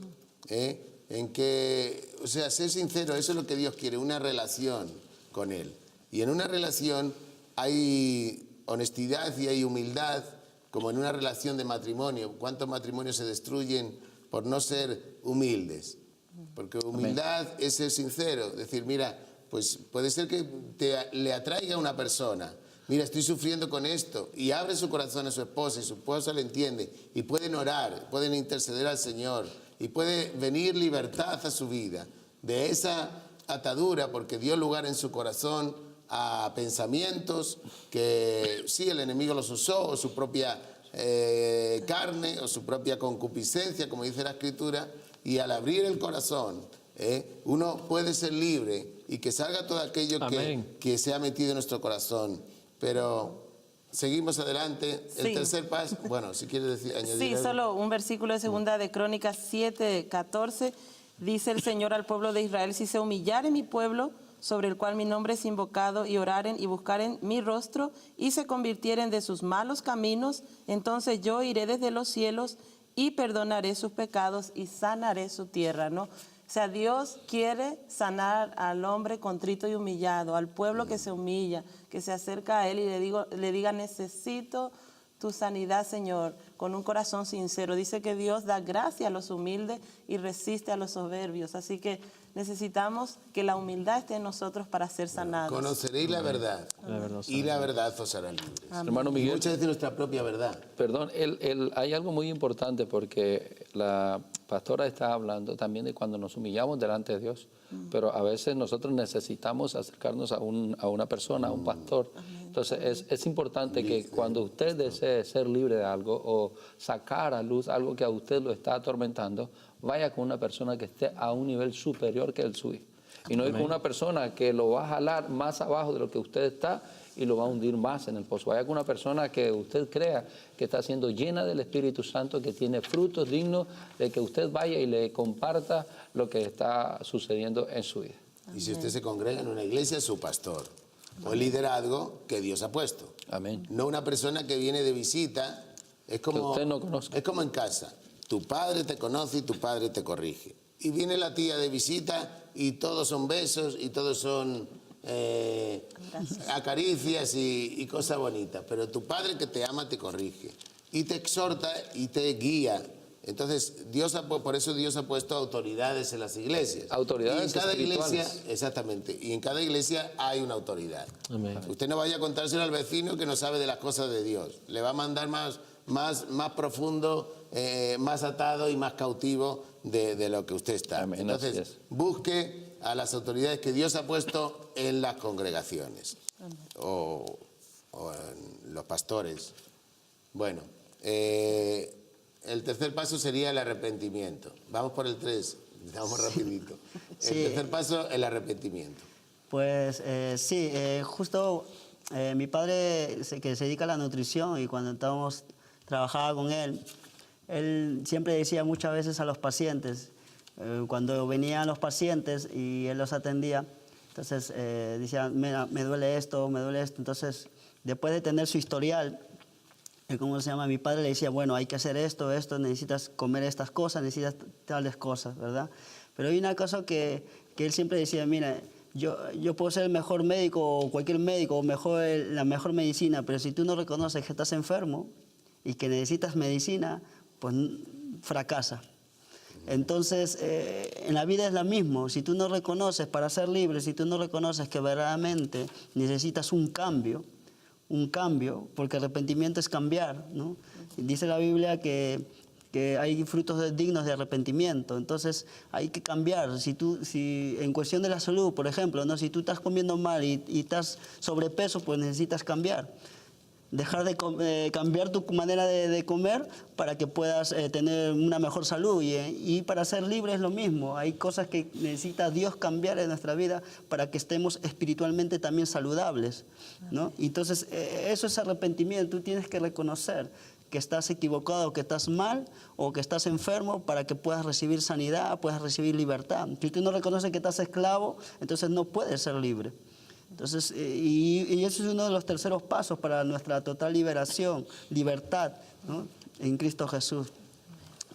en qué, o sea, ser sincero, eso es lo que Dios quiere, una relación con Él. Y en una relación hay honestidad y hay humildad, como en una relación de matrimonio. ¿Cuántos matrimonios se destruyen por no ser humildes? Porque humildad es ser sincero, decir, mira, pues puede ser que le atraiga a una persona, mira, estoy sufriendo con esto, y abre su corazón a su esposa y su esposa le entiende, y pueden orar, pueden interceder al Señor, y puede venir libertad a su vida de esa atadura, porque dio lugar en su corazón a pensamientos que sí, el enemigo los usó, o su propia carne, o su propia concupiscencia, como dice la Escritura, y al abrir el corazón, uno puede ser libre y que salga todo aquello que se ha metido en nuestro corazón. Pero seguimos adelante. El tercer paso, bueno, si quieres añadir Sí, algo. Solo un versículo de segunda de Crónicas 7:14. Dice el Señor al pueblo de Israel, si se humillare mi pueblo, sobre el cual mi nombre es invocado, y oraren y buscaren mi rostro, y se convirtieren de sus malos caminos, entonces yo iré desde los cielos y perdonaré sus pecados y sanaré su tierra, ¿no? O sea, Dios quiere sanar al hombre contrito y humillado, al pueblo que se humilla, que se acerca a Él y le diga, necesito tu sanidad, Señor, con un corazón sincero. Dice que Dios da gracia a los humildes y resiste a los soberbios. Así que necesitamos que la humildad esté en nosotros para ser sanados. Conoceréis la verdad, y la verdad os hará libres. Hermano Miguel, Muchas veces nuestra propia verdad. perdón, hay algo muy importante porque la pastora está hablando también de cuando nos humillamos delante de Dios, pero a veces nosotros necesitamos acercarnos a una persona, a un pastor. Entonces es importante que cuando usted desee ser libre de algo o sacar a luz algo que a usted lo está atormentando, vaya con una persona que esté a un nivel superior que el suyo. Y no ir con una persona que lo va a jalar más abajo de lo que usted está y lo va a hundir más en el pozo. Vaya con una persona que usted crea que está siendo llena del Espíritu Santo, que tiene frutos dignos de que usted vaya y le comparta lo que está sucediendo en su vida. Y si usted se congrega en una iglesia, su pastor o el liderazgo que Dios ha puesto. Amén. No una persona que viene de visita, es como, que usted no conozca. Es como en casa. Tu padre te conoce y tu padre te corrige. Y viene la tía de visita y todos son besos y todos son acaricias y cosas bonitas. Pero tu padre que te ama te corrige y te exhorta y te guía. Entonces, por eso Dios ha puesto autoridades en las iglesias. Autoridades y en cada espirituales. iglesia, exactamente, y en cada iglesia hay una autoridad. Amén. Usted no vaya a contárselo al vecino que no sabe de las cosas de Dios. Le va a mandar más profundo, más atado y más cautivo de lo que usted está. Amén, Entonces, busque a las autoridades que Dios ha puesto en las congregaciones o en los pastores. Bueno, el tercer paso sería el arrepentimiento. Vamos por el 3, vamos rapidito. El tercer paso, el arrepentimiento. Pues sí, justo mi padre que se dedica a la nutrición, y cuando trabajaba con él siempre decía muchas veces a los pacientes, cuando venían los pacientes y él los atendía, entonces decía, mira, me duele esto, entonces después de tener su historial, ¿cómo se llama? Mi padre le decía, bueno, hay que hacer esto, necesitas comer estas cosas, necesitas tales cosas, ¿verdad? Pero hay una cosa que él siempre decía, mira, yo puedo ser el mejor médico o cualquier médico o la mejor medicina, pero si tú no reconoces que estás enfermo y que necesitas medicina, pues fracasa. Entonces, en la vida es lo mismo. Si tú no reconoces, para ser libre, si tú no reconoces que verdaderamente necesitas un cambio, porque arrepentimiento es cambiar, ¿no? Dice la Biblia que hay frutos dignos de arrepentimiento, entonces hay que cambiar. Si en cuestión de la salud, por ejemplo, ¿no? Si tú estás comiendo mal y estás sobrepeso, pues necesitas cambiar. Dejar de cambiar tu manera de comer para que puedas tener una mejor salud. Y para ser libre es lo mismo. Hay cosas que necesita Dios cambiar en nuestra vida para que estemos espiritualmente también saludables, ¿no? Entonces, eso es arrepentimiento. Tú tienes que reconocer que estás equivocado, que estás mal o que estás enfermo para que puedas recibir sanidad, puedas recibir libertad. Si tú no reconoces que estás esclavo, entonces no puedes ser libre. Entonces, y eso es uno de los terceros pasos para nuestra total liberación, libertad, ¿no? En Cristo Jesús.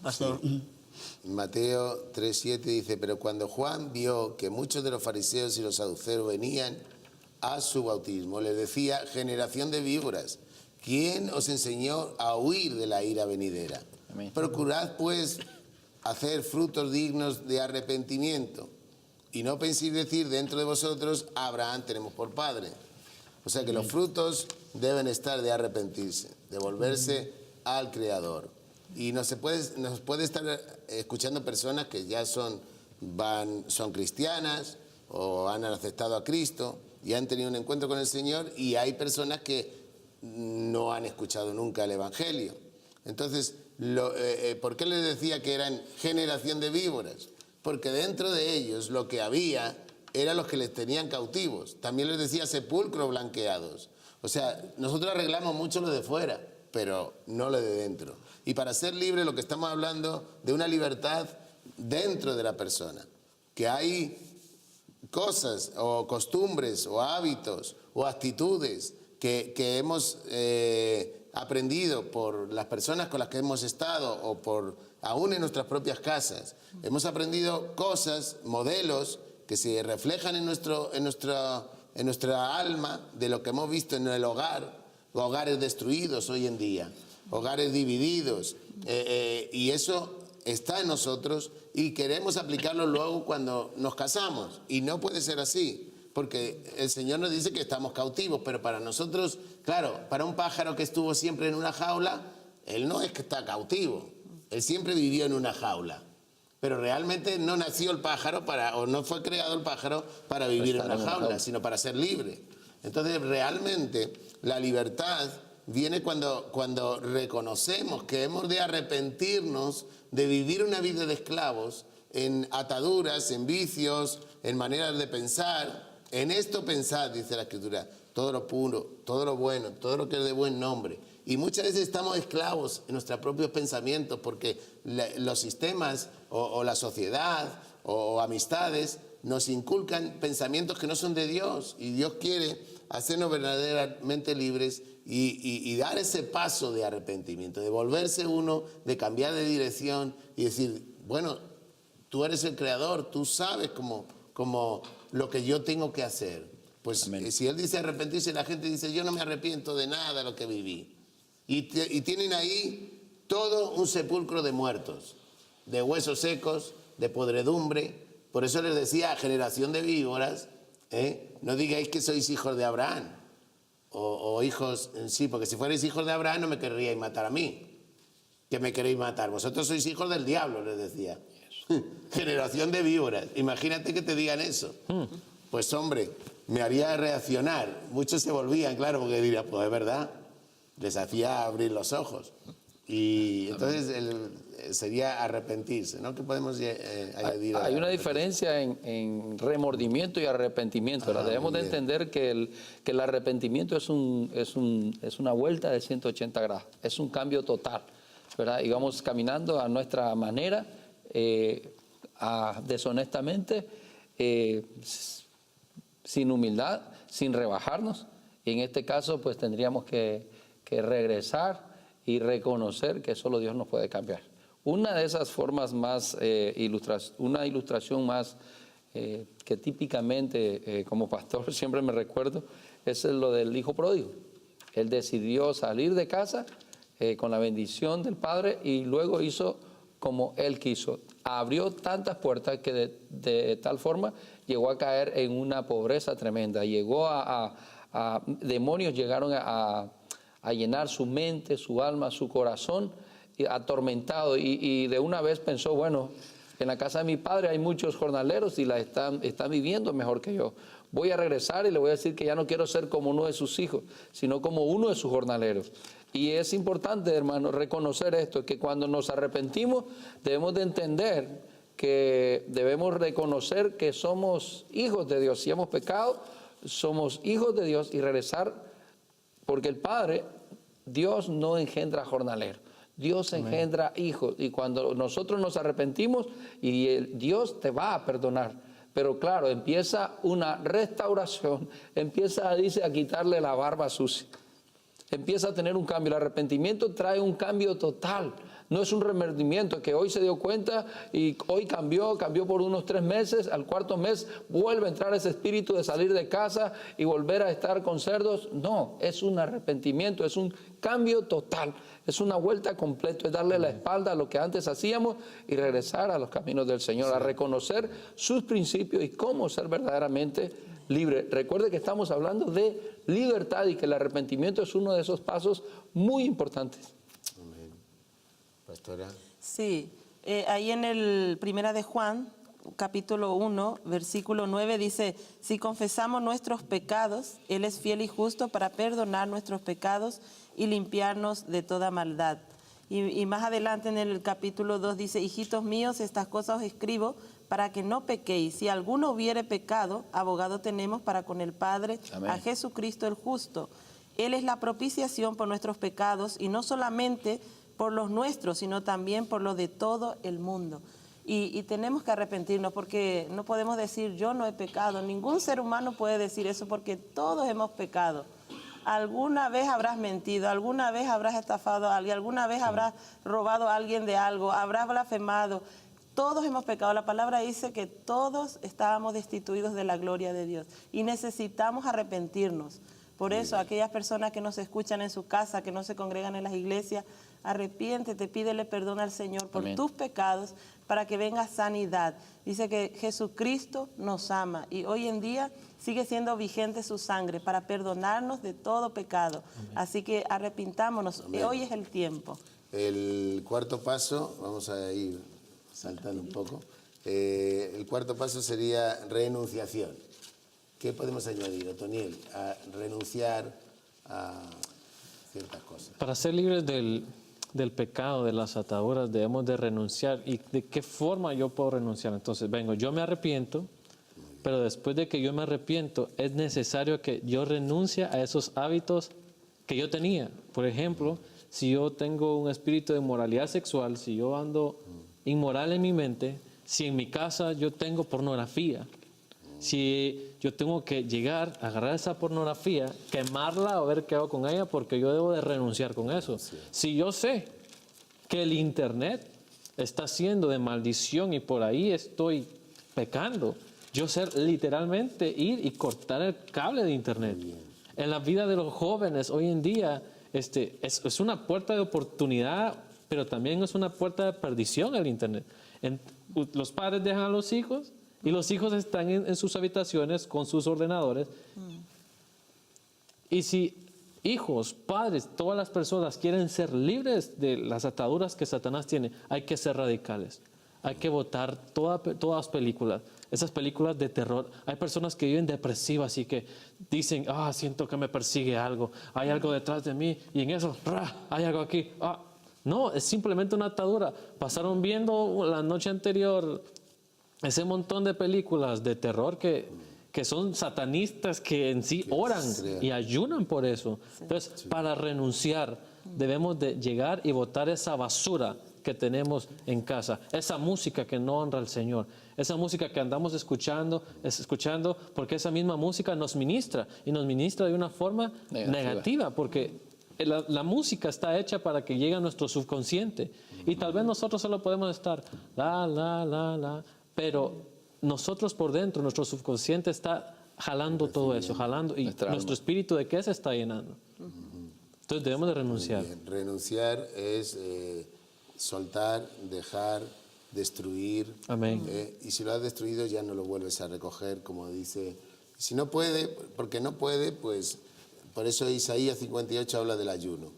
Pastor. Sí. Mateo 3:7 dice, pero cuando Juan vio que muchos de los fariseos y los saduceos venían a su bautismo, les decía, generación de víboras, ¿quién os enseñó a huir de la ira venidera? Amén. Procurad, pues, hacer frutos dignos de arrepentimiento. Y no penséis decir dentro de vosotros, Abraham tenemos por padre. O sea que los frutos deben estar de arrepentirse, de volverse al Creador. Y nos puede estar escuchando personas que ya son cristianas o han aceptado a Cristo y han tenido un encuentro con el Señor, y hay personas que no han escuchado nunca el Evangelio. Entonces, ¿por qué les decía que eran generación de víboras? Porque dentro de ellos lo que había eran los que les tenían cautivos. También les decía sepulcros blanqueados. O sea, nosotros arreglamos mucho lo de fuera, pero no lo de dentro. Y para ser libre lo que estamos hablando de una libertad dentro de la persona. Que hay cosas o costumbres o hábitos o actitudes que hemos aprendido por las personas con las que hemos estado o aún en nuestras propias casas. Hemos aprendido cosas, modelos que se reflejan en nuestra alma de lo que hemos visto en el hogar, hogares destruidos hoy en día, hogares divididos, y eso está en nosotros y queremos aplicarlo luego cuando nos casamos, y no puede ser así, porque el Señor nos dice que estamos cautivos, pero para nosotros, claro, para un pájaro que estuvo siempre en una jaula, él no es que está cautivo, él siempre vivió en una jaula, pero realmente no nació el pájaro o no fue creado el pájaro para vivir en una jaula, sino para ser libre. Entonces, realmente, la libertad viene cuando reconocemos que hemos de arrepentirnos de vivir una vida de esclavos en ataduras, en vicios, en maneras de pensar. En esto pensad, dice la Escritura, todo lo puro, todo lo bueno, todo lo que es de buen nombre. Y muchas veces estamos esclavos en nuestros propios pensamientos porque los sistemas o la sociedad o amistades nos inculcan pensamientos que no son de Dios, y Dios quiere hacernos verdaderamente libres y dar ese paso de arrepentimiento, de volverse uno, de cambiar de dirección y decir, bueno, tú eres el Creador, tú sabes cómo lo que yo tengo que hacer. Pues si Él dice arrepentirse, la gente dice, yo no me arrepiento de nada de lo que viví. Y tienen ahí todo un sepulcro de muertos, de huesos secos, de podredumbre. Por eso les decía, generación de víboras, no digáis que sois hijos de Abraham, o hijos, sí, porque si fuerais hijos de Abraham no me querríais matar a mí. ¿Qué me queréis matar? Vosotros sois hijos del diablo, les decía. Generación de víboras. Imagínate que te digan eso. Pues hombre, me haría reaccionar. Muchos se volvían, claro, porque dirían, pues es verdad. Les hacía abrir los ojos. Y entonces sería arrepentirse, ¿no? ¿Qué podemos añadir? Hay una diferencia en remordimiento y arrepentimiento. Debemos de entender que el arrepentimiento es una vuelta de 180 grados. Es un cambio total, ¿verdad? Y vamos caminando a nuestra manera, deshonestamente, sin humildad, sin rebajarnos. Y en este caso, pues tendríamos que regresar y reconocer que solo Dios nos puede cambiar. Una de esas formas más, una ilustración más que típicamente como pastor siempre me recuerdo, es lo del hijo pródigo. Él decidió salir de casa con la bendición del Padre y luego hizo como él quiso. Abrió tantas puertas que de tal forma llegó a caer en una pobreza tremenda. Llegó demonios llegaron a llenar su mente, su alma, su corazón, atormentado. Y de una vez pensó, bueno, en la casa de mi padre hay muchos jornaleros y la están viviendo mejor que yo. Voy a regresar y le voy a decir que ya no quiero ser como uno de sus hijos, sino como uno de sus jornaleros. Y es importante, hermano, reconocer esto, que cuando nos arrepentimos debemos de entender que debemos reconocer que somos hijos de Dios. Si hemos pecado, somos hijos de Dios y regresar, porque el Padre, Dios no engendra jornaleros. Dios engendra hijos, y cuando nosotros nos arrepentimos, y Dios te va a perdonar. Pero claro, empieza una restauración, dice, a quitarle la barba sucia. Empieza a tener un cambio. El arrepentimiento trae un cambio total. No es un remordimiento que hoy se dio cuenta y hoy cambió por unos 3 meses, al 4.º mes vuelve a entrar ese espíritu de salir de casa y volver a estar con cerdos. No, es un arrepentimiento, es un cambio total, es una vuelta completa, es darle la espalda a lo que antes hacíamos y regresar a los caminos del Señor, a reconocer sus principios y cómo ser verdaderamente libre. Recuerde que estamos hablando de libertad y que el arrepentimiento es uno de esos pasos muy importantes. Amén. Pastora. Sí, ahí en el Primera de Juan, capítulo 1, versículo 9, dice, si confesamos nuestros pecados, Él es fiel y justo para perdonar nuestros pecados y limpiarnos de toda maldad. Y más adelante en el capítulo 2 dice, hijitos míos, estas cosas os escribo para que no pequéis. Si alguno hubiere pecado, abogado tenemos para con el Padre, Amén. A Jesucristo el justo. Él es la propiciación por nuestros pecados, y no solamente por los nuestros, sino también por los de todo el mundo. Y tenemos que arrepentirnos, porque no podemos decir yo no he pecado. Ningún ser humano puede decir eso, porque todos hemos pecado. Alguna vez habrás mentido, alguna vez habrás estafado a alguien, alguna vez habrás robado a alguien de algo, habrás blasfemado. Todos hemos pecado. La palabra dice que todos estábamos destituidos de la gloria de Dios y necesitamos arrepentirnos. Por eso, aquellas personas que nos escuchan en su casa, que no se congregan en las iglesias, arrepiéntete, pídele perdón al Señor por Amén. tus pecados para que venga sanidad. Dice que Jesucristo nos ama y hoy en día sigue siendo vigente su sangre para perdonarnos de todo pecado. Amén. Así que arrepintámonos. Hoy es el tiempo. El cuarto paso, vamos a ir saltando un poco. El cuarto paso sería renunciación. ¿Qué podemos añadir, Otoniel, a renunciar a ciertas cosas? Para ser libres del pecado, de las ataduras, debemos de renunciar. ¿Y de qué forma yo puedo renunciar? Entonces, yo me arrepiento, pero después de que yo me arrepiento, es necesario que yo renuncie a esos hábitos que yo tenía. Por ejemplo, si yo tengo un espíritu de inmoralidad sexual, si yo ando inmoral en mi mente, si en mi casa yo tengo pornografía, si yo tengo que llegar, agarrar esa pornografía, quemarla o ver qué hago con ella, porque yo debo de renunciar con eso. Si yo sé que el internet está siendo de maldición y por ahí estoy pecando, yo sé literalmente ir y cortar el cable de internet. En la vida de los jóvenes hoy en día es una puerta de oportunidad, pero también es una puerta de perdición el internet. Los padres dejan a los hijos y los hijos están en sus habitaciones con sus ordenadores. Y si hijos, padres, todas las personas quieren ser libres de las ataduras que Satanás tiene, hay que ser radicales. Hay que votar todas las películas, esas películas de terror. Hay personas que viven depresivas y que dicen, siento que me persigue algo, hay algo detrás de mí y en eso, hay algo aquí. No, es simplemente una atadura. Pasaron viendo la noche anterior ese montón de películas de terror que son satanistas, que en sí oran y ayunan por eso. Entonces, para renunciar, debemos de llegar y botar esa basura que tenemos en casa, esa música que no honra al Señor, esa música que andamos escuchando, porque esa misma música nos ministra y nos ministra de una forma negativa porque la música está hecha para que llegue a nuestro subconsciente. Y tal vez nosotros solo podemos estar la, pero nosotros por dentro, nuestro subconsciente está jalando todo eso, jalando, y nuestro espíritu ¿de qué se está llenando? Entonces debemos de renunciar. Renunciar es soltar, dejar, destruir. Amén. Y si lo has destruido ya no lo vuelves a recoger, como dice. Si no puede, porque no puede, pues por eso Isaías 58 habla del ayuno,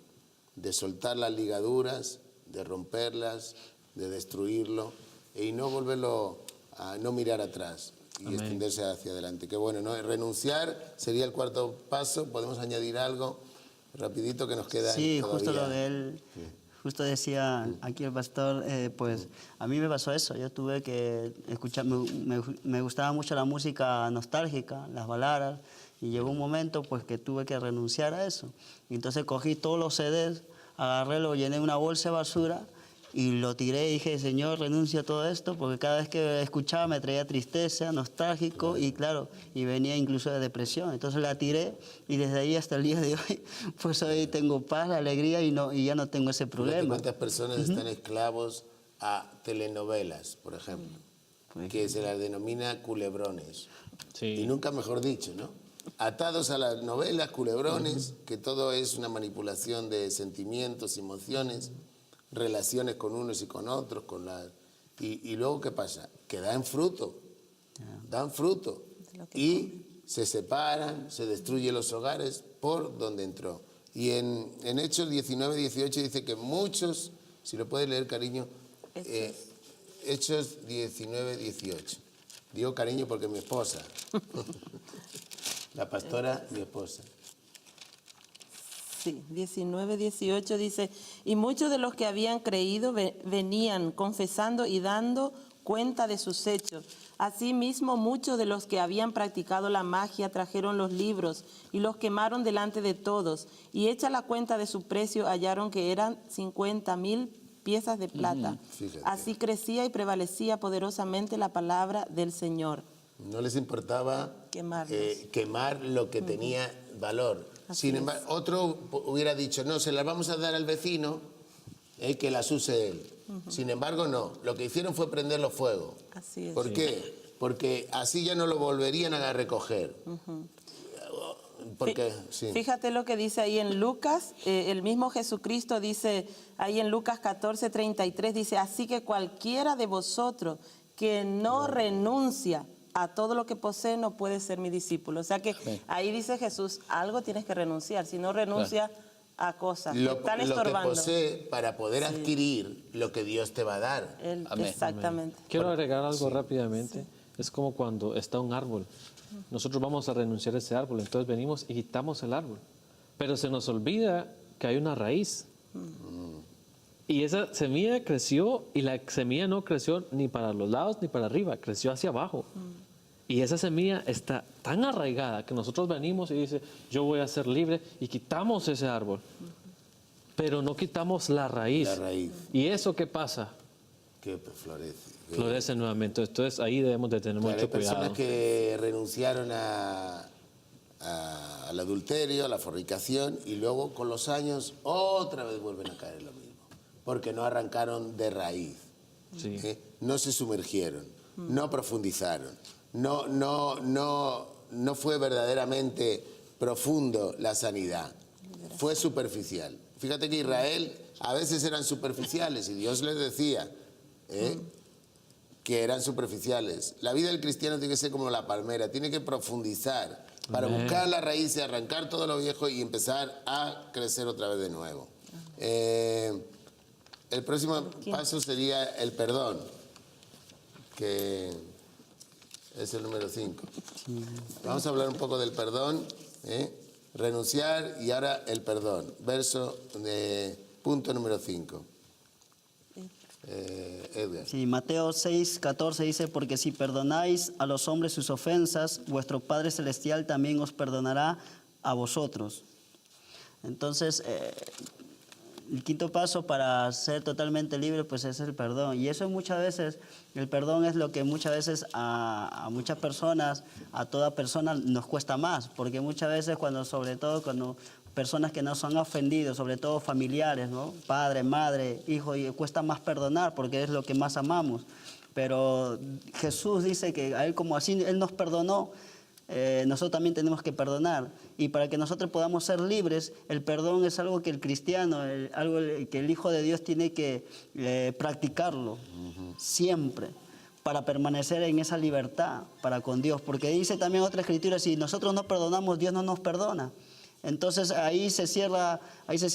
de soltar las ligaduras, de romperlas, de destruirlo y no volverlo a no mirar atrás y Amén. extenderse hacia adelante. Qué bueno, ¿no? Renunciar sería el cuarto paso. Podemos añadir algo rapidito que nos queda. Sí, todavía. justo lo de él. Justo decía aquí el pastor, pues a mí me pasó eso. Yo tuve que escuchar, me gustaba mucho la música nostálgica, las baladas, y llegó un momento pues que tuve que renunciar a eso. Y entonces cogí todos los CDs, agarré, lo llené en una bolsa de basura y lo tiré y dije, Señor, renuncio a todo esto, porque cada vez que escuchaba me traía tristeza, nostálgico y claro, y venía incluso de depresión. Entonces la tiré y desde ahí hasta el día de hoy, pues hoy tengo paz, alegría y ya no tengo ese problema. ¿Cuántas personas están esclavos a telenovelas, por ejemplo, que se las denomina culebrones? Sí. Y nunca mejor dicho, ¿no? Atados a las novelas, culebrones, que todo es una manipulación de sentimientos, emociones, relaciones con unos y con otros, y luego ¿qué pasa? Que dan fruto, y se separan, se destruyen los hogares por donde entró. Y en Hechos 19, 18 dice que muchos, si lo puedes leer, cariño, Hechos 19, 18. Digo cariño porque mi esposa, la pastora, mi esposa. Sí, 19, 18 dice, y muchos de los que habían creído venían confesando y dando cuenta de sus hechos. Asimismo, muchos de los que habían practicado la magia trajeron los libros y los quemaron delante de todos. Y hecha la cuenta de su precio, hallaron que eran 50,000 piezas de plata. Fíjate. Así crecía y prevalecía poderosamente la palabra del Señor. No les importaba quemar lo que tenía valor. Sin embargo, otro hubiera dicho, no, se las vamos a dar al vecino, que las use él. Sin embargo, no. Lo que hicieron fue prenderlo fuego. Así es. ¿Por qué? Porque así ya no lo volverían a recoger. Porque, sí. Fíjate lo que dice ahí en Lucas, el mismo Jesucristo dice ahí en Lucas 14, 33, dice, así que cualquiera de vosotros que no renuncia a todo lo que posee no puede ser mi discípulo. O sea que ahí dice Jesús, algo tienes que renunciar, si no renuncia a cosas que están estorbando. Lo que posee para poder adquirir lo que Dios te va a dar. Amén. Exactamente. Quiero agregar algo rápidamente. Sí. Es como cuando está un árbol. Nosotros vamos a renunciar a ese árbol, entonces venimos y quitamos el árbol. Pero se nos olvida que hay una raíz. Y esa semilla creció y la semilla no creció ni para los lados ni para arriba, creció hacia abajo. Y esa semilla está tan arraigada que nosotros venimos y dice, yo voy a ser libre y quitamos ese árbol. Pero no quitamos la raíz. La raíz. ¿Y eso qué pasa? Que florece. Florece nuevamente. Entonces ahí debemos de tener mucho cuidado. Hay personas que renunciaron al adulterio, a la fornicación, y luego con los años otra vez vuelven a caer en lo mismo. Porque no arrancaron de raíz. Sí. No se sumergieron, no profundizaron. No fue verdaderamente profundo la sanidad, fue superficial. Fíjate que Israel a veces eran superficiales y Dios les decía que eran superficiales. La vida del cristiano tiene que ser como la palmera, tiene que profundizar para buscar la raíz y arrancar todo lo viejo y empezar a crecer otra vez de nuevo. El próximo paso sería el perdón, que es el número 5. Vamos a hablar un poco del perdón, renunciar y ahora el perdón. Punto número 5. Edgar. Sí, Mateo 6, 14 dice, porque si perdonáis a los hombres sus ofensas, vuestro Padre Celestial también os perdonará a vosotros. Entonces, el quinto paso para ser totalmente libre, pues es el perdón. Y eso muchas veces, el perdón es lo que muchas veces a muchas personas, a toda persona nos cuesta más. Porque muchas veces sobre todo cuando personas que nos han ofendido, sobre todo familiares, ¿no? Padre, madre, hijo, y cuesta más perdonar porque es lo que más amamos. Pero Jesús dice que a Él, como así Él nos perdonó, nosotros también tenemos que perdonar. Y para que nosotros podamos ser libres, el perdón es algo que el cristiano, algo que el Hijo de Dios tiene que practicarlo siempre, para permanecer en esa libertad para con Dios. Porque dice también otra escritura, si nosotros no perdonamos, Dios no nos perdona. Entonces ahí se cierra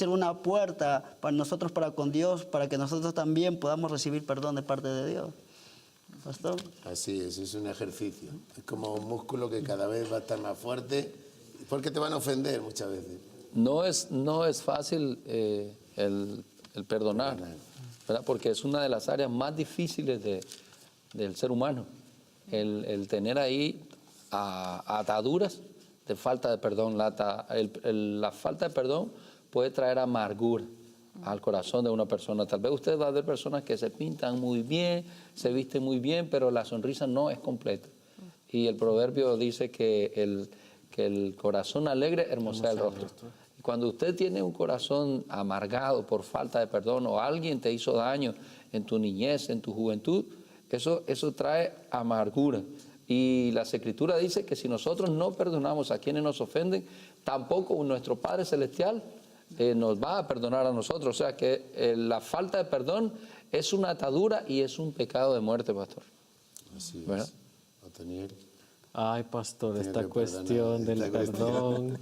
una puerta para nosotros, para con Dios, para que nosotros también podamos recibir perdón de parte de Dios. ¿Pastor? Así es un ejercicio. Es como un músculo que cada vez va a estar más fuerte, porque te van a ofender muchas veces. No es fácil el perdonar, ¿verdad? Porque es una de las áreas más difíciles del ser humano. El tener ahí ataduras de falta de perdón. La falta de perdón puede traer amargura al corazón de una persona. Tal vez usted va a ver personas que se pintan muy bien, se visten muy bien, pero la sonrisa no es completa. Y el proverbio dice que el corazón alegre hermosea el rostro. Y cuando usted tiene un corazón amargado por falta de perdón, o alguien te hizo daño en tu niñez, en tu juventud, eso trae amargura. Y las Escrituras dicen que si nosotros no perdonamos a quienes nos ofenden, tampoco nuestro Padre Celestial nos va a perdonar a nosotros. O sea que la falta de perdón es una atadura y es un pecado de muerte, pastor. Así ¿verdad? es. Otoniel. Ay, pastor, Tiene esta que cuestión perdonar, del esta perdón.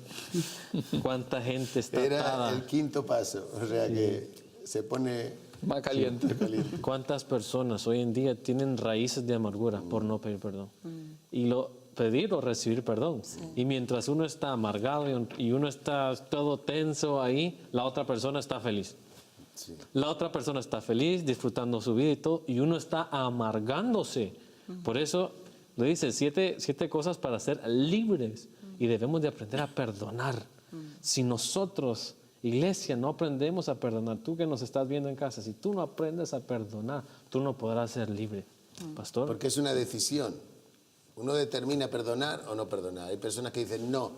¿Cuánta gente está Era atada? el quinto paso, o sea que se pone Más caliente. caliente. ¿Cuántas personas hoy en día tienen raíces de amargura por no pedir perdón? Y pedir o recibir perdón. Y mientras uno está amargado y uno está todo tenso ahí, la otra persona está feliz. Sí. La otra persona está feliz, disfrutando su vida y todo, y uno está amargándose. Por eso le dice 7 cosas para ser libres. Y debemos de aprender a perdonar. Si nosotros, iglesia, no aprendemos a perdonar, tú que nos estás viendo en casa, si tú no aprendes a perdonar, tú no podrás ser libre. Pastor. Porque es una decisión. Uno determina perdonar o no perdonar. Hay personas que dicen, no,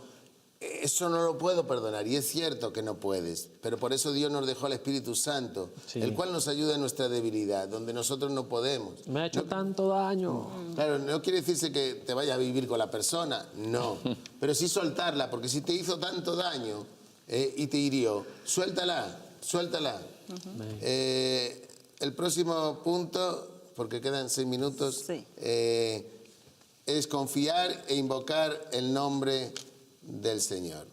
eso no lo puedo perdonar. Y es cierto que no puedes. Pero por eso Dios nos dejó al Espíritu Santo, Sí. el cual nos ayuda en nuestra debilidad, donde nosotros no podemos. Me ha hecho tanto daño. Claro, no quiere decirse que te vayas a vivir con la persona, no. Pero sí soltarla, porque si te hizo tanto daño y te hirió, suéltala. El próximo punto, porque quedan 6 minutos, Sí. es confiar e invocar el nombre del Señor.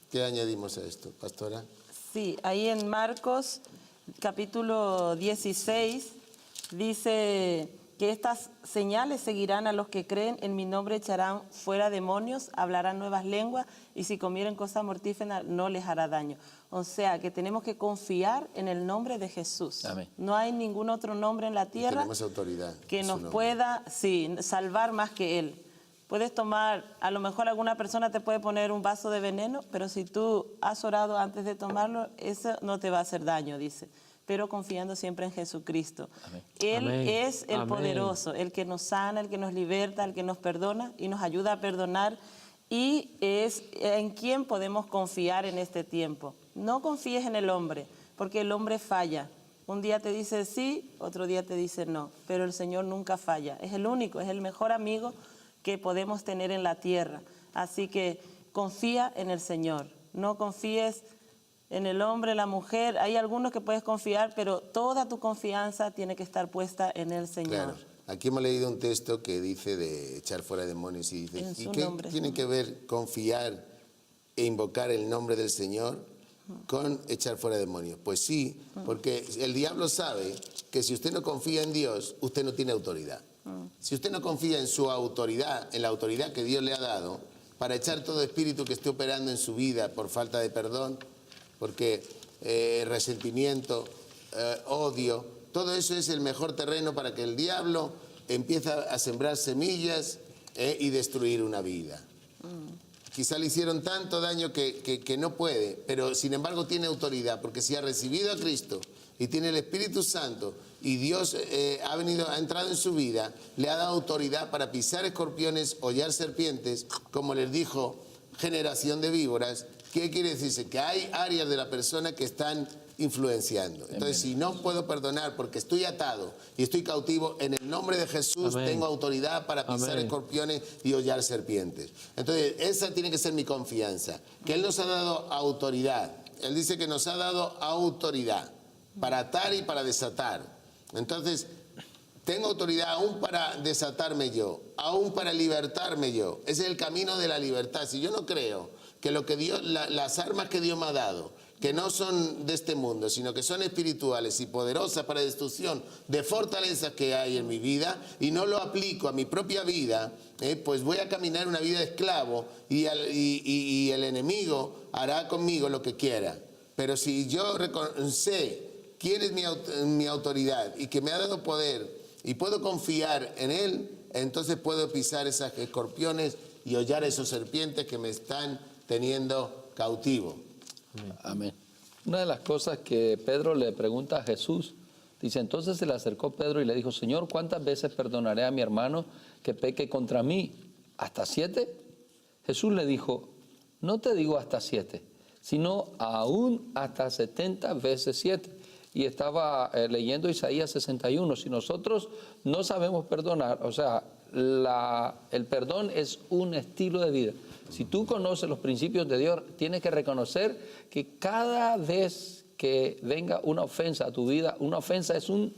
¿Qué añadimos a esto, pastora? Sí, ahí en Marcos capítulo 16 dice que estas señales seguirán a los que creen, en mi nombre echarán fuera demonios, hablarán nuevas lenguas y si comieren cosa mortífera no les hará daño. O sea que tenemos que confiar en el nombre de Jesús. Amén. No hay ningún otro nombre en la tierra Tenemos autoridad. que en su nos nombre. pueda salvar más que Él. Puedes tomar, a lo mejor alguna persona te puede poner un vaso de veneno, pero si tú has orado antes de tomarlo, eso no te va a hacer daño, dice. Pero confiando siempre en Jesucristo. Amén. Él Amén. es el Amén. poderoso, el que nos sana, el que nos liberta, el que nos perdona y nos ayuda a perdonar. Y es en quien podemos confiar en este tiempo. No confíes en el hombre, porque el hombre falla. Un día te dice sí, otro día te dice no, pero el Señor nunca falla. Es el único, es el mejor amigo que podemos tener en la tierra. Así que confía en el Señor. No confíes en el hombre, la mujer. Hay algunos que puedes confiar, pero toda tu confianza tiene que estar puesta en el Señor. Claro. Aquí hemos leído un texto que dice de echar fuera demonios y dice, En ¿y su qué nombre. tiene que ver confiar e invocar el nombre del Señor con echar fuera demonios? Pues sí, porque el diablo sabe que si usted no confía en Dios, usted no tiene autoridad. Si usted no confía en su autoridad, en la autoridad que Dios le ha dado, para echar todo espíritu que esté operando en su vida por falta de perdón, porque resentimiento, odio, todo eso es el mejor terreno para que el diablo empiece a sembrar semillas y destruir una vida. Quizá le hicieron tanto daño que no puede, pero sin embargo tiene autoridad, porque si ha recibido a Cristo y tiene el Espíritu Santo y Dios ha entrado en su vida, le ha dado autoridad para pisar escorpiones, hollar serpientes, como les dijo generación de víboras, ¿Qué quiere decirse? Que hay áreas de la persona que están influenciando. Entonces, si no puedo perdonar porque estoy atado y estoy cautivo, en el nombre de Jesús tengo autoridad para pisar escorpiones y hollar serpientes. Entonces, esa tiene que ser mi confianza, que Él nos ha dado autoridad. Él dice que nos ha dado autoridad para atar y para desatar. Entonces, tengo autoridad aún para desatarme yo, aún para libertarme yo. Ese es el camino de la libertad. Si yo no creo que lo que Dios, las armas que Dios me ha dado, que no son de este mundo, sino que son espirituales y poderosas para destrucción de fortalezas que hay en mi vida, y no lo aplico a mi propia vida, pues voy a caminar una vida de esclavo y el enemigo hará conmigo lo que quiera. Pero si yo sé quién es mi autoridad y que me ha dado poder y puedo confiar en Él, entonces puedo pisar esas escorpiones y hollar esos serpientes que me están teniendo cautivo. Amén. Una de las cosas que Pedro le pregunta a Jesús, dice, entonces se le acercó Pedro y le dijo, Señor, ¿cuántas veces perdonaré a mi hermano que peque contra mí? ¿Hasta 7? Jesús le dijo, no te digo hasta 7, sino aún hasta 70 veces 7. Y estaba leyendo Isaías 61. Si nosotros no sabemos perdonar, o sea, el perdón es un estilo de vida. Si tú conoces los principios de Dios, tienes que reconocer que cada vez que venga una ofensa a tu vida, una ofensa es un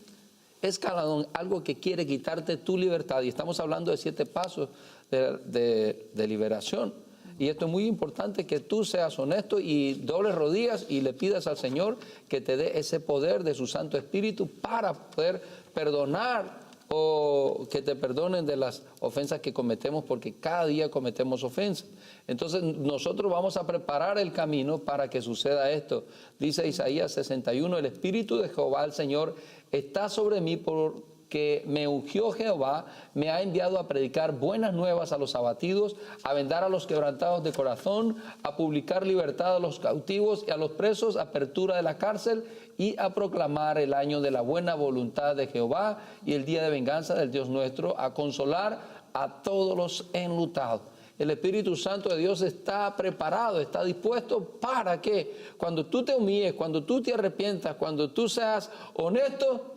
escalón, algo que quiere quitarte tu libertad. Y estamos hablando de 7 pasos de liberación. Y esto es muy importante, que tú seas honesto y dobles rodillas y le pidas al Señor que te dé ese poder de su Santo Espíritu para poder perdonar, o que te perdonen de las ofensas que cometemos, porque cada día cometemos ofensas. Entonces nosotros vamos a preparar el camino para que suceda esto. Dice Isaías 61, el Espíritu de Jehová el Señor está sobre mí porque me ungió Jehová, me ha enviado a predicar buenas nuevas a los abatidos, a vendar a los quebrantados de corazón, a publicar libertad a los cautivos y a los presos, apertura de la cárcel, y a proclamar el año de la buena voluntad de Jehová y el día de venganza del Dios nuestro, a consolar a todos los enlutados. El Espíritu Santo de Dios está preparado, está dispuesto para que cuando tú te humilles, cuando tú te arrepientas, cuando tú seas honesto,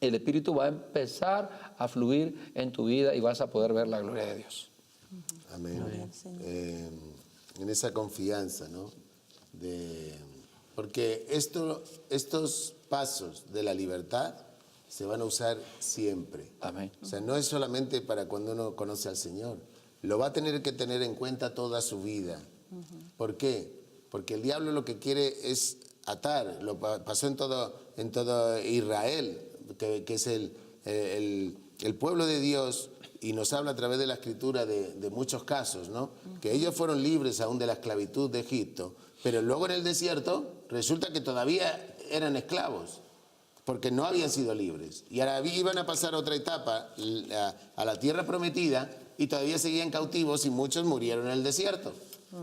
el Espíritu va a empezar a fluir en tu vida y vas a poder ver la gloria de Dios. Amén. En esa confianza, ¿no? Porque estos pasos de la libertad se van a usar siempre. Amén. O sea, no es solamente para cuando uno conoce al Señor. Lo va a tener que tener en cuenta toda su vida. ¿Por qué? Porque el diablo lo que quiere es atar. Lo pasó en todo Israel, que es el pueblo de Dios, y nos habla a través de la Escritura de muchos casos, ¿no? Que ellos fueron libres aún de la esclavitud de Egipto, pero luego en el desierto resulta que todavía eran esclavos, porque no habían sido libres. Y ahora iban a pasar otra etapa, a la tierra prometida, y todavía seguían cautivos y muchos murieron en el desierto.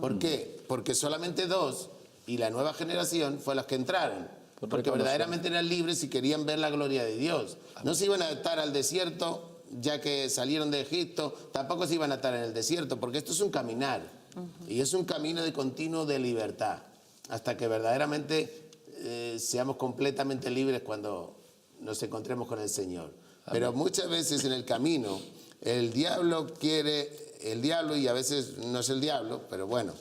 ¿Por qué? Porque solamente 2, y la nueva generación, fue las que entraron. Porque verdaderamente eran libres y querían ver la gloria de Dios. No se iban a atar al desierto ya que salieron de Egipto, tampoco se iban a atar en el desierto, porque esto es un caminar. Y es un camino de continuo de libertad, hasta que verdaderamente seamos completamente libres cuando nos encontremos con el Señor. Amén. Pero muchas veces en el camino, el diablo, y a veces no es el diablo, pero bueno,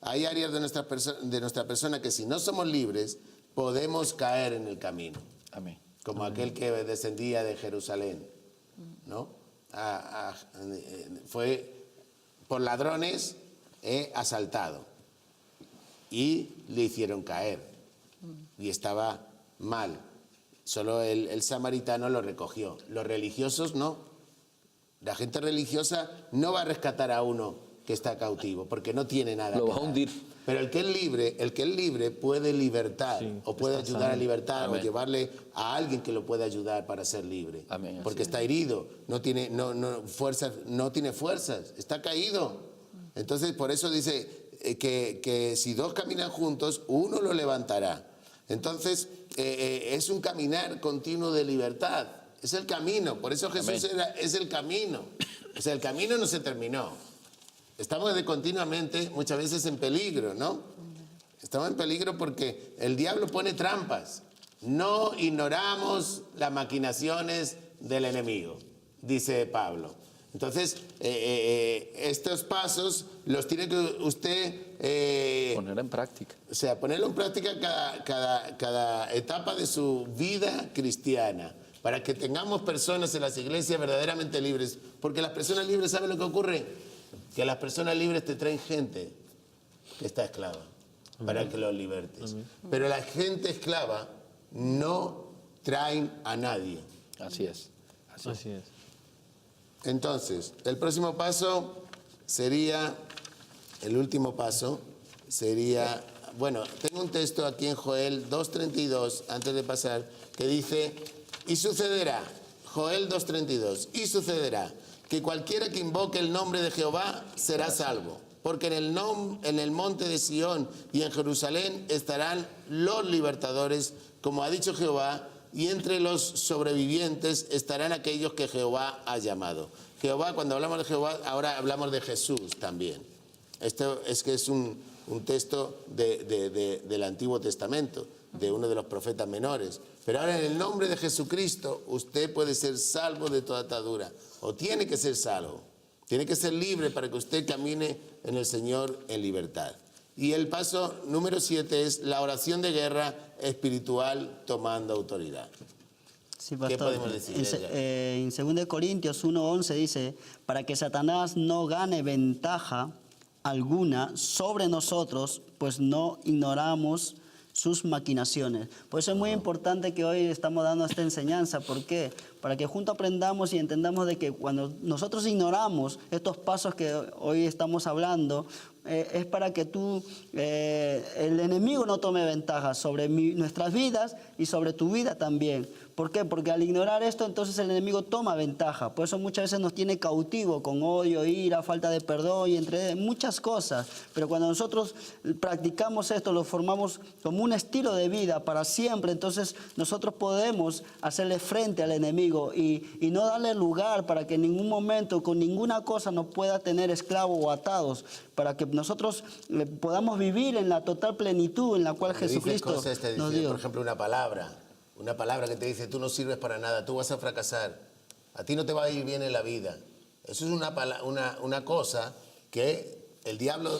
hay áreas de nuestra persona que si no somos libres, podemos caer en el camino. Amén. Como aquel que descendía de Jerusalén, ¿no? Fue por ladrones asaltado y le hicieron caer y estaba mal. Solo el samaritano lo recogió. Los religiosos no. La gente religiosa no va a rescatar a uno que está cautivo porque no tiene nada. Lo va a hundir. Pero el que es libre puede libertar, sí, o puede ayudar a libertar. Amén. O llevarle a alguien que lo pueda ayudar para ser libre. Amén. Porque está herido, no tiene fuerzas, está caído. Entonces por eso dice que si 2 caminan juntos, uno lo levantará. Entonces es un caminar continuo de libertad, es el camino. Por eso Jesús es el camino. O sea, el camino no se terminó. Estamos continuamente, muchas veces en peligro, ¿no? Estamos en peligro porque el diablo pone trampas. No ignoramos las maquinaciones del enemigo, dice Pablo. Entonces, estos pasos los tiene que usted... Poner en práctica. O sea, ponerlo en práctica cada etapa de su vida cristiana, para que tengamos personas en las iglesias verdaderamente libres. Porque las personas libres, ¿saben lo que ocurre? Que las personas libres te traen gente que está esclava, para que los libertes. Pero la gente esclava no traen a nadie. Así es. Así es. Entonces, el próximo paso sería, el último paso sería, bueno, tengo un texto aquí en Joel 2:32, antes de pasar, que dice, y sucederá, Joel 2:32, y sucederá que cualquiera que invoque el nombre de Jehová será salvo, porque en el monte de Sión y en Jerusalén estarán los libertadores, como ha dicho Jehová, y entre los sobrevivientes estarán aquellos que Jehová ha llamado. Jehová, cuando hablamos de Jehová, ahora hablamos de Jesús también. Esto es que es un texto del Antiguo Testamento, de uno de los profetas menores. Pero ahora en el nombre de Jesucristo, usted puede ser salvo de toda atadura, o tiene que ser salvo. Tiene que ser libre para que usted camine en el Señor en libertad. Y el paso número 7 es la oración de guerra espiritual tomando autoridad. Sí, pastor. ¿Qué podemos decir? En 2 Corintios 1:11 dice, para que Satanás no gane ventaja alguna sobre nosotros, pues no ignoramos sus maquinaciones. Por eso es muy importante que hoy estamos dando esta enseñanza. ¿Por qué? Para que juntos aprendamos y entendamos de que cuando nosotros ignoramos estos pasos que hoy estamos hablando, es para que el enemigo no tome ventaja sobre nuestras vidas y sobre tu vida también. ¿Por qué? Porque al ignorar esto, entonces el enemigo toma ventaja. Por eso muchas veces nos tiene cautivo con odio, ira, falta de perdón y entre muchas cosas. Pero cuando nosotros practicamos esto, lo formamos como un estilo de vida para siempre, entonces nosotros podemos hacerle frente al enemigo y no darle lugar para que en ningún momento, con ninguna cosa, nos pueda tener esclavos o atados, para que nosotros podamos vivir en la total plenitud en la cual Jesucristo nos dio. Por ejemplo, una palabra que te dice, tú no sirves para nada, tú vas a fracasar, a ti no te va a ir bien en la vida. Eso es una cosa que el diablo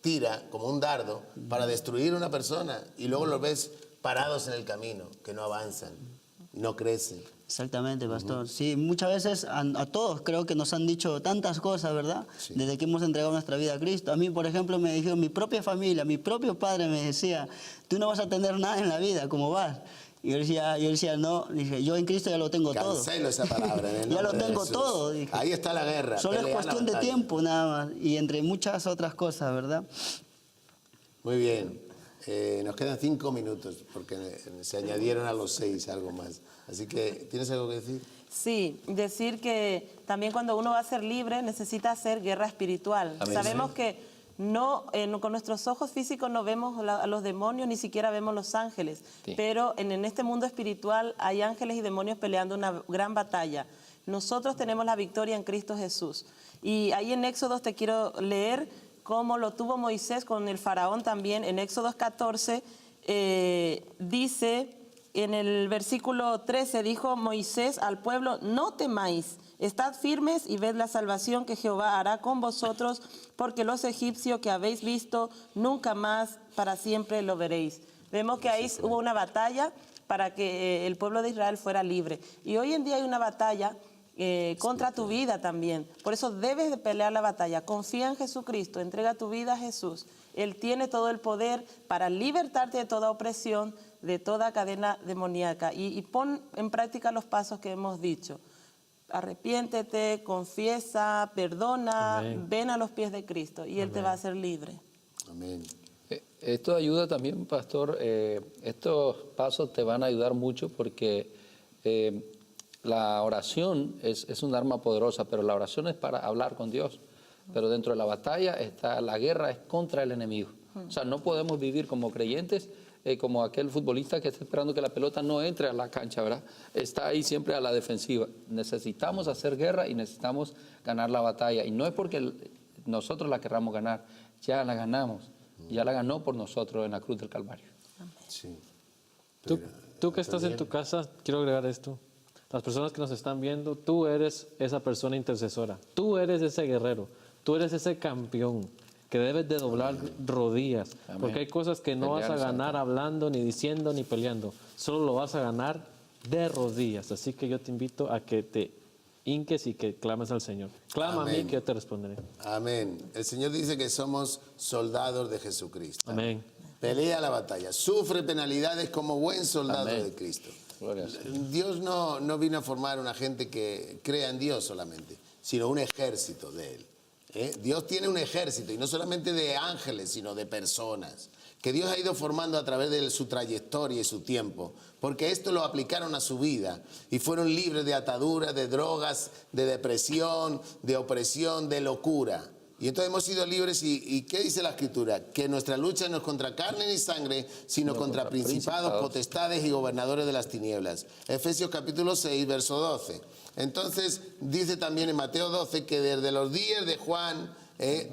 tira como un dardo para destruir a una persona y luego los ves parados en el camino, que no avanzan, no crecen. Exactamente, pastor. Sí, muchas veces a todos creo que nos han dicho tantas cosas, ¿verdad? Sí. Desde que hemos entregado nuestra vida a Cristo. A mí, por ejemplo, me dijeron, mi propia familia, mi propio padre me decía, tú no vas a tener nada en la vida, ¿cómo vas? Y yo decía, no, dije, yo en Cristo ya lo tengo todo. Cancelo esa palabra. Ya lo tengo todo. Dije. Ahí está la guerra. Solo es cuestión de tiempo nada más. Y entre muchas otras cosas, ¿verdad? Muy bien. Nos quedan 5 minutos porque se añadieron a los 6 algo más. Así que, ¿tienes algo que decir? Sí, decir que también cuando uno va a ser libre necesita hacer guerra espiritual. Amén. Sabemos que no, con nuestros ojos físicos no vemos a los demonios, ni siquiera vemos los ángeles. Sí. Pero en este mundo espiritual hay ángeles y demonios peleando una gran batalla. Nosotros tenemos la victoria en Cristo Jesús. Y ahí en Éxodos te quiero leer cómo lo tuvo Moisés con el faraón también. En Éxodos 14 dice, en el versículo 13, dijo Moisés al pueblo, no temáis. Estad firmes y ved la salvación que Jehová hará con vosotros, porque los egipcios que habéis visto, nunca más para siempre lo veréis. Vemos que ahí hubo una batalla para que el pueblo de Israel fuera libre. Y hoy en día hay una batalla contra tu vida también. Por eso debes de pelear la batalla. Confía en Jesucristo, entrega tu vida a Jesús. Él tiene todo el poder para libertarte de toda opresión, de toda cadena demoníaca. Y pon en práctica los pasos que hemos dicho. Arrepiéntete, confiesa, perdona, amén. Ven a los pies de Cristo y amén. Él te va a hacer libre. Amén. Esto ayuda también, pastor. Estos pasos te van a ayudar mucho porque la oración es un arma poderosa, pero la oración es para hablar con Dios. Pero dentro de la batalla la guerra es contra el enemigo. O sea, no podemos vivir como creyentes como aquel futbolista que está esperando que la pelota no entre a la cancha, ¿verdad? Está ahí siempre a la defensiva. Necesitamos hacer guerra y necesitamos ganar la batalla. Y no es porque nosotros la querramos ganar, ya la ganamos. Y ya la ganó por nosotros en la cruz del Calvario. Sí. Tú que estás en tu casa, quiero agregar esto. Las personas que nos están viendo, tú eres esa persona intercesora. Tú eres ese guerrero. Tú eres ese campeón que debes de doblar rodillas. Amén. Porque hay cosas que no vas a ganar hablando, ni diciendo, ni peleando. Solo lo vas a ganar de rodillas. Así que yo te invito a que te hinques y que clames al Señor. Clama a mí que yo te responderé. Amén. El Señor dice que somos soldados de Jesucristo. Amén. Pelea la batalla, sufre penalidades como buen soldado Amén. de Cristo. Gloria al Señor. Dios no vino a formar una gente que crea en Dios solamente, sino un ejército de Él. Dios tiene un ejército, y no solamente de ángeles, sino de personas, que Dios ha ido formando a través de su trayectoria y su tiempo, porque esto lo aplicaron a su vida y fueron libres de ataduras, de drogas, de depresión, de opresión, de locura. Y entonces hemos sido libres. ¿Y qué dice la Escritura? Que nuestra lucha no es contra carne ni sangre, sino contra principados, potestades y gobernadores de las tinieblas. Efesios capítulo 6, verso 12. Entonces dice también en Mateo 12 que desde los días de Juan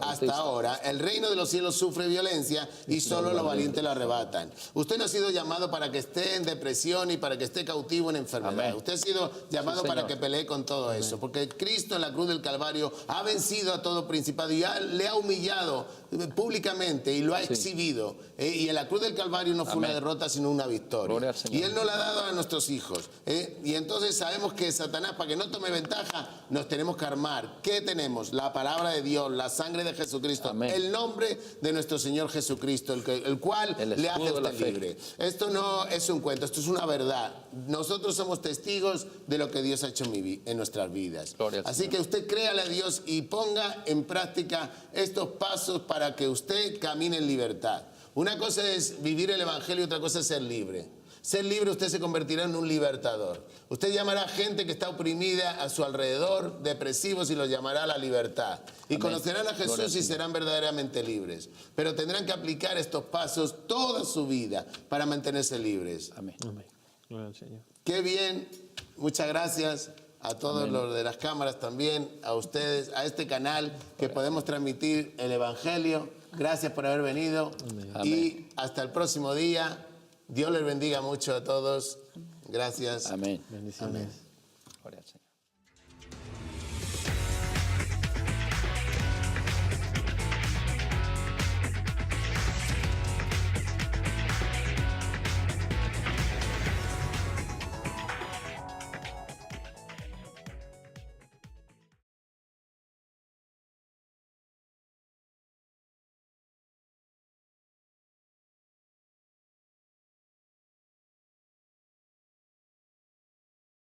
hasta ahora el reino de los cielos sufre violencia y solo los valientes lo arrebatan. Usted no ha sido llamado para que esté en depresión y para que esté cautivo en enfermedad. Amén. Usted ha sido llamado Sí, para Señor. que pelee con todo eso, porque Cristo en la cruz del Calvario ha vencido a todo principado y le ha humillado públicamente y lo ha exhibido. Y en la cruz del Calvario no fue Amén. una derrota, sino una victoria. Gloria al Señor. Y Él nos la ha dado a nuestros hijos. Y entonces sabemos que Satanás, para que no tome ventaja, nos tenemos que armar. ¿Qué tenemos? La palabra de Dios, la sangre de Jesucristo, Amén. el nombre de nuestro Señor Jesucristo, el cual El le hace a escudo de la usted fe. libre. Esto no es un cuento, esto es una verdad. Nosotros somos testigos de lo que Dios ha hecho en nuestras vidas. Gloria al Así Señor. que usted créale a Dios y ponga en práctica estos pasos para que usted camine en libertad. Una cosa es vivir el Evangelio y otra cosa es ser libre. Ser libre, usted se convertirá en un libertador. Usted llamará a gente que está oprimida a su alrededor, depresivos, y los llamará a la libertad. Y Amén. conocerán a Gloria Jesús al y Señor. serán verdaderamente libres. Pero tendrán que aplicar estos pasos toda su vida para mantenerse libres. Amén. Amén. Gloria al Señor. Qué bien, muchas gracias a todos los de las cámaras también, a ustedes, a este canal que podemos transmitir el Evangelio. Gracias por haber venido. Amén. Y hasta el próximo día. Dios les bendiga mucho a todos. Gracias. Amén. Bendiciones. Gloria al Señor.